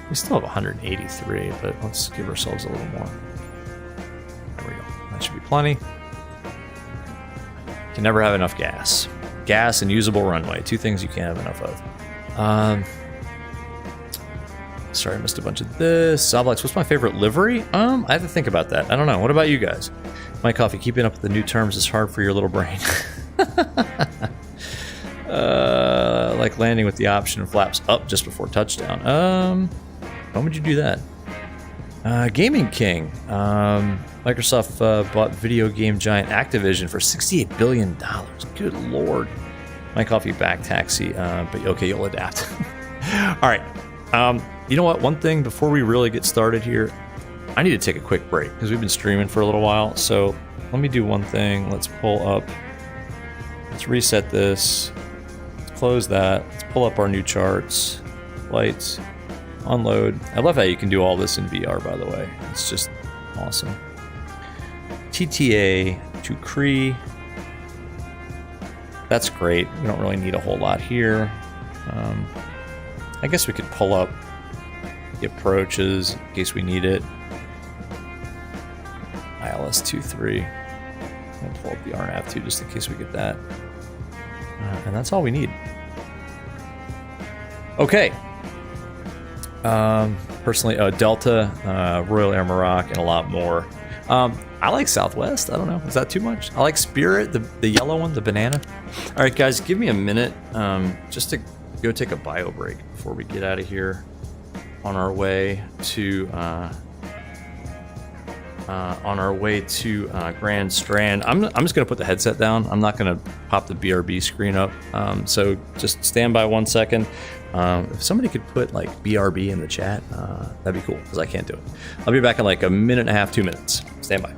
We still have 183, but let's give ourselves a little more. There we go. That should be plenty. Can never have enough gas. Gas and usable runway. Two things you can't have enough of. Sorry, I missed a bunch of this. Soblex, what's my favorite livery? I have to think about that. I don't know. What about you guys? My coffee, keeping up with the new terms is hard for your little brain. Like landing with the option of flaps up just before touchdown. When would you do that? Gaming King. Microsoft bought video game giant Activision for $68 billion. Good lord. My coffee back taxi. But okay, you'll adapt. All right. You know what? One thing before we really get started here, I need to take a quick break because we've been streaming for a little while. So let me do one thing. Let's pull up. Let's reset this. Let's close that. Let's pull up our new charts. Lights. Unload. I love how you can do all this in VR, by the way. It's just awesome. TTA-KCRE. That's great. We don't really need a whole lot here. I guess we could pull up the approaches in case we need it. ILS 23. I'll pull up the RNAV too just in case we get that. And that's all we need. Okay. Personally, Delta, Royal Air Maroc, and a lot more. I like Southwest. I don't know. Is that too much? I like Spirit, the yellow one, the banana. All right, guys, give me a minute just to go take a bio break before we get out of here. on our way to Grand Strand. I'm just gonna put the headset down. I'm not gonna pop the BRB screen up. So just stand by 1 second. If somebody could put like BRB in the chat, that'd be cool because I can't do it. I'll be back in like a minute and a half, 2 minutes. Stand by.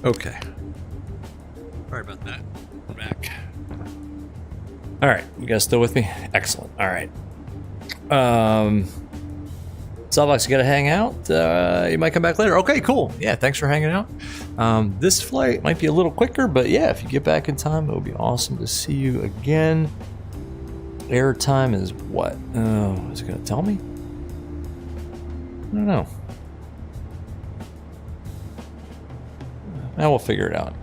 Okay. Sorry about that. We're back. All right, you guys still with me? Excellent. All right. Salvox, you gotta hang out. You might come back later. Okay, cool. Yeah, thanks for hanging out. This flight might be a little quicker, but yeah, if you get back in time, it would be awesome to see you again. Air time is what? Oh, is it gonna tell me? I don't know. Now we'll figure it out.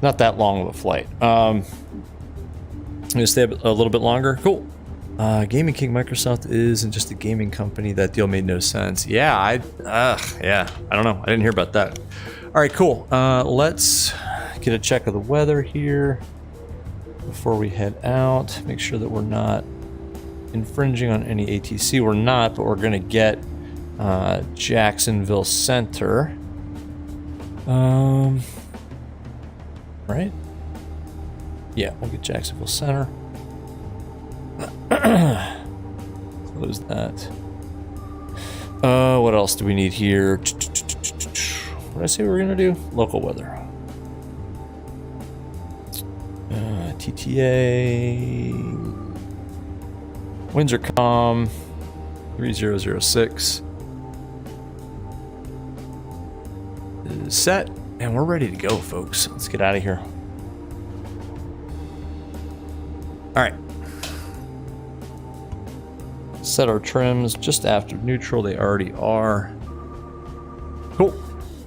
Not that long of a flight. I'm gonna stay a little bit longer. Cool. Gaming King Microsoft isn't just a gaming company. That deal made no sense. Yeah, I don't know. I didn't hear about that. All right, cool. Let's get a check of the weather here before we head out. Make sure that we're not infringing on any ATC. We're not, but we're gonna get Jacksonville Center. Right? Yeah, we'll get Jacksonville Center. Close that. What else do we need here? What did I say we were gonna do? Local weather. TTA. Winds are calm. 3006. Is set. And we're ready to go, folks. Let's get out of here. All right. Set our trims just after neutral. They already are. Cool.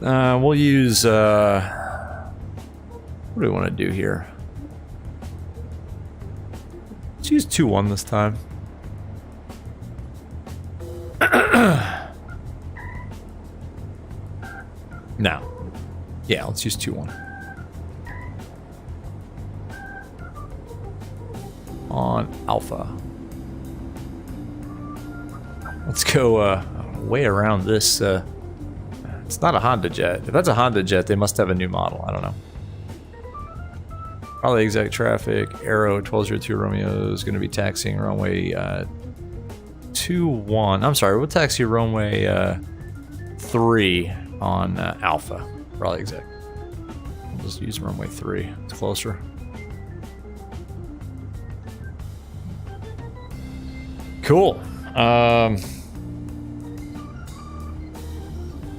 We'll use... what do we want to do here? Let's use 2-1 this time. No. Yeah, let's use 2-1. On Alpha. Let's go way around this. It's not a Honda Jet. If that's a Honda Jet, they must have a new model. I don't know. Raleigh Exec traffic, Aero 1202 Romeo is going to be taxiing runway 21. I'm sorry, we'll taxi runway 3 on Alpha, Raleigh Exec. We'll just use runway 3, it's closer. Cool.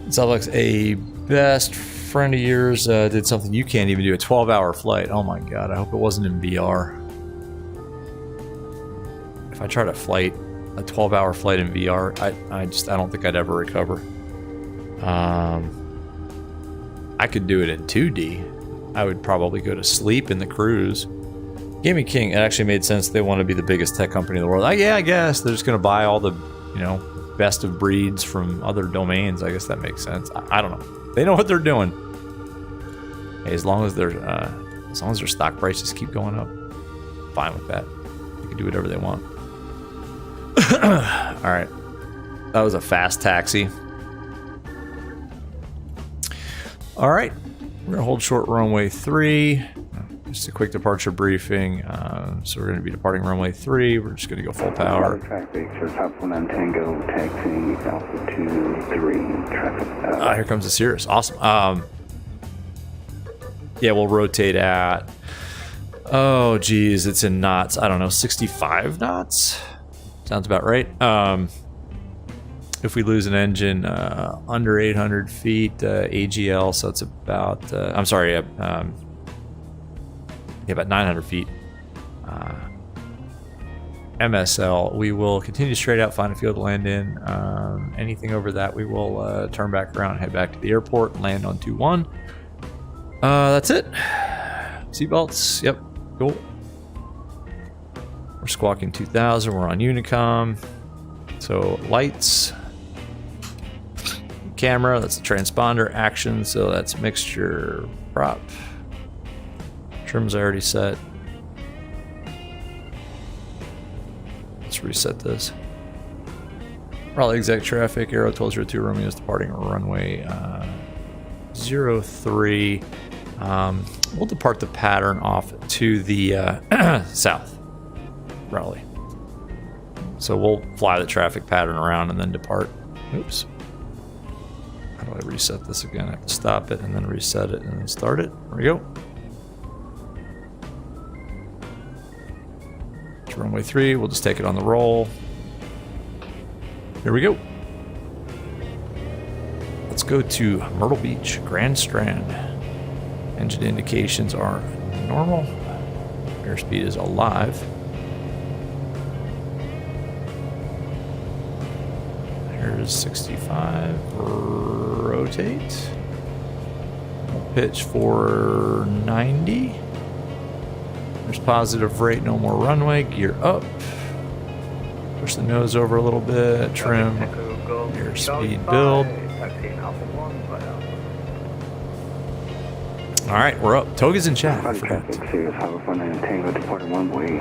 Sounds like a best friend of yours did something you can't even do, a 12-hour flight. Oh my god, I hope it wasn't in VR. If I try to flight a 12-hour flight in VR, I don't think I'd ever recover. I could do it in 2D. I would probably go to sleep in the cruise. Gaming King, it actually made sense. They want to be the biggest tech company in the world. Yeah, I guess they're just going to buy all the, best of breeds from other domains. I guess that makes sense. I don't know. They know what they're doing. Hey, as long as their stock prices keep going up, I'm fine with that. They can do whatever they want. All right, that was a fast taxi. All right, we're gonna hold short runway 3. Just a quick departure briefing. So we're going to be departing runway 3. We're just going to go full power. Traffic, so top 1 Tango, taxiing Alpha 23 traffic. Here comes the Cirrus. Awesome. Yeah, we'll rotate at, oh geez, it's in knots. I don't know, 65 knots? Sounds about right. If we lose an engine under 800 feet, AGL, so it's about, I'm sorry, about 900 feet. MSL, we will continue straight out, find a field to land in. Anything over that, we will turn back around, head back to the airport, land on 2-1. That's it. Seatbelts, yep, cool. We're squawking 2000, we're on Unicom. So lights, camera, that's the transponder, action, so that's mixture, prop. Trims I already set. Let's reset this. Raleigh Exec traffic, Aero 1202 Romeo is departing runway 03. We'll depart the pattern off to the south, Raleigh. So we'll fly the traffic pattern around and then depart. Oops. How do I reset this again? I have to stop it and then reset it and then start it. There we go. Runway 3, we'll just take it on the roll. Here we go. Let's go to Myrtle Beach, Grand Strand. Engine indications are normal. Airspeed is alive. Here's 65. Rotate. Pitch for 90. There's positive rate, no more runway, gear up. Push the nose over a little bit, trim, airspeed build. All right, we're up. Toga's in chat, I forgot. Sirius Harbor 49 Tango, departing runway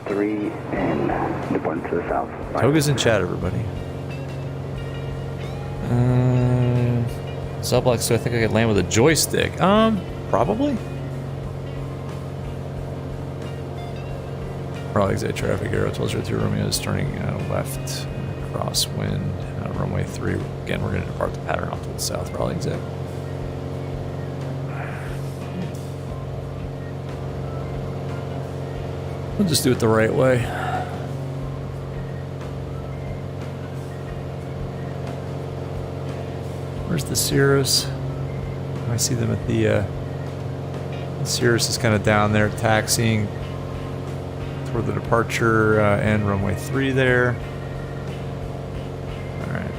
03 and departing to the south. Toga's in chat, everybody. Sublex, so I think I could land with a joystick. Probably. Raleigh Exec traffic, Aero 1202 Romeo is turning left, crosswind, runway 3. Again, we're going to depart the pattern off to the south, Raleigh Exec. We'll just do it the right way. Where's the Cirrus? I see them at the Cirrus is kind of down there taxiing for the departure and runway 3 there. All right.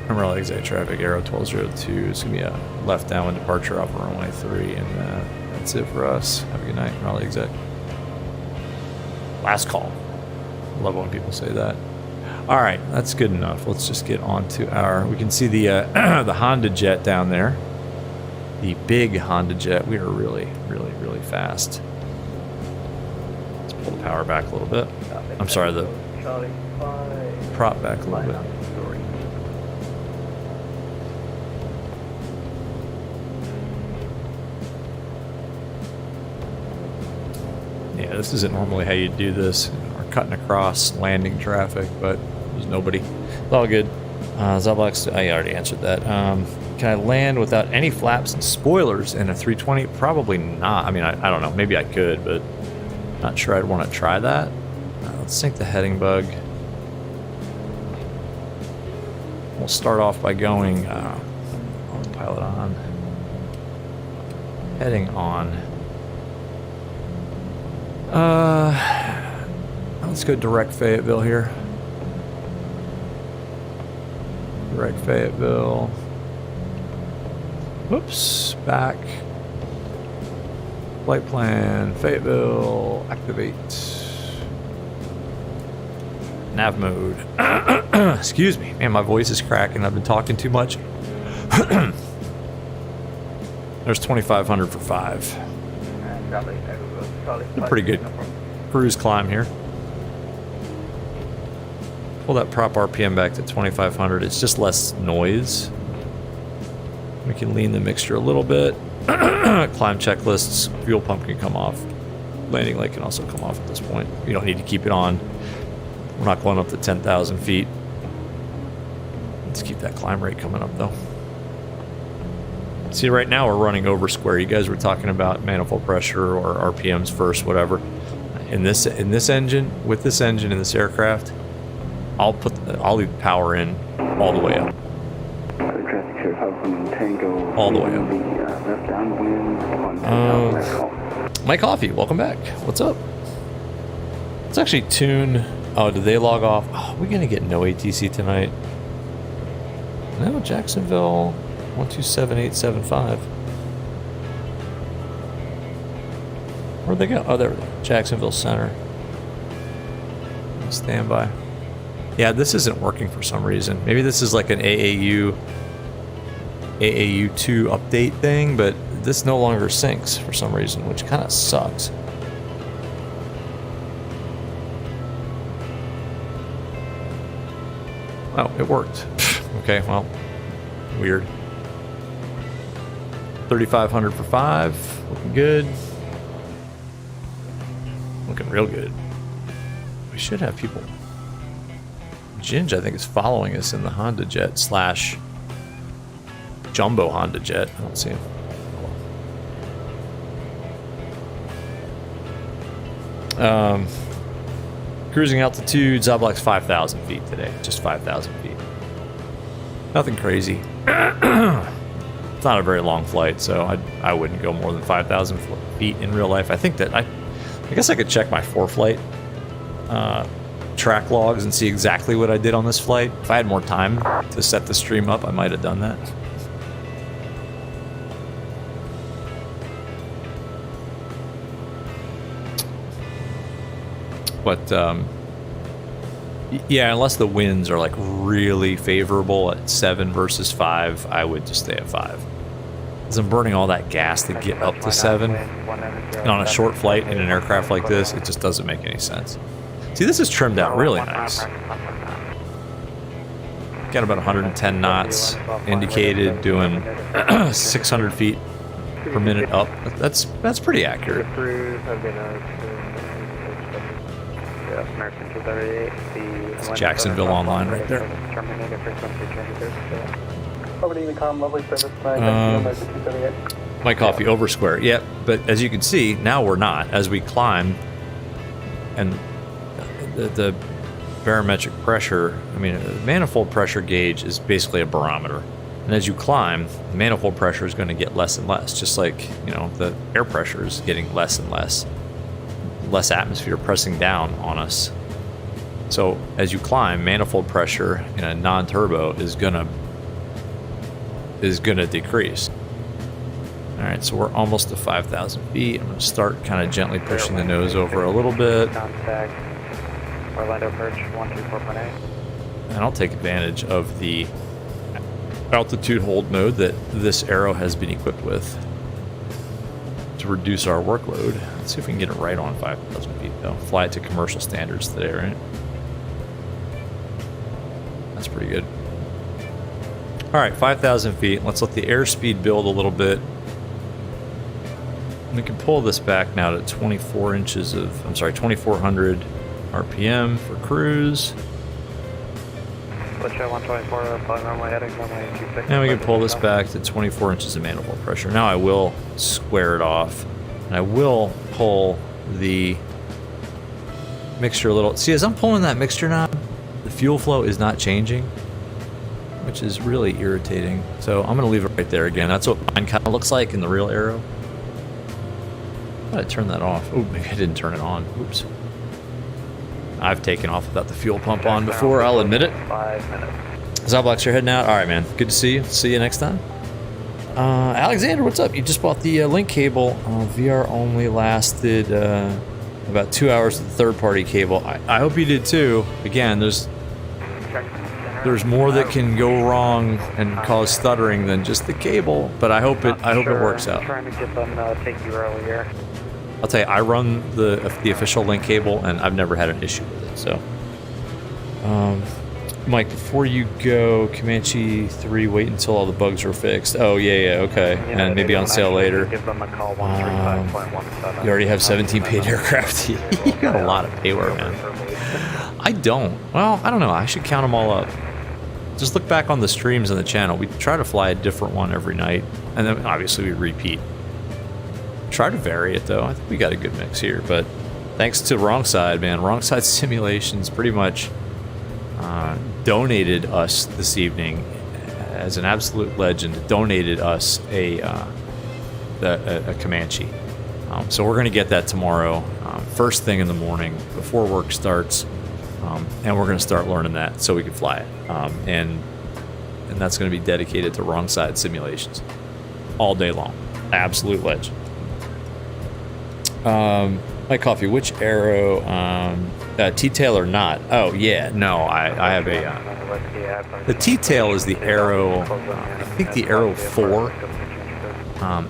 Raleigh Exec traffic, Aero 1202. It's gonna be a left downwind departure off of runway 3, and that's it for us. Have a good night, Raleigh Exec. Last call. Love when people say that. All right, that's good enough. Let's just get on to our. We can see the the Honda Jet down there. The big Honda Jet. We are really, really, really fast. Pull the power back a little bit. I'm sorry, the prop back a little bit. Yeah, this isn't normally how you do this. We're cutting across landing traffic, but there's nobody. It's all good. Zoblox, I already answered that. Can I land without any flaps and spoilers in a 320? Probably not. I mean, I don't know. Maybe I could, but not sure I'd want to try that. Let's sync the heading bug. We'll start off by going pilot on, heading on. Let's go direct Fayetteville here. Direct Fayetteville. Whoops, back. Flight plan, Fayetteville, activate. Nav mode. Excuse me. Man, my voice is cracking. I've been talking too much. There's 2,500 for 5. A pretty good cruise climb here. Pull that prop RPM back to 2,500. It's just less noise. We can lean the mixture a little bit. Climb checklists. Fuel pump can come off. Landing light can also come off at this point. You don't need to keep it on. We're not going up to 10,000 feet. Let's keep that climb rate coming up though. See, right now we're running over square. You guys were talking about manifold pressure or RPMs first, whatever. In this engine, with this engine in this aircraft, I'll leave power in all the way up. All the way up. Mike Coffee, welcome back. What's up? Let's actually tune. Oh, did they log off? Oh, we're gonna get no ATC tonight. No, Jacksonville 127875. Where'd they go? Oh, there we go. Jacksonville Center. Standby. Yeah, this isn't working for some reason. Maybe this is like an AAU 2 update thing, but this no longer syncs for some reason, which kind of sucks. Oh, it worked. Okay, well, weird. 3,500 for 5. Looking good. Looking real good. We should have people. Ginge, I think, is following us in the Honda Jet / Jumbo Honda Jet. I don't see him. Cruising altitude, Zoblox 5,000 feet today. Just 5,000 feet. Nothing crazy. It's not a very long flight, so I wouldn't go more than 5,000 feet in real life. I think that I guess I could check my ForeFlight track logs and see exactly what I did on this flight. If I had more time to set the stream up, I might have done that. But yeah, unless the winds are like really favorable at 7 versus 5, I would just stay at 5. Because I'm burning all that gas to get up to 7. And on a short flight in an aircraft like this, it just doesn't make any sense. See, this is trimmed out really nice. Got about 110 knots indicated, doing 600 feet per minute up. That's pretty accurate. It's Jacksonville online right there. Mike Coffee over square. Yeah, but as you can see, now we're not. As we climb, and the barometric pressure, I mean, the manifold pressure gauge is basically a barometer. And as you climb, the manifold pressure is going to get less and less, just like, you know, the air pressure is getting less and less. Less atmosphere pressing down on us. So as you climb, manifold pressure in a non-turbo is gonna decrease. All right, so we're almost to 5,000 feet. I'm gonna start kind of gently pushing the nose over a little bit. Orlando Perch 124.8. And I'll take advantage of the altitude hold mode that this Aero has been equipped with to reduce our workload. Let's see if we can get it right on 5,000 feet though. Fly it to commercial standards today, right? That's pretty good. All right, 5,000 feet. Let's let the airspeed build a little bit. We can pull this back now to 24 inches of, I'm sorry, 2400 RPM for cruise. Let's show 124, probably normally heading, normally 26. And we can pull this back to 24 inches of manifold pressure. Now I will square it off, and I will pull the mixture a little. See, as I'm pulling that mixture knob, the fuel flow is not changing, which is really irritating. So I'm gonna leave it right there again. That's what mine kind of looks like in the real Aero. I thought I turned that off. Oh, maybe I didn't turn it on. Oops. I've taken off without the fuel pump on before, I'll admit it. 5 minutes. Zoblox, you're heading out? Alright, man. Good to see you. See you next time. Alexander, what's up? You just bought the link cable. VR only lasted about 2 hours with the third-party cable. I hope you did too. Again, there's more that can go wrong and cause stuttering than just the cable, but I hope it works out. I'm trying to get them to take you earlier. I'll tell you, I run the official link cable, and I've never had an issue with it. So, Mike, before you go, Comanche 3, wait until all the bugs are fixed. Oh yeah, okay, You know, and maybe on sale later. Give them a call, 135.17. You already have 17 paid aircraft. You got a lot of payware, man. I don't. Well, I don't know. I should count them all up. Just look back on the streams on the channel. We try to fly a different one every night, and then obviously we repeat. Try to vary it though. I think we got a good mix here, but thanks to Wrong Side, man. Wrong Side Simulations pretty much donated us this evening as an absolute legend. Donated us a Comanche. So we're gonna get that tomorrow, first thing in the morning before work starts, and we're gonna start learning that so we can fly it. And that's gonna be dedicated to Wrong Side Simulations all day long. Absolute legend. My coffee, which Aero, T-tail or not? Oh yeah, no, I have a, the T-tail is the Aero, I think the Aero 4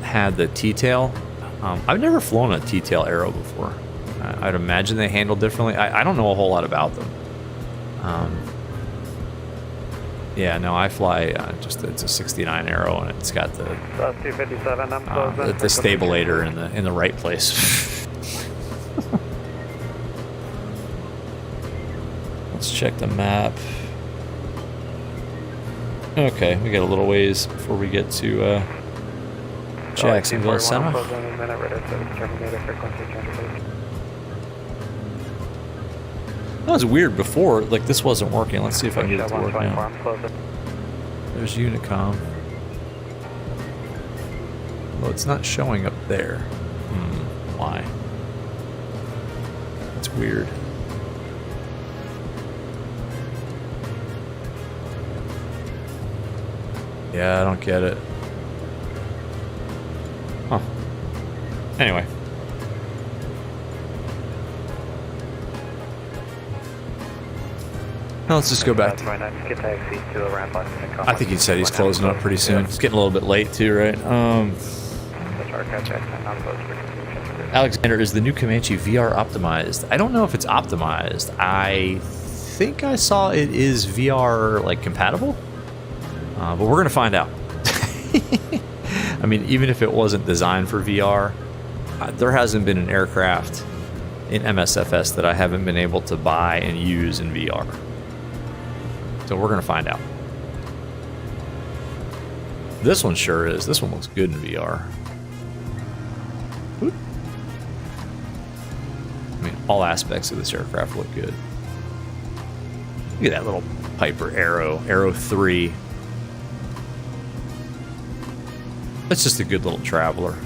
had the T-tail. I've never flown a T-tail Aero before. I'd imagine they handle differently. I don't know a whole lot about them. Yeah, no, I fly it's a 69 Aero, and it's got the 257, I'm closing. the stabulator in the right place. Let's check the map. Okay, we got a little ways before we get to Jacksonville Center. That was weird before, like this wasn't working. Let's see if I can get it to work now. There's Unicom. Well, it's not showing up there. Why? That's weird. Yeah, I don't get it. Huh. Anyway. Now let's just go back to... I think he said he's closing up pretty soon. It's getting a little bit late too, right? Alexander, is the new Comanche VR optimized? I don't know if it's optimized. I think I saw it is VR like compatible, but we're gonna find out. I mean, even if it wasn't designed for VR, there hasn't been an aircraft in MSFS that I haven't been able to buy and use in VR. So we're gonna find out. This one sure is. This one looks good in VR. Oop. I mean, all aspects of this aircraft look good. Look at that little Piper Aero 3. That's just a good little traveler.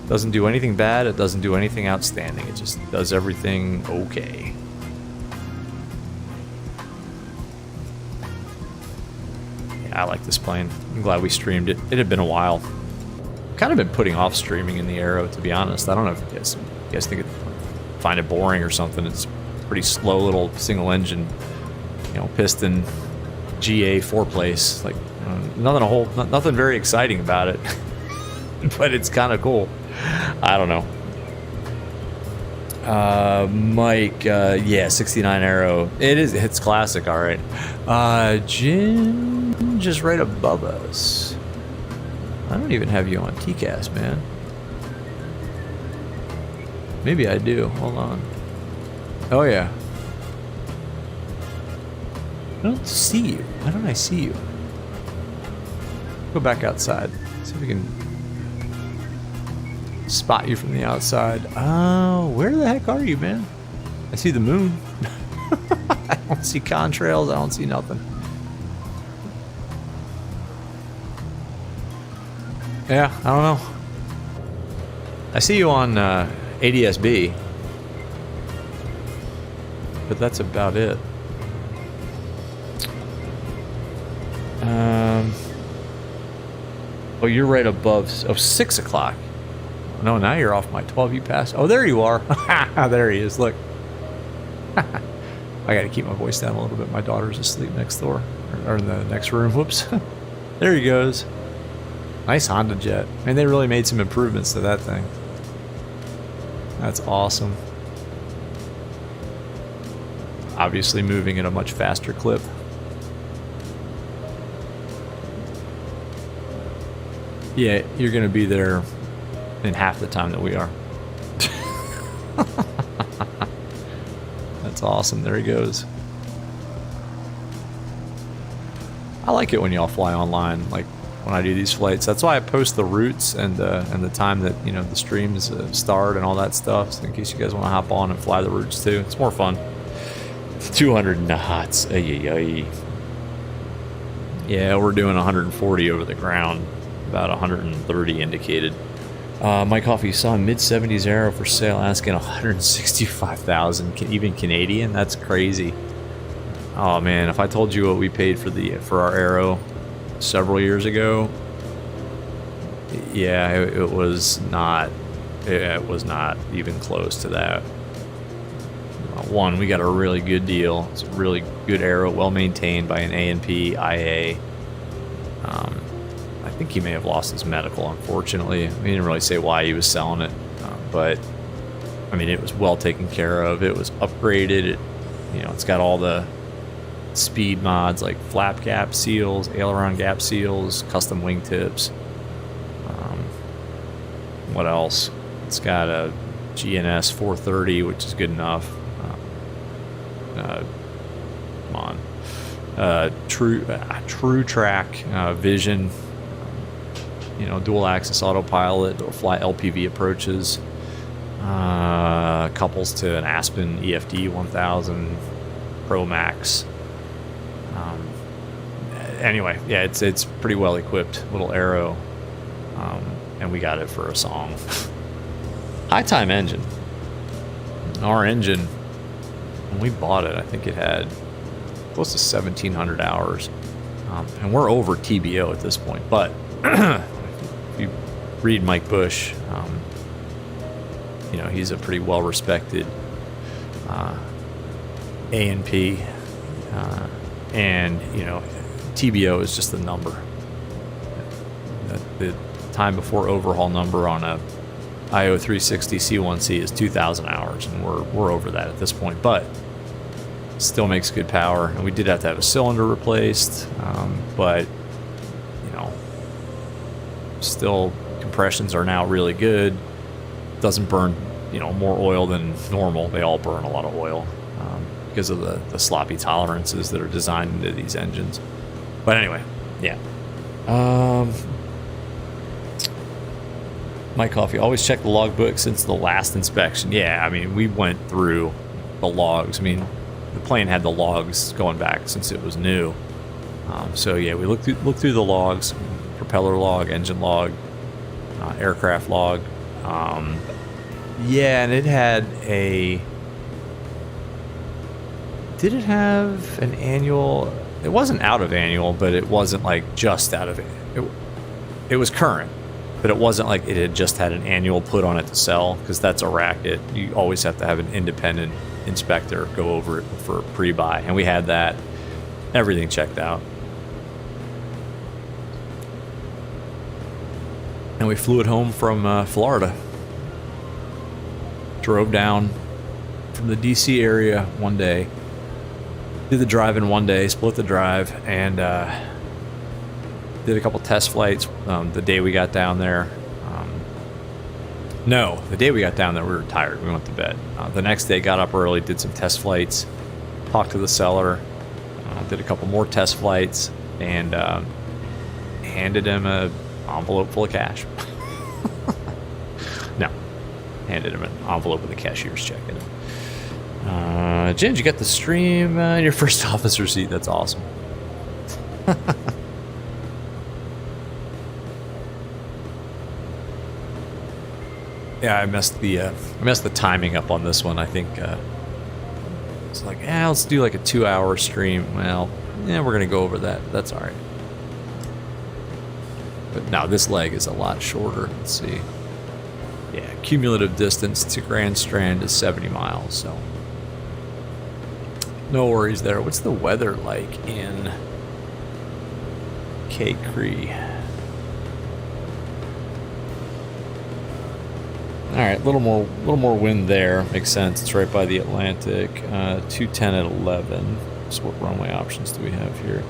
Doesn't do anything bad, it doesn't do anything outstanding. It just does everything okay. I like this plane. I'm glad we streamed it. It had been a while. Kind of been putting off streaming in the Aero, to be honest. I don't know if you guys think find it boring or something. It's a pretty slow little single engine, piston GA 4-place. Like nothing very exciting about it, but it's kind of cool. I don't know. Mike, yeah, 69 Aero. It's classic, all right. Jim just right above us. I don't even have you on TCAS, man. Maybe I do. Hold on. Oh, yeah. I don't see you. Why don't I see you? Go back outside. See if we can spot you from the outside. Oh, where the heck are you, man? I see the moon. I don't see contrails. I don't see nothing. Yeah, I don't know. I see you on ADSB. But that's about it. Oh, you're right above. Oh, 6 o'clock. No, now you're off my 12. You passed. Oh, there you are. There he is. Look. I got to keep my voice down a little bit. My daughter's asleep next door. Or in the next room. Whoops. There he goes. Nice Honda Jet. Man, they really made some improvements to that thing. That's awesome. Obviously moving at a much faster clip. Yeah, you're going to be there in half the time that we are. That's awesome. There he goes. I like it when y'all fly online, like when I do these flights. That's why I post the routes and the time that, you know, the streams start and all that stuff, so in case you guys want to hop on and fly the routes too. It's more fun. 200 knots. Ay. Yeah, we're doing 140 over the ground. About 130 indicated. My coffee saw a mid-70s Aero for sale, asking 165,000, even Canadian. That's crazy. Oh man, if I told you what we paid for our Aero several years ago, yeah, it was not even close to that. One, we got a really good deal. It's a really good Aero, well maintained by an A&P IA. I think he may have lost his medical, unfortunately. He didn't really say why he was selling it, but I mean, it was well taken care of. It was upgraded. It's got all the speed mods like flap gap seals, aileron gap seals, custom wingtips. What else? It's got a GNS 430, which is good enough. Come on. True Track Vision. Dual axis autopilot. It'll fly LPV approaches. Couples to an Aspen EFD 1000 Pro Max. Anyway, yeah, it's pretty well equipped little Aero, and we got it for a song. High time engine. Our engine, when we bought it, I think it had close to 1,700 hours, and we're over TBO at this point. But if you read Mike Bush, he's a pretty well respected A&P, and TBO is just the number. The time before overhaul number on a IO360 C1C is 2,000 hours, and we're over that at this point, but still makes good power. And we did have to have a cylinder replaced, but still compressions are now really good. Doesn't burn more oil than normal. They all burn a lot of oil because of the sloppy tolerances that are designed into these engines. But anyway, yeah. My coffee, always check the logbook since the last inspection. Yeah, I mean, we went through the logs. I mean, the plane had the logs going back since it was new. So yeah, we looked through the logs: propeller log, engine log, aircraft log. Yeah, and it had a. Did it have an annual? It wasn't out of annual, but it wasn't like just out of it. It was current, but it wasn't like it had just had an annual put on it to sell, because that's a racket. You always have to have an independent inspector go over it for pre-buy, and we had that. Everything checked out. And we flew it home from Florida. Drove down from the DC area one day. Did the drive in one day, split the drive, and Did a couple test flights the day we got down there. No, the day we got down there, we were tired. We went to bed. The next day, got up early, did some test flights, talked to the seller, did a couple more test flights, and handed him an envelope full of cash. No, handed him an envelope with a cashier's check in it. Jen, you got the stream in your first officer seat. That's awesome. Yeah, I messed the timing up on this one. I think it's like, yeah, let's do like a 2-hour stream. Well, yeah, we're gonna go over that. That's all right. But now this leg is a lot shorter. Let's see. Yeah, cumulative distance to Grand Strand is 70 miles. So no worries there. What's the weather like in KCRE? All right, a little more wind there. Makes sense. It's right by the Atlantic. 210 at 11. So what runway options do we have here?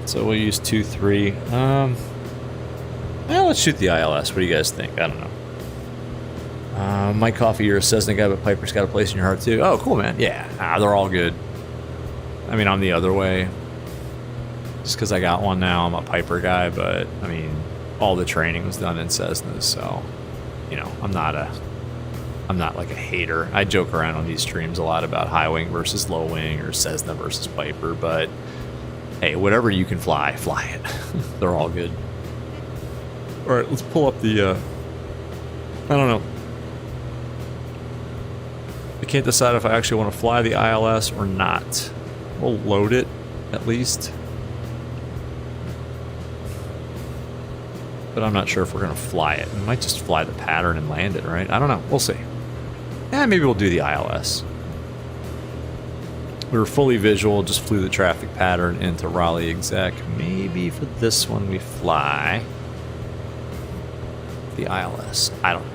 So we'll use 23. Well, let's shoot the ILS. What do you guys think? I don't know. Mike Coffee, you're a Cessna guy, but Piper's got a place in your heart too. Oh, cool, man. Yeah, they're all good. I mean, I'm the other way. Just because I got one now, I'm a Piper guy, but I mean, all the training was done in Cessnas, so you know, I'm not like a hater. I joke around on these streams a lot about high wing versus low wing or Cessna versus Piper, but hey, whatever you can fly, fly it. They're all good. All right, let's pull up the I don't know. I can't decide if I actually want to fly the ILS or not. We'll load it at least. But I'm not sure if we're going to fly it. We might just fly the pattern and land it, right? I don't know. We'll see. Yeah, maybe we'll do the ILS. We were fully visual, just flew the traffic pattern into Raleigh Exec. Maybe for this one we fly the ILS. I don't know.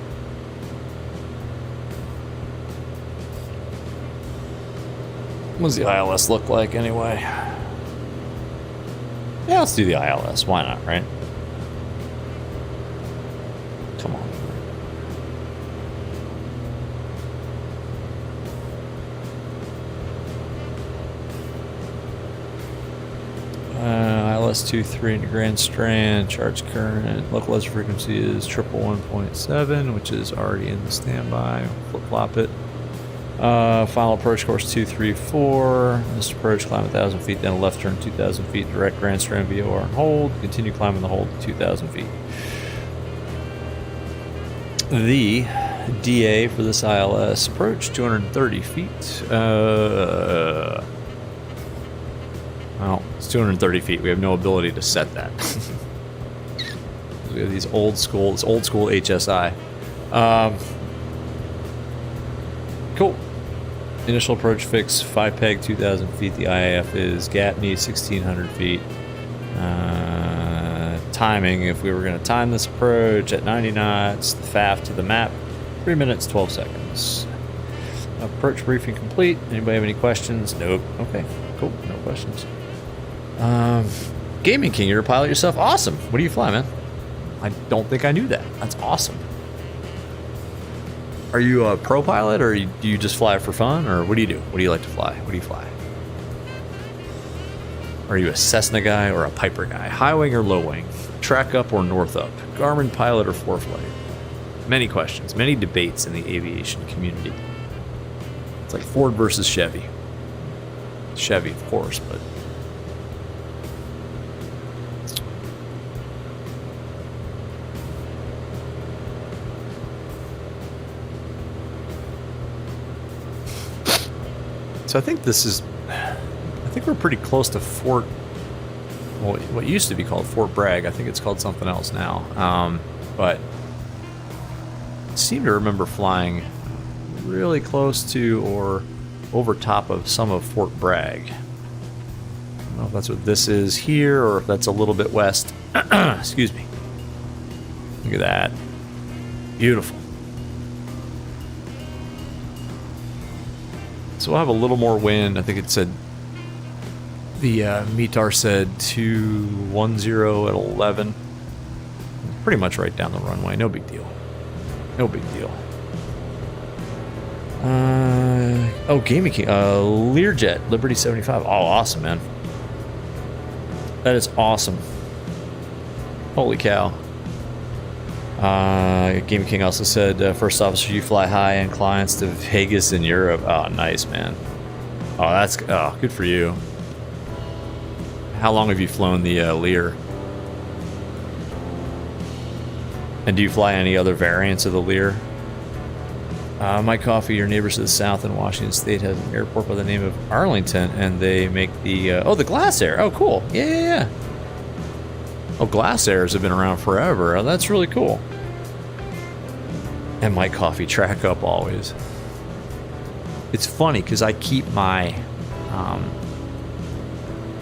What does the ILS look like anyway? Yeah, let's do the ILS. Why not, right? Come on. ILS 23 into Grand Strand, charge current, localized frequency is 111.7, which is already in the standby. Flip-flop it. Final approach course 234. This approach, climb 1,000 feet, then a left turn 2,000 feet, direct Grand Strand VOR and hold. Continue climbing the hold to 2,000 feet. The DA for this ILS approach 230 feet. Well, it's 230 feet. We have no ability to set that. We have this old school HSI. Cool. Initial approach fix 5 peg 2,000 feet. The IAF is GATNI 1,600 feet. Timing, if we were going to time this approach at 90 knots, the FAF to the map, 3 minutes 12 seconds. Approach briefing complete. Anybody have any questions? Nope. Okay, cool. No questions. Gaming King, you're a pilot yourself? Awesome. What do you fly, man? I don't think I knew that. That's awesome. Are you a pro pilot, or do you just fly for fun, or what do you do? What do you like to fly? What do you fly? Are you a Cessna guy or a Piper guy? High wing or low wing? Track up or north up? Garmin pilot or ForeFlight? Many questions, many debates in the aviation community. It's like Ford versus Chevy. Chevy, of course, but so I think we're pretty close to Fort, well, what used to be called Fort Bragg. I think it's called something else now. But I seem to remember flying really close to or over top of some of Fort Bragg. I don't know if that's what this is here or if that's a little bit west. Excuse me. Look at that. Beautiful. So we'll have a little more wind. I think it said The METAR said 210 at 11. Pretty much right down the runway. No big deal. No big deal. Oh, Gaming King. Learjet, Liberty 75. Oh, awesome, man. That is awesome. Holy cow. Gaming King also said, first officer, you fly high-end clients to Vegas in Europe. Oh, nice, man. Oh, that's good for you. How long have you flown the Lear? And do you fly any other variants of the Lear? My coffee, your neighbors to the south in Washington State has an airport by the name of Arlington, and they make the the Glass Air. Oh, cool. Yeah. Oh, Glass Airs have been around forever. Oh, that's really cool. And my coffee track up always. It's funny because I keep my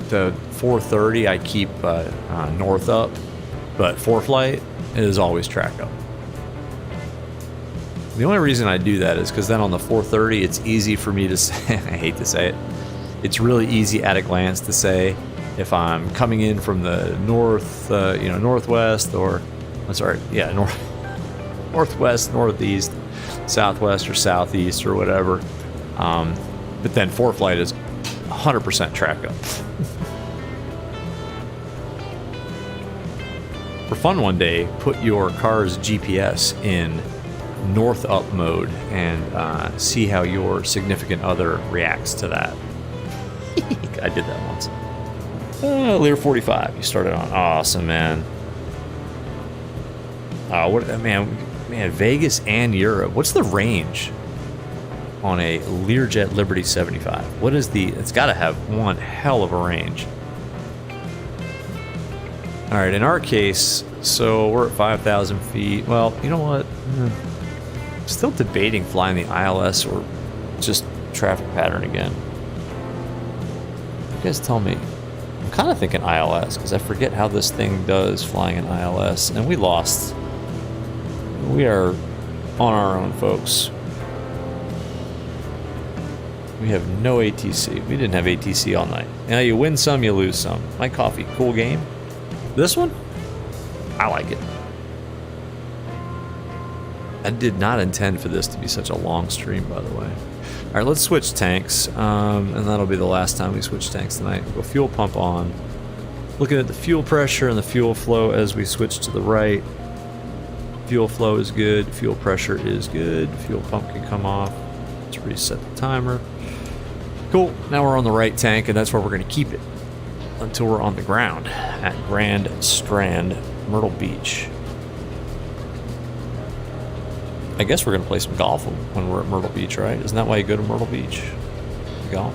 the 430. I keep north up, but ForeFlight is always track up. The only reason I do that is because then on the 430, it's easy for me to say, I hate to say it, it's really easy at a glance to say if I'm coming in from the north, northwest, or, I'm sorry, yeah, northwest, northeast, southwest, or southeast, or whatever. But then ForeFlight is 100% track up. For fun one day, put your car's GPS in north up mode and see how your significant other reacts to that. I did that once. Lear 45 you started on. Awesome, man. Man, Vegas and Europe. What's the range on a Learjet Liberty 75? What is it's got to have one hell of a range. All right, in our case, so we're at 5,000 feet. Well, you know what? Still debating flying the ILS or just traffic pattern again. You guys tell me. I'm kind of thinking ILS because I forget how this thing does flying in ILS, and we lost. We are on our own, folks. We have no ATC. We didn't have ATC all night. Now you win some, you lose some. My coffee, cool game. This one, I like it. I did not intend for this to be such a long stream, by the way. All right, let's switch tanks, and that'll be the last time we switch tanks tonight. We'll go fuel pump on. Looking at the fuel pressure and the fuel flow as we switch to the right. Fuel flow is good. Fuel pressure is good. Fuel pump can come off. Let's reset the timer. Cool. Now we're on the right tank, and that's where we're going to keep it until we're on the ground at Grand Strand, Myrtle Beach. I guess we're going to play some golf when we're at Myrtle Beach, right? Isn't that why you go to Myrtle Beach? Golf?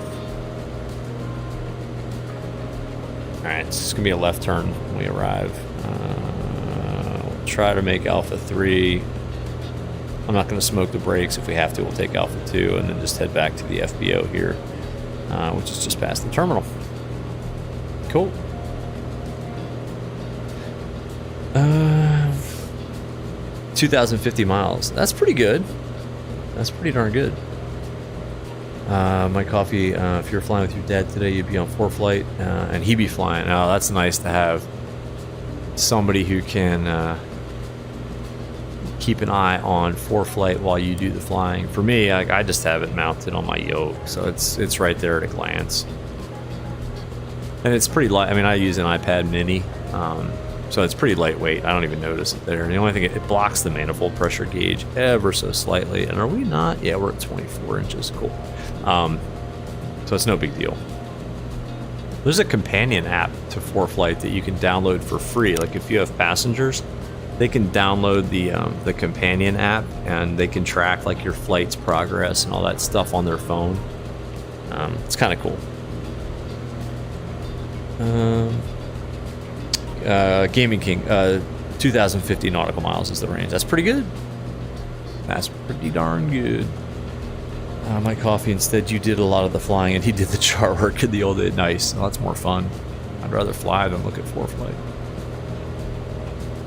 Alright, it's just going to be a left turn when we arrive. We'll try to make Alpha 3. I'm not going to smoke the brakes. If we have to, we'll take Alpha 2 and then just head back to the FBO here, which is just past the terminal. Cool. 2,050 miles. That's pretty good. That's pretty darn good. My coffee, if you're flying with your dad today, you'd be on ForeFlight, and he'd be flying. Oh, that's nice to have somebody who can keep an eye on ForeFlight while you do the flying. For me, I just have it mounted on my yoke, so it's right there at a glance. And it's pretty light. I mean, I use an iPad mini, so it's pretty lightweight. I don't even notice it there. And the only thing, it blocks the manifold pressure gauge ever so slightly. And are we not? Yeah, we're at 24 inches. Cool. So it's no big deal. There's a companion app to ForeFlight that you can download for free. Like if you have passengers, they can download the companion app, and they can track like your flight's progress and all that stuff on their phone. It's kind of cool. Gaming King, 2,050 nautical miles is the range. That's pretty good. That's pretty darn good. My coffee, instead you did a lot of the flying and he did the chart work in the old day. Nice. Well, that's more fun. I'd rather fly than look at ForeFlight.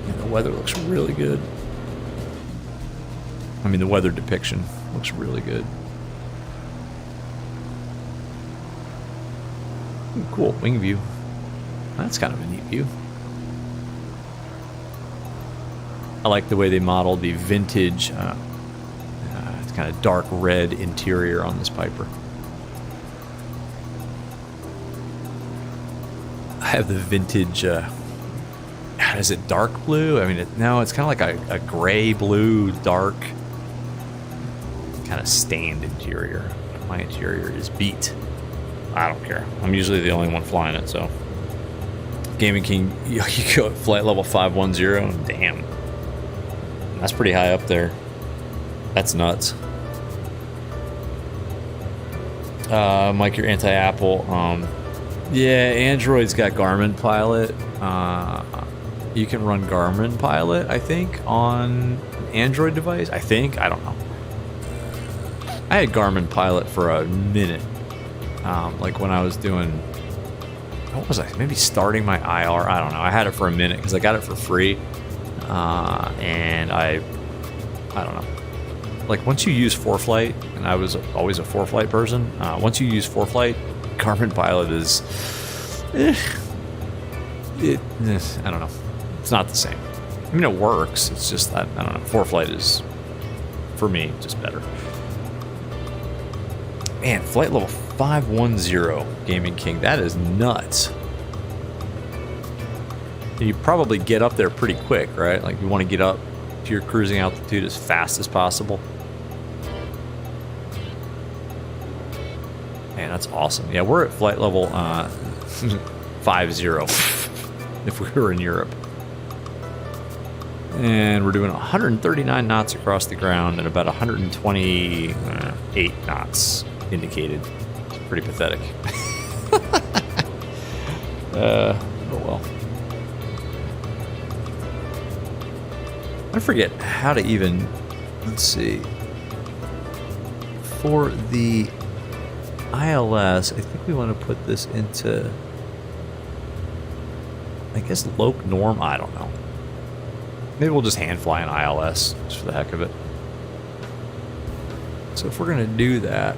And the weather looks really good. I mean, the weather depiction looks really good. Ooh, cool, wing view. That's kind of a neat view. I like the way they modeled the vintage, it's kind of dark red interior on this Piper. I have the vintage, is it dark blue? I mean, no, it's kind of like a gray blue, dark, kind of stained interior. My interior is beat. I don't care. I'm usually the only one flying it, so. Gaming King, you go at flight level 510. Damn. That's pretty high up there. That's nuts. Mike, you're anti-Apple. Yeah, Android's got Garmin Pilot. You can run Garmin Pilot, I think, on an Android device. I think. I don't know. I had Garmin Pilot for a minute. Like when I was doing... What was I? Maybe starting my IR? I don't know. I had it for a minute because I got it for free. And I don't know. Like once you use ForeFlight, and I was always a ForeFlight person. Once you use ForeFlight, Garmin Pilot is, I don't know. It's not the same. I mean, it works. It's just that I don't know. ForeFlight is, for me, just better. Man, flight level 510, Gaming King. That is nuts. You probably get up there pretty quick, right? Like you want to get up to your cruising altitude as fast as possible. Man, that's awesome. Yeah, we're at flight level 50 if we were in Europe. And we're doing 139 knots across the ground and about 128 knots indicated. It's pretty pathetic. Oh well. I forget how to even, let's see, for the ILS, I think we want to put this into, I guess, loc norm, I don't know. Maybe we'll just hand fly an ILS, just for the heck of it. So if we're going to do that,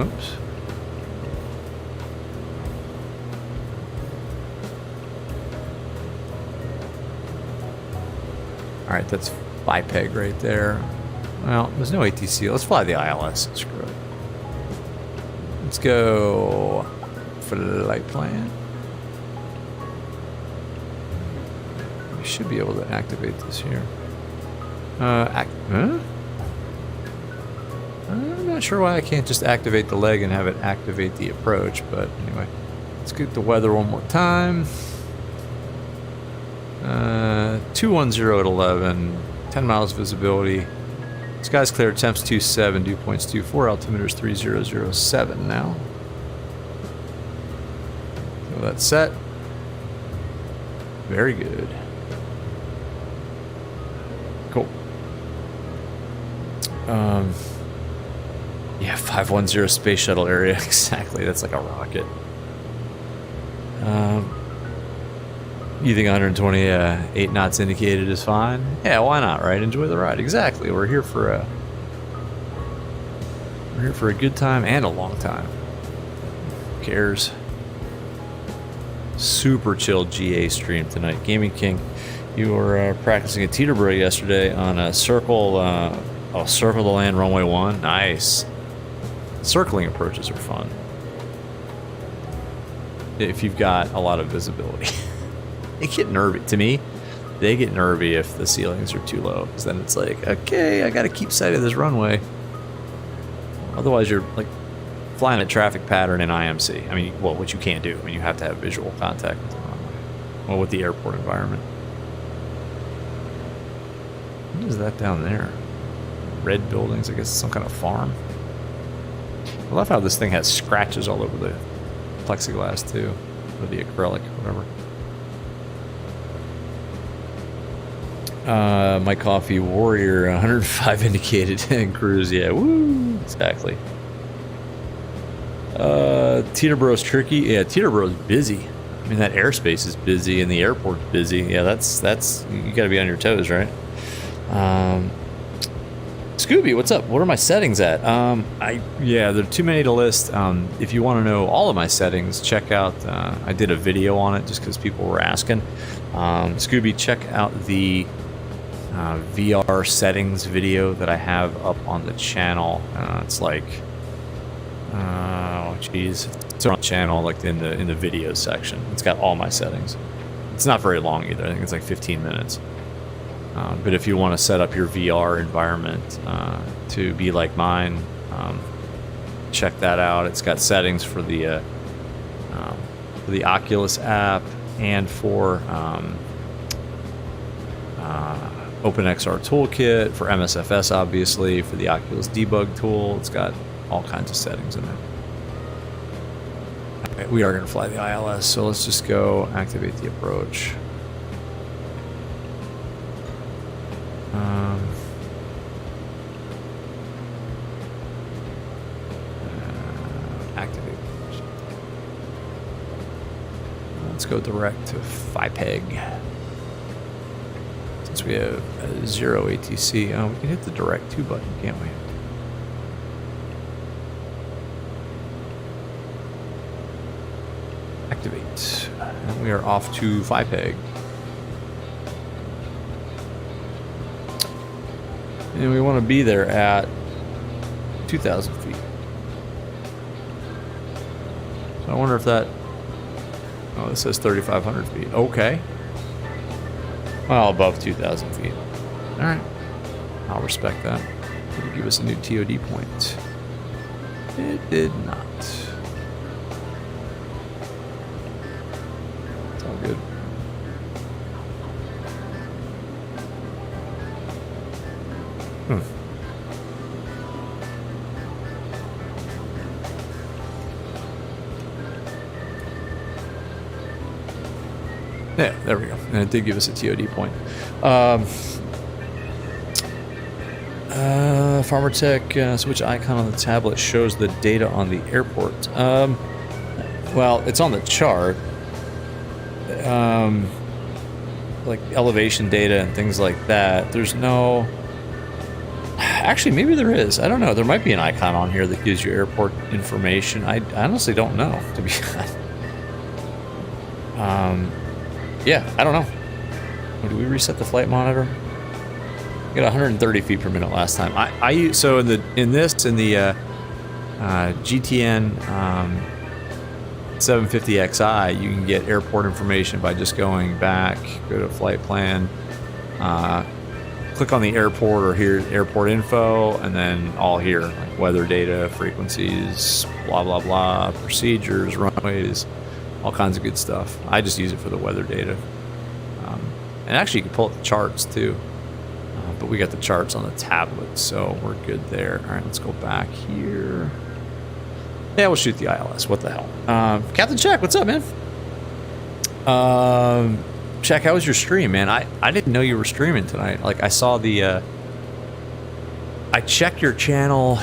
oops. All right, that's BiPeg right there. Well, there's no ATC. Let's fly the ILS. Screw it. Let's go flight plan. We should be able to activate this here. Huh? I'm not sure why I can't just activate the leg and have it activate the approach, but anyway. Let's get the weather one more time. 210 at 11, 10 miles visibility. Skies clear, temps 27, dew points 24, altimeter's 3007 now. So that's set. Very good. Cool. Yeah, 510 space shuttle area. Exactly, that's like a rocket. You think 128 knots indicated is fine? Yeah, why not, right? Enjoy the ride. Exactly. We're here for a good time and a long time. Who cares? Super chill GA stream tonight. Gaming King, you were practicing a teeter-bro yesterday on a circle the land runway 1. Nice. Circling approaches are fun if you've got a lot of visibility. They get nervy. To me, they get nervy if the ceilings are too low, because then it's like, okay, I got to keep sight of this runway. Otherwise, you're like flying a traffic pattern in IMC. I mean, well, which you can't do. I mean, you have to have visual contact with the runway. Well, with the airport environment. What is that down there? Red buildings. I guess it's some kind of farm. I love how this thing has scratches all over the plexiglass too, or the acrylic, whatever. My coffee warrior 105 indicated and cruise. Yeah, woo, exactly. Teterboro's tricky. Yeah, Teterboro's busy. I mean, that airspace is busy and the airport's busy. Yeah, that's you got to be on your toes, right? Scooby, what's up? What are my settings at? Yeah, there are too many to list. If you want to know all of my settings, check out. I did a video on it just because people were asking. Scooby, check out the VR settings video that I have up on the channel. It's like, oh geez, it's on the channel, like in the video section. It's got all my settings. It's not very long either. I think it's like 15 minutes. But if you want to set up your VR environment to be like mine, check that out. It's got settings for the Oculus app and for OpenXR Toolkit, for MSFS obviously, for the Oculus debug tool. It's got all kinds of settings in there. Okay, we are going to fly the ILS, so let's just go activate the approach. Activate. Let's go direct to FIPEG. Since we have 0 ATC, we can hit the direct to button, can't we? Activate. And we are off to FIPEG. And we want to be there at 2,000 feet. So I wonder if that... Oh, this says 3,500 feet. Okay. Well, above 2,000 feet. All right. I'll respect that. It'll give us a new TOD point. It did not. It's all good. Yeah, there we go. And it did give us a TOD point. Farmer Tech switch icon on the tablet shows the data on the airport. Well, it's on the chart. Like elevation data and things like that. There's no... Actually, maybe there is. I don't know. There might be an icon on here that gives you airport information. I honestly don't know, to be honest. Yeah, I don't know. Did we reset the flight monitor? We got 130 feet per minute last time. I use, so in the GTN 750XI, you can get airport information by just going back, go to flight plan, click on the airport, or here airport info, and then all here, like weather data, frequencies, blah blah blah, procedures, runways, all kinds of good stuff. I just use it for the weather data. And actually you can pull up the charts too. But we got the charts on the tablet, so we're good there. All right, let's go back here. Yeah, we'll shoot the ILS. What the hell? Captain Check, what's up, man? Check, how was your stream, man? I didn't know you were streaming tonight. Like, I saw the... I checked your channel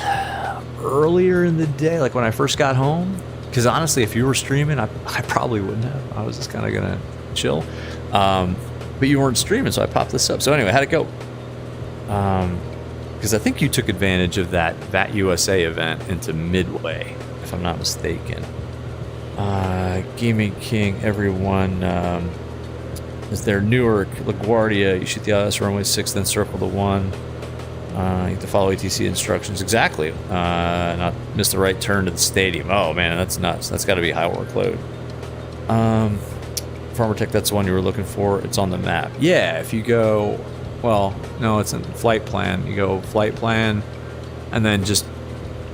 earlier in the day, like when I first got home. Because honestly, if you were streaming, I probably wouldn't have. I was just kind of going to chill. But you weren't streaming, so I popped this up. So anyway, how'd it go? Because I think you took advantage of that VAT-USA event into Midway, if I'm not mistaken. Gaming King, everyone. Is there Newark, LaGuardia? You shoot the ILS runway 6, then circle the 1. You have to follow ATC instructions. Exactly. Not miss the right turn to the stadium. Oh, man, that's nuts. That's got to be high workload. Farmer Tech, that's the one you were looking for. It's on the map. Yeah, if you go... Well, no, it's in flight plan. You go flight plan, and then just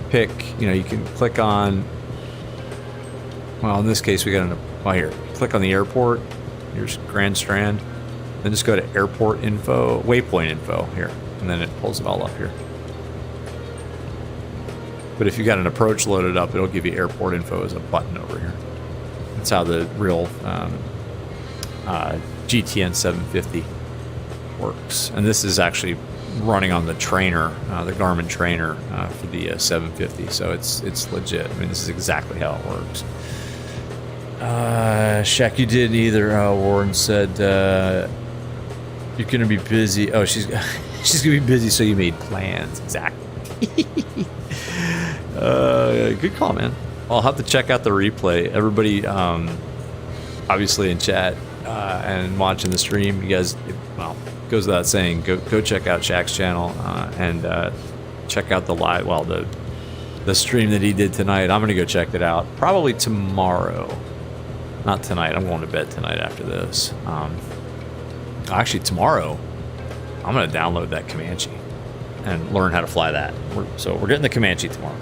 pick, you can click on... Well, in this case, we got here. Click on the airport. Here's Grand Strand. Then just go to airport info, waypoint info here. And then it pulls it all up here. But if you got an approach loaded up, it'll give you airport info as a button over here. That's how the real GTN 750 works. And this is actually running on the trainer, the Garmin trainer for the 750. So it's legit. I mean, this is exactly how it works. Shaq, you did either. Warren said you're gonna be busy. Oh, she's She's gonna be busy, so you made plans. Exactly. Good call, man. I'll have to check out the replay. Everybody, obviously in chat and watching the stream, you guys, well, goes without saying, go check out Shaq's channel and check out the live, well, the stream that he did tonight. I'm gonna go check it out probably tomorrow. Not tonight. I'm going to bed tonight after this. Actually, tomorrow, I'm gonna download that Comanche and learn how to fly that. So we're getting the Comanche tomorrow.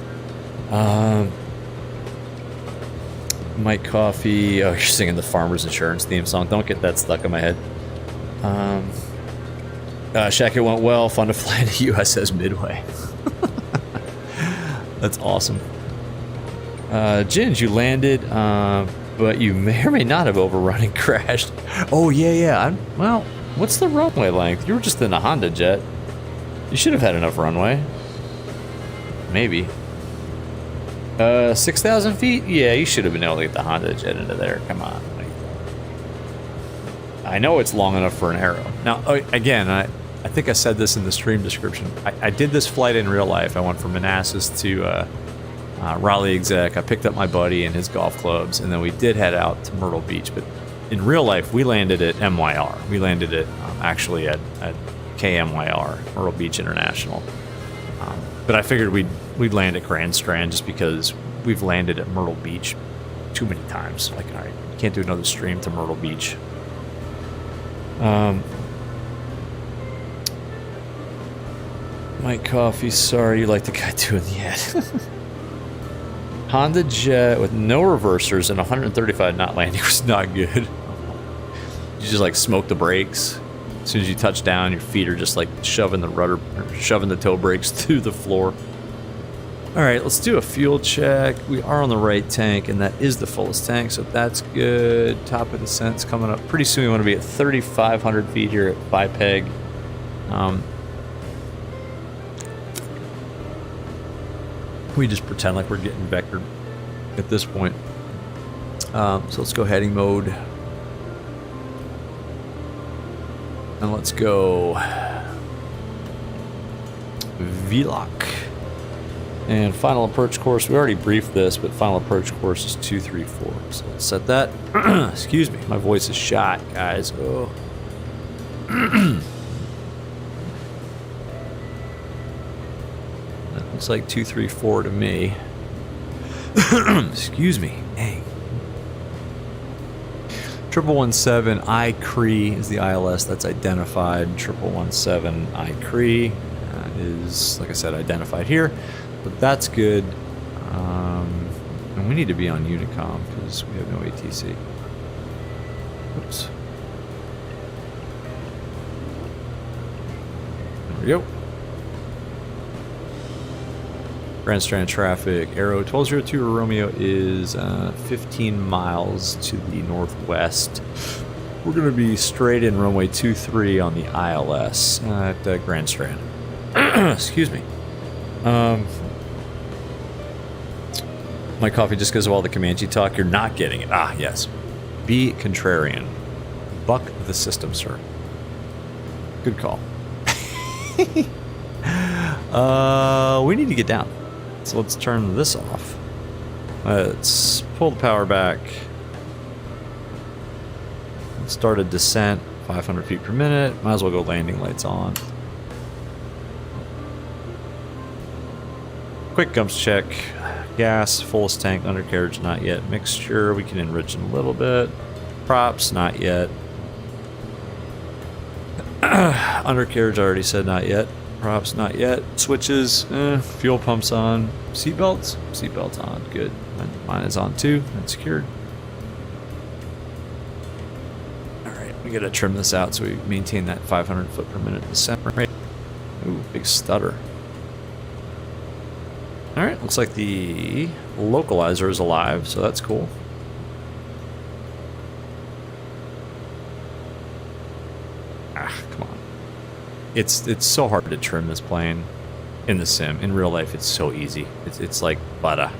Mike Coffee. Oh, you're singing the Farmers Insurance theme song. Don't get that stuck in my head. Shaq, it went well. Fun to fly to USS Midway. That's awesome. Ginge, you landed, but you may or may not have overrun and crashed. Oh, yeah. Well, what's the runway length? You were just in a Honda jet. You should have had enough runway. Maybe. 6,000 feet? Yeah, you should have been able to get the Honda jet into there. Come on. I know it's long enough for an Aero. Now, again, I think I said this in the stream description. I did this flight in real life. I went from Manassas to Raleigh Exec. I picked up my buddy and his golf clubs, and then we did head out to Myrtle Beach. But in real life, we landed at MYR. We landed at actually at KMYR, Myrtle Beach International. But I figured we'd land at Grand Strand just because we've landed at Myrtle Beach too many times. Like, all right, can't do another stream to Myrtle Beach. Mike Coffee, sorry, you like the guy doing the ad. Honda jet with no reversers and 135 knot landing was not good. You just like smoke the brakes. As soon as you touch down, your feet are just like shoving the rudder, or shoving the toe brakes through the floor. All right, let's do a fuel check. We are on the right tank, and that is the fullest tank, so that's good. Top of descent's coming up. Pretty soon we want to be at 3,500 feet here at BiPeg. We just pretend like we're getting vectored at this point. So let's go heading mode. And let's go VLOC. And final approach course, we already briefed this, but final approach course is 234. So let's set that. Excuse me, my voice is shot, guys. Oh. That looks like 234 to me. Excuse me. Dang. 1117 KCRE is the ILS that's identified. 1117 KCRE is, like I said, identified here. But that's good. And we need to be on Unicom because we have no ATC. Oops. There we go. Grand Strand traffic. Aero 1202 Romeo is 15 miles to the northwest. We're going to be straight in runway 23 on the ILS at Grand Strand. Excuse me. My coffee, just because of all the Comanche talk, you're not getting it. Ah, yes. Be contrarian. Buck the system, sir. Good call. We need to get down. So let's turn this off. Let's pull the power back. Let's start a descent, 500 feet per minute. Might as well go landing lights on. Quick gumps check. Gas, fullest tank, undercarriage, not yet. Mixture, we can enrich in a little bit. Props, not yet. Undercarriage, I already said not yet. Props, not yet. Switches, fuel pumps on. Seatbelts? Seatbelts on, good. Mine is on too, and secured. Alright, we gotta trim this out so we maintain that 500 foot per minute descent rate. Ooh, big stutter. Alright, looks like the localizer is alive, so that's cool. Ah, come on. It's so hard to trim this plane in the sim. In real life, it's so easy. It's like butter.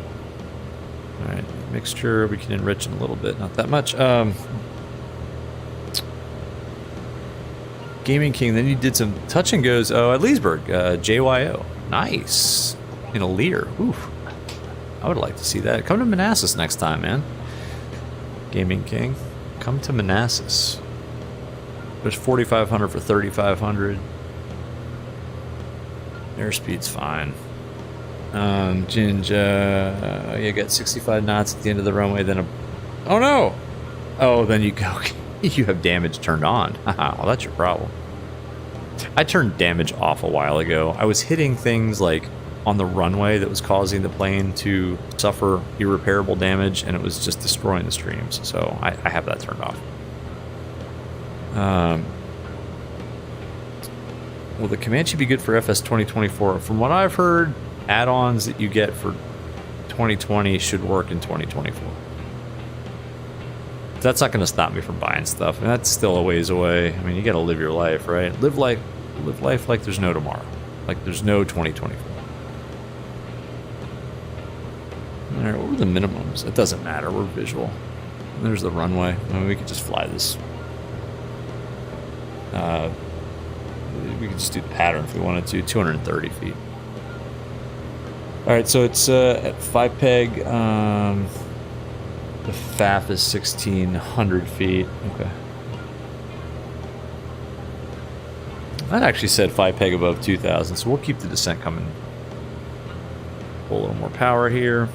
Alright, mixture, we can enrich in a little bit, not that much. Gaming King. Then you did some touch and goes. Oh, at Leesburg, JYO. Nice. In a Lear. Oof. I would like to see that. Come to Manassas next time, man. Gaming King. Come to Manassas. There's 4,500 for 3,500. Airspeed's fine. Jinja, you got 65 knots at the end of the runway, then oh no! Oh, then you go, you have damage turned on. Well, that's your problem. I turned damage off a while ago. I was hitting things like on the runway that was causing the plane to suffer irreparable damage, and it was just destroying the streams. So I have that turned off. Will the Comanche be good for FS 2024? From what I've heard, add-ons that you get for 2020 should work in 2024. That's not going to stop me from buying stuff. I mean, that's still a ways away. I mean, you got to live your life, right? Live life like there's no tomorrow. Like there's no 2024. All right, what were the minimums? It doesn't matter. We're visual. There's the runway. I mean, we could just fly this. We could just do the pattern if we wanted to. 230 feet. All right, so it's at 5 peg. The FAF is 1,600 feet. Okay. That actually said 5 peg above 2,000, so we'll keep the descent coming. Pull a little more power here.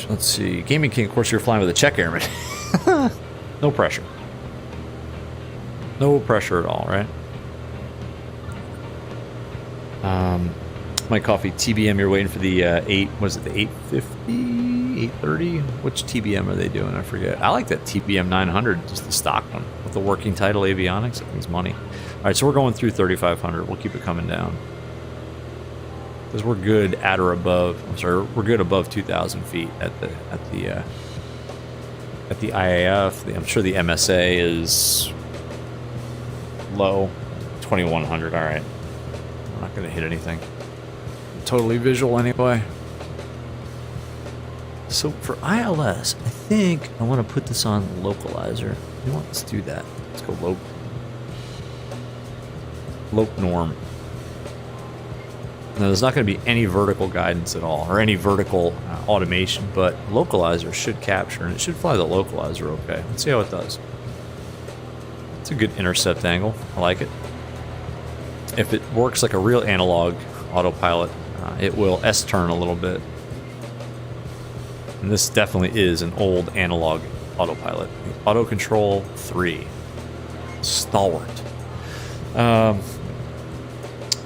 Let's see. Gaming King, of course, you're flying with a check airman. No pressure. No pressure at all, right? My coffee TBM, you're waiting for the 8, was it the 850, 830? Which TBM are they doing? I forget. I like that TBM 900, just the stock one with the working title avionics. I think it's money. All right, so we're going through 3,500. We'll keep it coming down because we're good at or above. I'm sorry, we're good above 2,000 feet at the IAF. I'm sure the MSA is low, 2,100. All right, we're not going to hit anything. Totally visual anyway. So for ILS, I think I want to put this on localizer. You know what? Let's do that. Let's go lope norm. Now there's not going to be any vertical guidance at all, or any vertical automation, but localizer should capture, and it should fly the localizer okay. Let's see how it does. It's a good intercept angle. I like it. If it works like a real analog autopilot, it will S-turn a little bit. And this definitely is an old analog autopilot. Auto Control 3. Stalwart.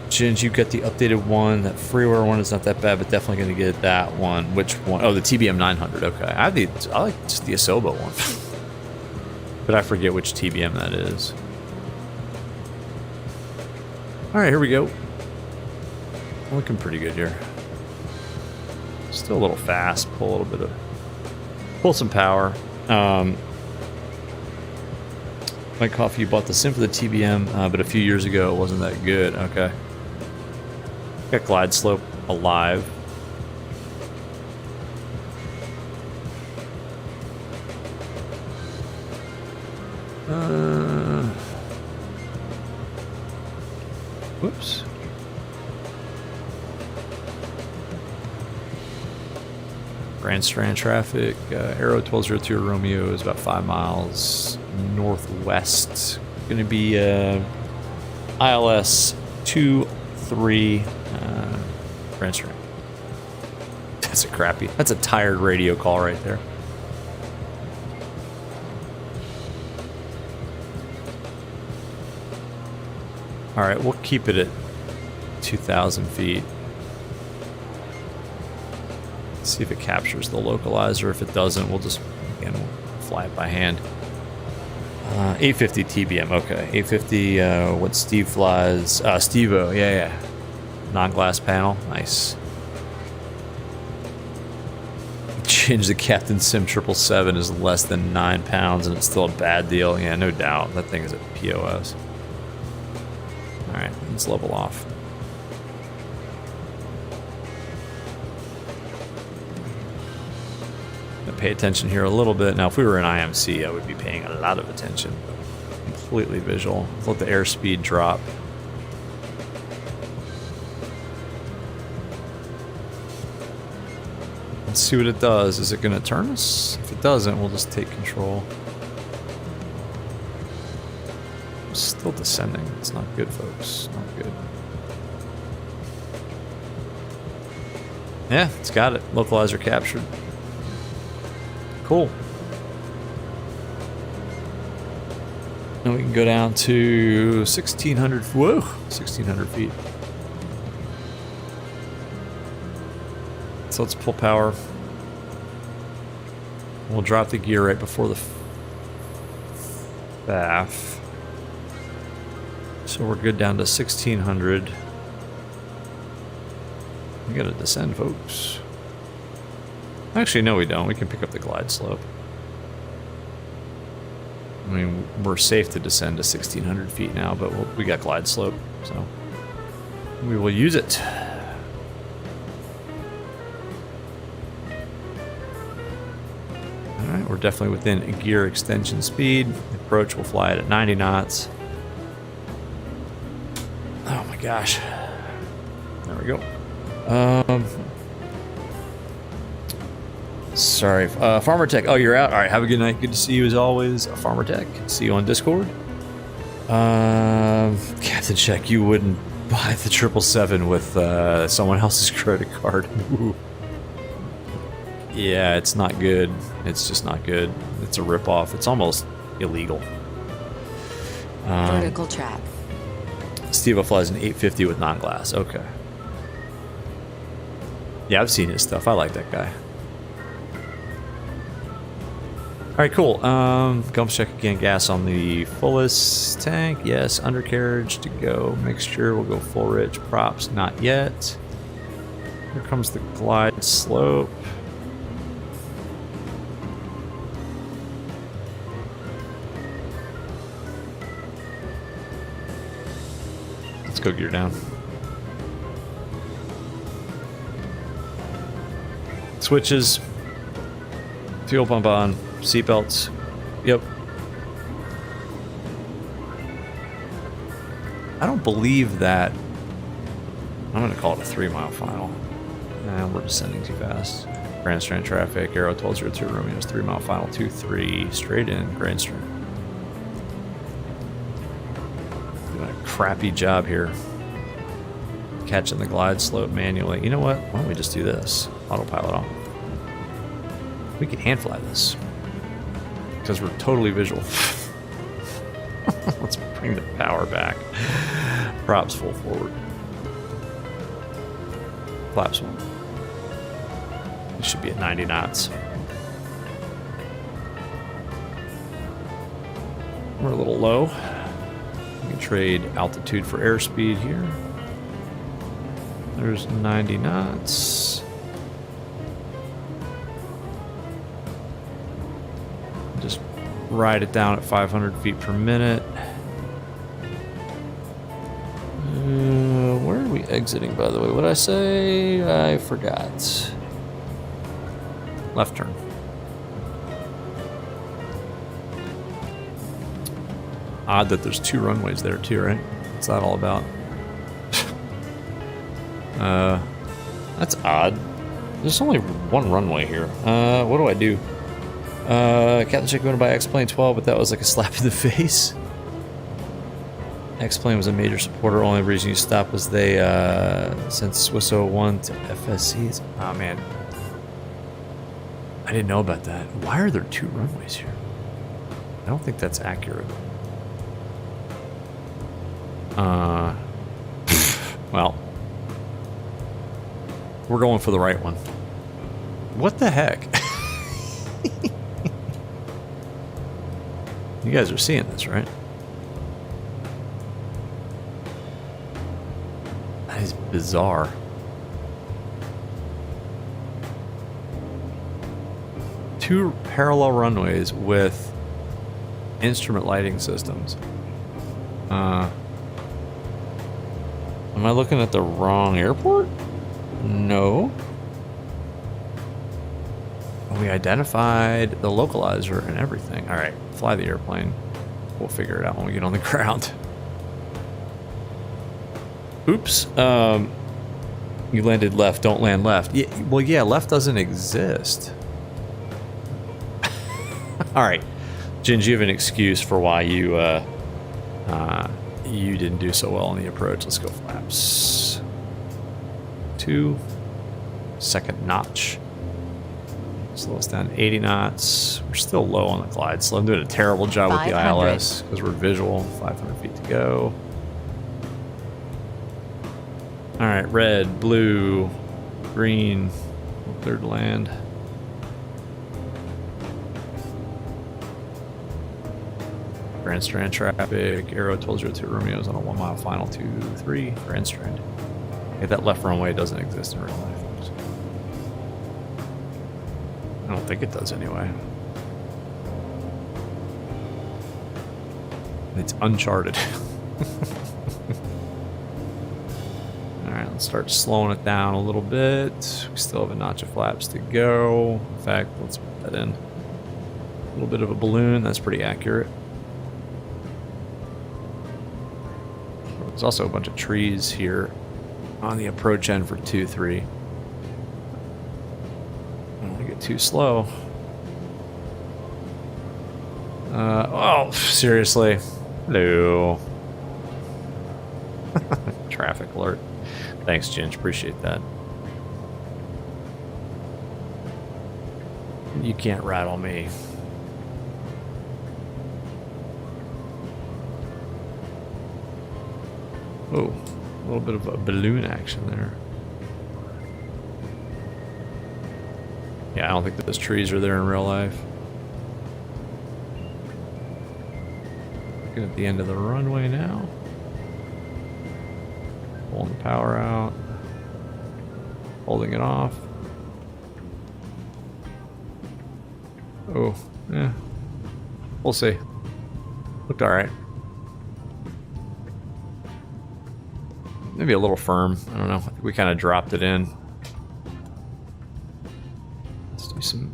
Ginge, you got the updated one. That freeware one is not that bad, but definitely going to get that one. Which one? Oh, the TBM 900. Okay. I like just the Asobo one. But I forget which TBM that is. All right, here we go. Looking pretty good here. Still a little fast. Pull some power. Mike Coffee, you bought the sim for the TBM, but a few years ago it wasn't that good. Okay. Got glide slope alive. Whoops. Grand Strand traffic. Aero 1202 Romeo is about 5 miles northwest. Going to be ILS 23 Grand Strand. That's a tired radio call right there. All right, we'll keep it at 2,000 feet. See if it captures the localizer. If it doesn't, we'll just, again, we'll fly it by hand. 850 TBM, okay. 850, what Steve flies. Steve-O, yeah. Non-glass panel, nice. Change the Captain Sim 777 is less than 9 pounds and it's still a bad deal. Yeah, no doubt. That thing is a POS. All right, let's level off. pay attention here a little bit. Now, if we were in IMC, I would be paying a lot of attention. Completely visual. Let's let the airspeed drop. Let's see what it does. Is it going to turn us? If it doesn't, we'll just take control. Still descending. It's not good, folks. Not good. Yeah, it's got it. Localizer captured. Cool. And we can go down to 1,600. Whoa, 1,600 feet. So let's pull power. We'll drop the gear right before the FAF. So we're good down to 1,600. We gotta descend, folks. Actually, no, we don't. We can pick up the glide slope. I mean, we're safe to descend to 1,600 feet now, but we got glide slope, so we will use it. All right, we're definitely within a gear extension speed. Approach will fly it at 90 knots. Oh my gosh. There we go. Sorry, Farmer Tech. Oh, you're out. All right, have a good night. Good to see you as always, Farmer Tech. See you on Discord. Captain Check, you wouldn't buy the 777 with someone else's credit card. Ooh. Yeah, it's not good. It's just not good. It's a ripoff. It's almost illegal. Vertical trap. Steve flies an 850 with non-glass. Okay. Yeah, I've seen his stuff. I like that guy. Alright, cool. Gump check again. Gas on the fullest tank. Yes. Undercarriage to go. Mixture. We'll go full rich. Props. Not yet. Here comes the glide slope. Let's go gear down. Switches. Fuel pump on. Seatbelts. Yep. I don't believe that. I'm going to call it a 3-mile final. And we're descending too fast. Grand Strand traffic. Aero 1202 Romeo's 3-mile final. 2-3. Straight in. Grand Strand. Doing a crappy job here. Catching the glide slope manually. You know what? Why don't we just do this? Autopilot off. We can hand fly this. Because we're totally visual. Let's bring the power back. Props full forward. Flaps one. It should be at 90 knots. We're a little low. We can trade altitude for airspeed here. There's 90 knots. Just ride it down at 500 feet per minute. Where are we exiting, by the way? What did I say? I forgot. Left turn. Odd that there's 2 runways there too, right? What's that all about? That's odd. There's only 1 runway here. What do I do? Captain Chick wanted to buy X-Plane 12, but that was like a slap in the face. X-Plane was a major supporter. Only reason you stopped was they sent Swiss 01 to FSCs. Oh man, I didn't know about that. Why are there 2 runways here? I don't think that's accurate. Well, we're going for the right one. What the heck? You guys are seeing this, right? That is bizarre. Two parallel runways with instrument lighting systems. Am I looking at the wrong airport? No. We identified the localizer and everything. All right, fly the airplane. We'll figure it out when we get on the ground. Oops. You landed left. Don't land left. Yeah, well, yeah, left doesn't exist. All right, Ginge, you have an excuse for why you you didn't do so well on the approach. Let's go flaps. 2. Second notch. Slow us down to 80 knots. We're still low on the glide slope. I'm doing a terrible job with the 500. ILS because we're visual. 500 feet to go. All right, red, blue, green. Clear to land. Grand Strand traffic. Arrow 1202 Romeo's on a 1 mile final 2-3. Grand Strand. Okay, that left runway doesn't exist in real life. I don't think it does anyway. It's uncharted. Alright, let's start slowing it down a little bit. We still have a notch of flaps to go. In fact, let's put that in. A little bit of a balloon, that's pretty accurate. There's also a bunch of trees here on the approach end for 2-3. Too slow. Oh, seriously. Hello. Traffic alert. Thanks, Ginge. Appreciate that. You can't rattle me. Oh, a little bit of a balloon action there. Yeah, I don't think those trees are there in real life. Looking at the end of the runway now. Pulling the power out. Holding it off. Oh, yeah. We'll see. Looked alright. Maybe a little firm. I don't know. I think we kind of dropped it in. Some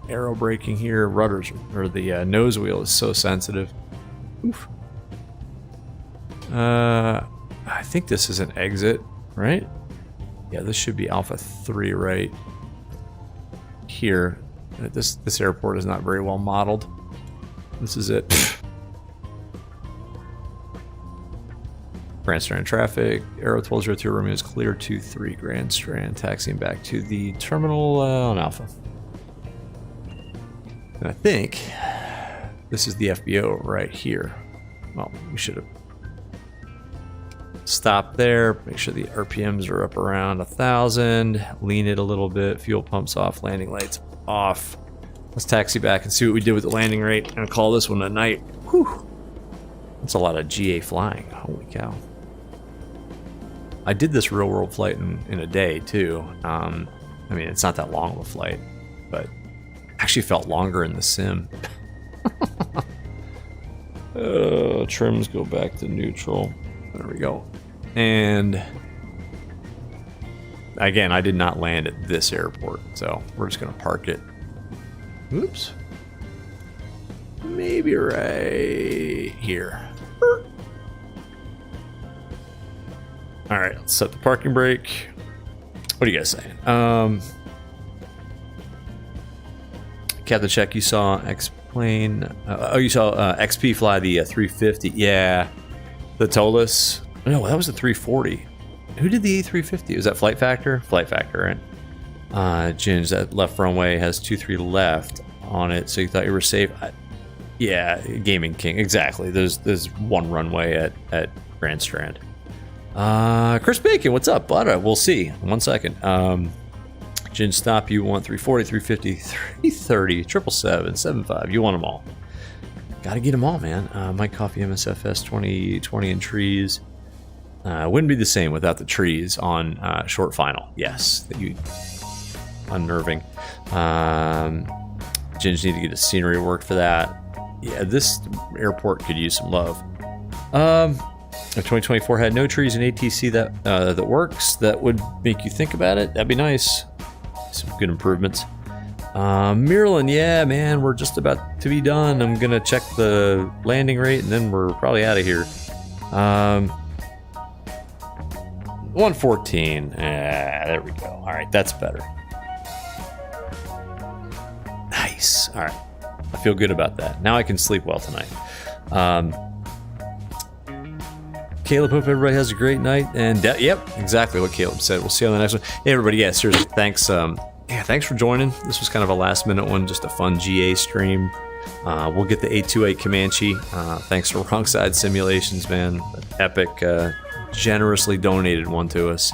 aero braking here. Rudders, or the nose wheel is so sensitive. Oof. I think this is an exit, right? Yeah, this should be Alpha 3 right here. This airport is not very well modeled. This is it. Grand Strand traffic. Arrow 1202 Romeo is clear 2-3 Grand Strand. Taxiing back to the terminal on Alpha. And I think this is the FBO right here. Well, we should have stopped there. Make sure the RPMs are up around 1,000. Lean it a little bit. Fuel pumps off. Landing lights off. Let's taxi back and see what we did with the landing rate. I'm gonna call this one a night. Whew. That's a lot of GA flying. Holy cow. I did this real world flight in a day too. I mean, it's not that long of a flight, but actually felt longer in the sim. Trims go back to neutral. There we go. And again, I did not land at this airport, so we're just gonna park it. Oops. Maybe right here. All right, let's set the parking brake. What are you guys saying? Captain Check, you saw X-Plane. You saw XP fly the 350. Yeah, the Tolus. No, that was the 340. Who did the A350? Was that Flight Factor? Flight Factor, right? Ginge, that left runway has 23 left on it, so you thought you were safe. Yeah, Gaming King, exactly. There's one runway at Grand Strand. Chris Bacon, what's up, bud? We'll see. 1 second. Ginge, stop. You want 340, 350, 330, 777, 75. You want them all. Gotta get them all, man. Mike Coffee, MSFS 2020 and trees. Wouldn't be the same without the trees on short final. Yes, that you unnerving. Ginge need to get a scenery work for that. Yeah, this airport could use some love. If 2024 had no trees and ATC that works, that would make you think about it. That'd be nice. Some good improvements. Maryland, yeah, man, we're just about to be done. I'm gonna check the landing rate and then we're probably out of here. 114. There we go. All right, that's better. Nice. All right, I feel good about that. Now I can sleep well tonight. Caleb, hope everybody has a great night. And yep, exactly what Caleb said. We'll see you on the next one. Hey, everybody. Yeah, seriously, thanks. Yeah, thanks for joining. This was kind of a last minute one, just a fun GA stream. We'll get the 828 Comanche. Thanks for Wrong Side Simulations, man. Epic, generously donated one to us.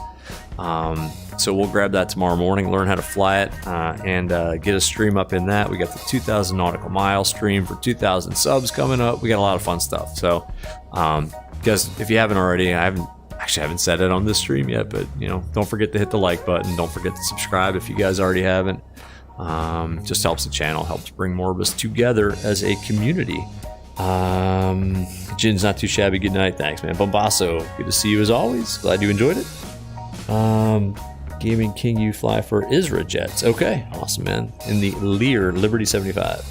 So we'll grab that tomorrow morning, learn how to fly it, and get a stream up in that. We got the 2,000 nautical mile stream for 2,000 subs coming up. We got a lot of fun stuff. So, guys, if you haven't already, I haven't said it on this stream yet, but you know, don't forget to hit the like button. Don't forget to subscribe if you guys already haven't. Just helps the channel, helps bring more of us together as a community. Jin's not too shabby. Good night. Thanks, man. Bombasso, good to see you as always. Glad you enjoyed it. Gaming King, you fly for Isra Jets. Okay, awesome, man. In the Lear Liberty 75.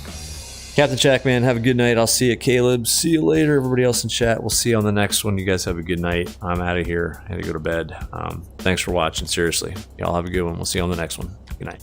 Captain Jack, man, have a good night. I'll see you, Caleb. See you later. Everybody else in chat, we'll see you on the next one. You guys have a good night. I'm out of here. I had to go to bed. Thanks for watching. Seriously, y'all have a good one. We'll see you on the next one. Good night.